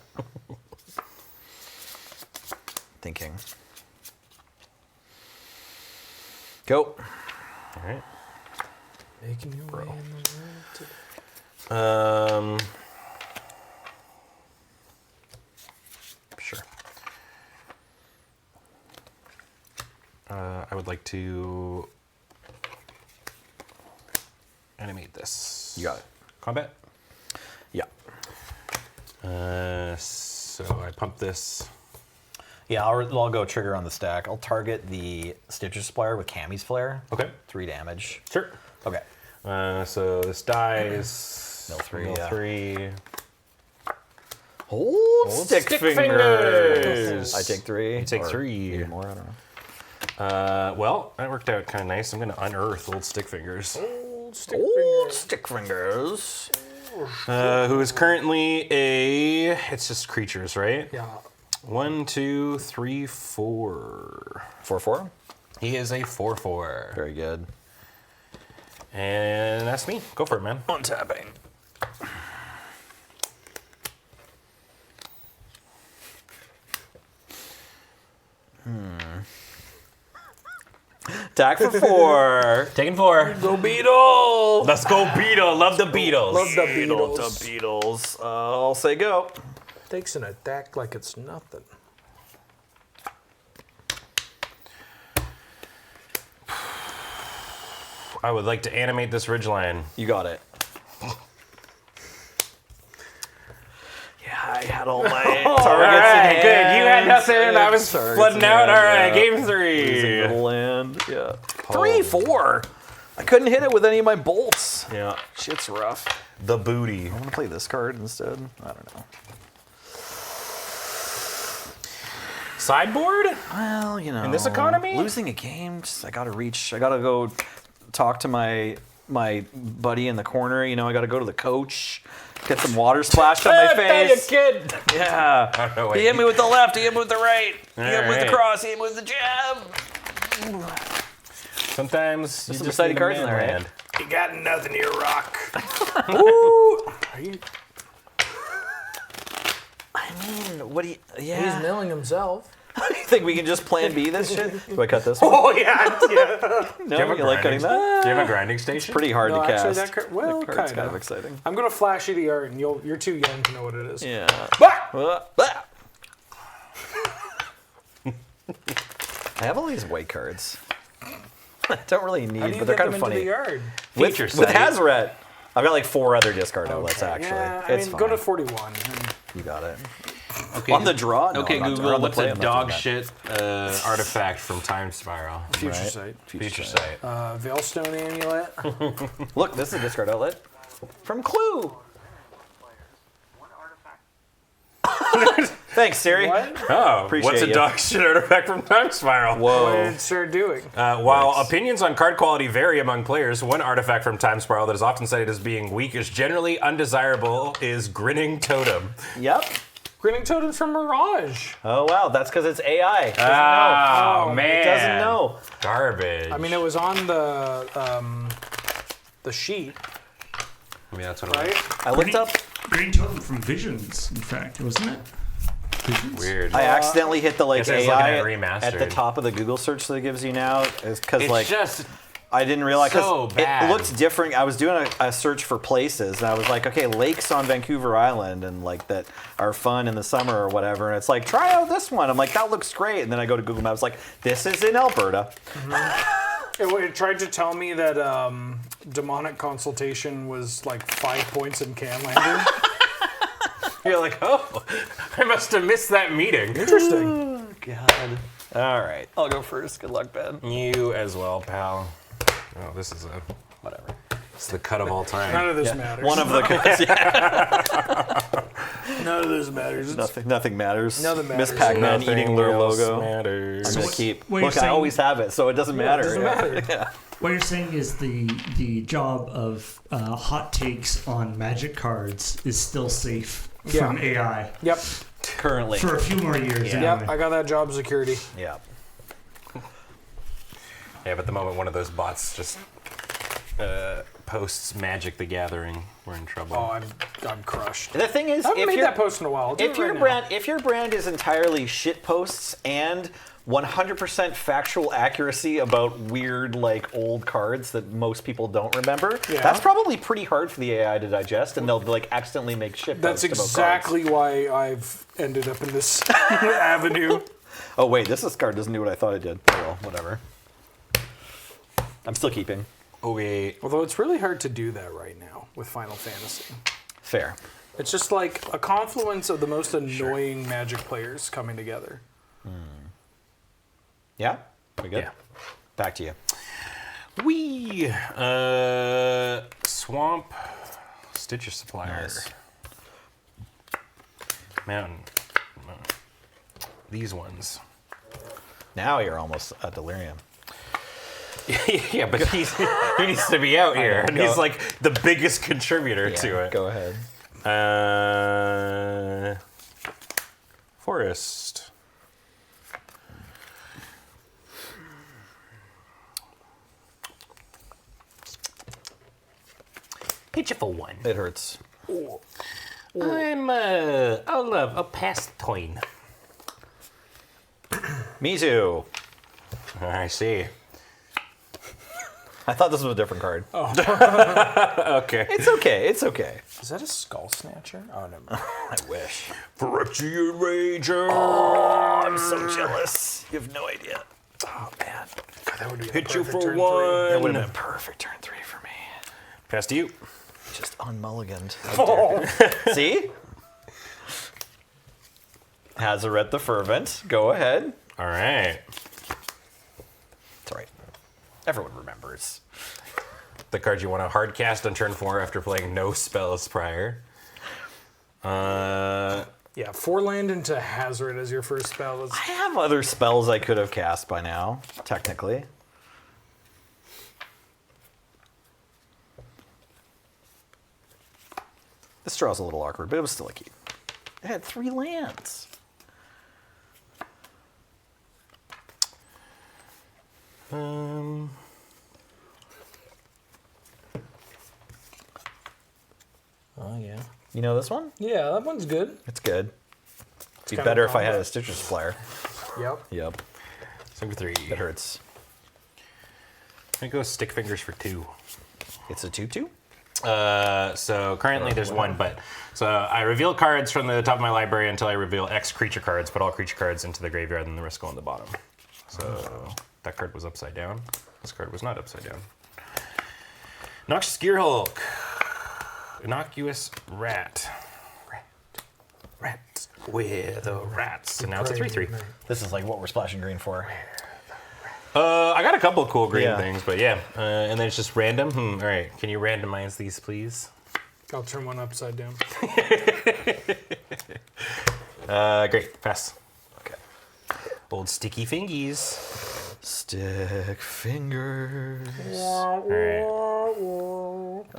Thinking. Go. All right. Making your way in the world. Sure. I would like to animate this. You got it. Combat? Yeah. So I pump this. Yeah, I'll go trigger on the stack. I'll target the Stitcher Supplier with Cammy's Flare. Okay. 3 damage. Sure. Okay. So this dies. Mill 3. Mill 3. Hold stick fingers. I take 3. You take or 3. maybe more, I don't know. Well, that worked out kind of nice. I'm going to unearth old stick fingers. Old stick Old stick fingers. Who is currently a. It's just creatures, right? Yeah. 1, 2, 3, 4. 4/4? He is a 4/4. Very good. And that's me. Go for it, man. Untapping. Attack for 4. Taking 4. Go Beetle! Let's go, Beetle. Love the Beatles. Love the Beetle to Beatles. Beatles. I'll say go. Takes an attack like it's nothing. I would like to animate this ridgeline. You got it. Yeah, I had all my targets. All right, in good. hand. You had nothing. I was Targets flooding in out. hand, All right, yeah. game 3. Losing little land. Yeah. 3/4. I couldn't hit it with any of my bolts. Yeah. Shit's rough. The booty. I'm gonna play this card instead. I don't know. Sideboard? Well, you know, In this economy? losing a game. Just I gotta reach. I gotta go talk to my buddy in the corner. You know, I gotta go to the coach. Get some water splashed on my face. Kid. Yeah. I don't know, He hit me with the left. He hit me with the right. He hit me with the Alright. cross. He hit me with the jab. Sometimes There's you some just exciting need a cards in man there, land. right? You got nothing here, Rock. Ooh. Are you... I mean, what do you... Yeah. He's milling himself. You think we can just plan B this shit? Do I cut this one? Oh, yeah. Yeah. No, you like cutting that? Do you have a grinding station? It's pretty hard to cast. Actually, that well, card's kind of of exciting. I'm going to flash you the art, and you're too young to know what it is. Yeah. Bah! I have all these white cards. I don't really need, How do you but they're get kind them of into funny. the yard? With Feature Hazoret, I've got like 4 other discard outlets Okay. actually. Yeah, I It's mean, fine. go to 41. You got it. Okay, On the draw? No, okay, I'm not- Google, on the what's play, a I'm not doing dog that. shit artifact from Time Spiral? Future Right. Sight. Future Sight. Veilstone Amulet. Look, this is a discard outlet from Clue. Thanks, Siri. What? Oh, Appreciate what's a you. dog shit artifact from Time Spiral? What did Whoa. it start doing? While opinions on card quality vary among players, one artifact from Time Spiral that is often cited as being weak is generally undesirable is Grinning Totem. Yep. Grinning Totem's from Mirage. Oh, wow. That's because it's AI. It doesn't Oh, know. man. It doesn't know. Garbage. I mean, it was on the sheet, I mean, that's what right? I looked up. Green Totem from Visions, in fact, wasn't it? Visions? Weird. I accidentally hit the like Guess I was looking AI at remastered. at the top of the Google search that it gives you now. It's because It's like just I didn't realize so because bad. it looked different. I was doing a search for places, and I was like, okay, lakes on Vancouver Island, and like that are fun in the summer or whatever. And it's like, try out this one. I'm like, that looks great. And then I go to Google Maps, like, this is in Alberta. It tried to tell me that Demonic Consultation was like 5 points in Canlander. You're like, oh, I must have missed that meeting. Interesting. God. All right, I'll go first. Good luck, Ben. You as well, pal. Oh, this is a Whatever. it's the cut of all time. None of this matters. One of the None of this matters. nothing matters. Nothing Miss matters. Pac-Man Nothing eating their else logo. matters. I'm So gonna what- keep. what you're Look, I saying- always have it, so it doesn't matter. doesn't Yeah. matter. Yeah. What you're saying is the job of hot takes on Magic cards is still safe from AI Yep. Currently. for a few more years. Yeah. Anyway. Yep. I got that job security. Yeah. Yeah, but the moment one of those bots just posts Magic the Gathering, we're in trouble. Oh, I'm crushed. The thing is, I haven't if made you're- that post in a while. I'll do if it your right now. brand if your brand is entirely shit posts and 100% factual accuracy about weird like old cards that most people don't remember, Yeah. that's probably pretty hard for the AI to digest, and they'll like accidentally make shit That's posts exactly why I've ended up in this avenue. about cards. Oh wait, this card doesn't do what I thought it did. Oh, well, whatever. I'm still keeping. Oh wait. Although it's really hard to do that right now with Final Fantasy. Fair. It's just like a confluence of the most annoying Magic players coming together. Yeah? We good? Yeah. Back to you. We Swamp Stitcher Supplier. Nice. Mountain. These ones. Now you're almost at delirium. Yeah, but he needs to be out here, and he's like the biggest contributor to it. Go ahead. Forest. Hit you for one. It hurts. I'll pass the coin. Me too. I see. I thought this was a different card. Okay. It's okay. It's okay. Is that a Skull Snatcher? Oh, no. I wish. Phyrexian Rager. Oh, I'm so jealous. You have no idea. Oh man. God, that would be Hit you perfect for turn one. That would have been perfect turn 3 for me. Pass to you. Just unmulliganed. Oh. See? Hazoret the Fervent. Go ahead. All right. It's all right. Everyone remembers. The card you want to hard cast on turn 4 after playing no spells prior. Yeah, 4 land into Hazoret as your first spell is. I have other spells I could have cast by now, technically. This draw's a little awkward, but it was still a keep. It had 3 lands. yeah. You know this one? Yeah, that one's good. It's good. It'd be kinda better if I had combo. a Stitcher supplier. Yep. Yep. So 3. It hurts. I go stick fingers for 2. It's a 2/2? So currently there's 1, but so I reveal cards from the top of my library until I reveal X creature cards, put all creature cards into the graveyard, and the rest go on the bottom. So that card was upside down. This card was not upside down. Noxious Gearhulk. Innocuous Rat. Rat. Where the rats. And now it's a 3/3. This is like what we're splashing green for. I got a couple of cool green Yeah. things, but yeah. And then it's just random. All right, can you randomize these, please? I'll turn one upside down. Great, pass. Okay. Old sticky fingies. Stick fingers. All right.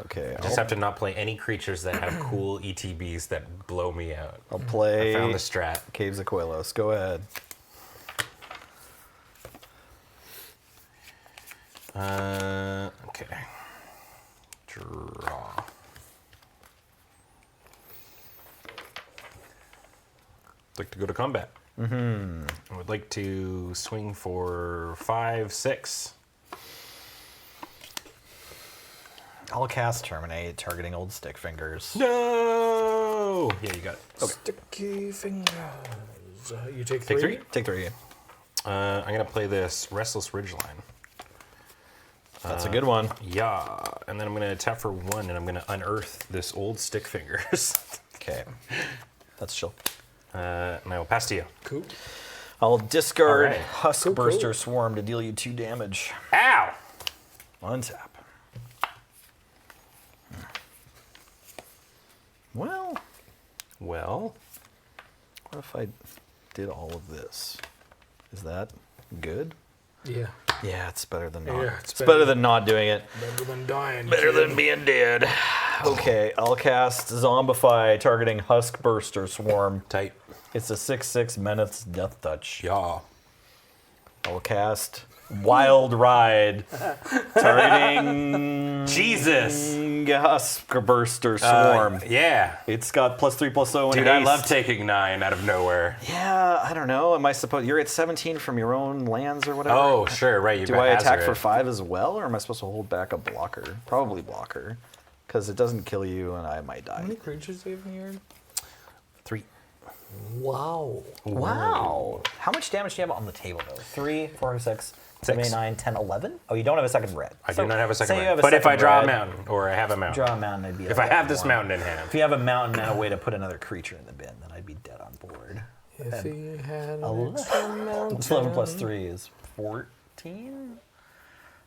Okay. I just have to not play any creatures that have cool ETBs that blow me out. I'll play. I found the strat. Caves of Quelos. Go ahead. Okay. Draw. Like to go to combat. Mm-hmm. I would like to swing for 5, 6. I'll cast Terminate, targeting old stick fingers. No! Yeah, you got it. Okay. Sticky fingers. You take 3? Take 3? Take 3. I'm going to play this Restless Ridgeline. That's a good one. Yeah. And then I'm going to tap for 1, and I'm going to unearth this old stick fingers. Okay. That's chill. And I will pass to you. Cool. I'll discard All right. Husk Burster Swarm to deal you 2 damage. Ow! Untap. Well, what if I did all of this? Is that good? Yeah. Yeah, it's better than not. Yeah, it's better than not doing it. Better than dying. Better kid. than being dead. Okay, I'll cast Zombify, targeting Husk Burster Swarm. Tight. It's a 6/6 Menace Death Touch. Yeah. I'll cast Wild Ride, targeting Jesus. Husk Burster Swarm. Yeah. It's got +3/+0 Dude, and I haste. love taking 9 out of nowhere. Yeah, I don't know. Am I supposed? You're at 17 from your own lands or whatever. Oh, sure, right. Do I attack for 5 as well, or am I supposed to hold back a blocker? Probably blocker, because it doesn't kill you, and I might How die. many creatures do you have in your yard? 3. Wow. Wow. How much damage do you have on the table, though? 3, 4, 6, 7, 8, 6. 9, 10, 11? Oh, you don't have a second red. I do not have a second say you red. have a But if I second draw a red, mountain, or I have a mountain. Draw a mountain, I'd be If I have this more. mountain in hand. If you have a mountain and a way to put another creature in the bin, then I'd be dead on board. If he had an 11 extra mountain. What's 11 plus 3 is 14?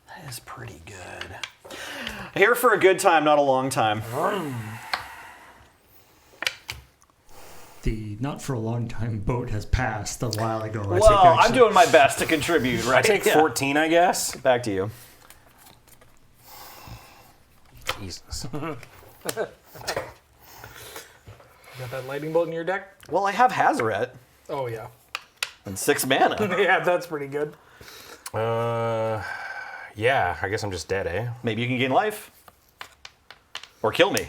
That is pretty good. Here for a good time, not a long time. The not for a long time boat has passed a while ago. I Well, take I'm action. doing my best to contribute, right? I take 14, I guess. Back to you. Jesus. Got that lightning bolt in your deck? Well, I have Hazaret Oh, yeah. and 6 mana. Yeah, that's pretty good. Yeah, I guess I'm just dead, eh? Maybe you can gain life. Or kill me.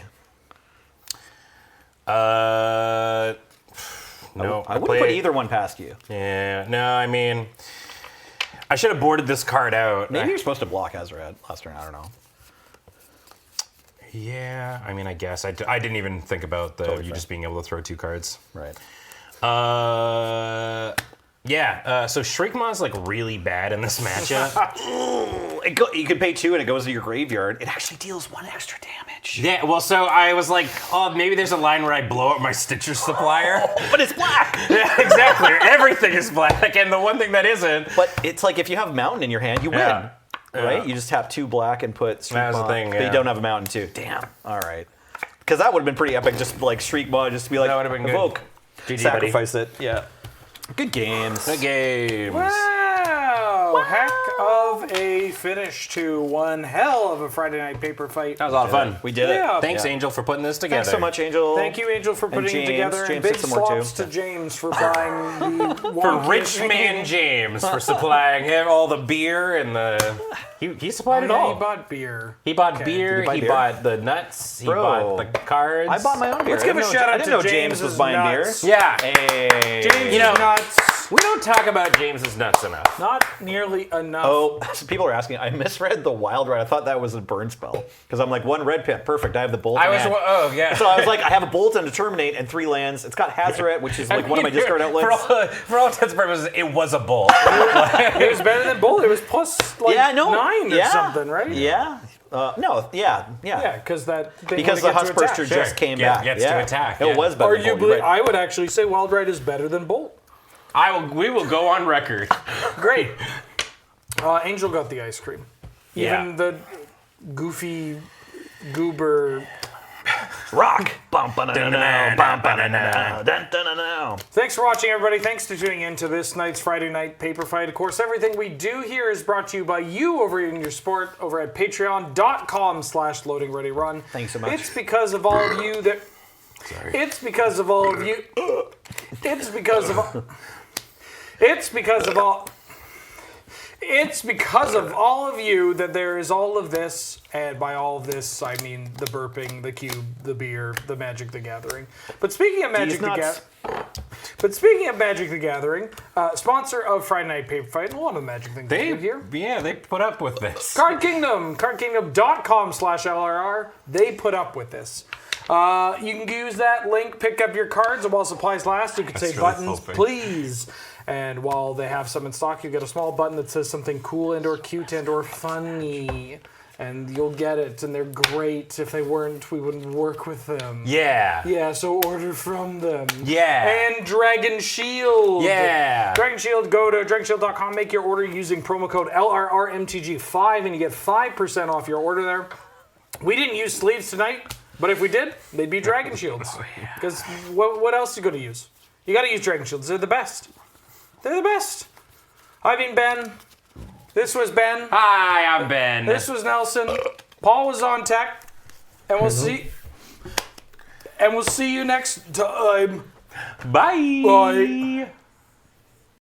No. I wouldn't put either one past you. Yeah, no, I mean, I should have boarded this card out. Maybe you're supposed to block Hazaret last turn, I don't know. Yeah, I mean, I guess. I didn't even think about the Totally you fair. just being able to throw 2 cards. Right. So Shriekmaw's like really bad in this matchup. You could pay 2 and it goes to your graveyard. It actually deals 1 extra damage. Yeah, well, so I was like, oh, maybe there's a line where I blow up my Stitcher supplier. But it's black! Yeah, exactly. Everything is black, and the one thing that isn't. But it's like if you have Mountain in your hand, you win. Yeah. Right? Yeah. You just tap 2 black and put Shriek That was the Maw, thing, but you yeah. don't have a Mountain too. Damn. All right. Because that would have been pretty epic, just like Shriek Maw, just to be like, That would have been good. evoke, GG, sacrifice it. Yeah. Good games. Good games. Wow. So, heck of a finish to one hell of a Friday night paper fight. That was a lot of fun. We did it. Yeah. Thanks, Angel, for putting this together. Thanks so much, Angel. Thank you, Angel, for putting it together. James And big did some more slaps too. to James for buying the For wonky- Rich Man James for supplying him all the beer and the. He supplied it Yeah, all. He bought beer. He bought Okay. beer. Did you buy He beer? bought the nuts. He Bro. bought the cards. I bought my own beer. Let's give a shout out I didn't know to James was James's buying nuts. beer. Yeah. Hey. James You know- is nuts. We don't talk about James's nuts enough. Not nearly enough. Oh, people are asking. I misread the wild red. I thought that was a burn spell because I'm like 1 red pip. Perfect. I have the bolt. I in was. hand. Oh yeah. So I was like, I have a bolt and a terminate and 3 lands. It's got Hazaret, which is like one of my discard outlets. For all intents and purposes, it was a bull. It was better than Bull. It was plus like 9 or something, right? Yeah. No. Yeah. Yeah, because that thing Because when the it gets to Hushburster attack. just came back. Gets to attack. It yeah. was better. than Bolt, you're Arguably, right. I would actually say Wild Ride is better than Bolt. We will go on record. Great. Angel got the ice cream. Yeah. Even the goofy goober. Rock. Thanks for watching, everybody. Thanks for tuning in to this night's Friday Night Paper Fight. Of course, everything we do here is brought to you by you over in your sport over at patreon.com/loadingreadyrun. Thanks so much. It's because of all of you that... It's because of all of you... It's because of all... It's because of all... It's because of all of you that there is all of this, and by all of this, I mean the burping, the cube, the beer, the Magic the Gathering. But speaking of Magic the Gathering, sponsor of Friday Night Paper Fight, and a lot of the Magic things we do here. Yeah, they put up with this. Card Kingdom, cardkingdom.com/LRR. They put up with this. You can use that link, pick up your cards, and while supplies last, you can say really buttons, hoping. please. And while they have some in stock, you get a small button that says something cool and or cute and or funny. And you'll get it, and they're great. If they weren't, we wouldn't work with them. Yeah. Yeah, so order from them. Yeah. And Dragon Shield. Yeah. Dragon Shield, go to dragonshield.com, make your order using promo code LRRMTG5, and you get 5% off your order there. We didn't use sleeves tonight, but if we did, they'd be Dragon Shields. Because what else are you going to use? You got to use Dragon Shields. They're the best. They're the best. I've been Ben. This was Ben. Hi, I'm Ben. This was Nelson. Paul was on tech. And we'll see you next time. Bye. Bye.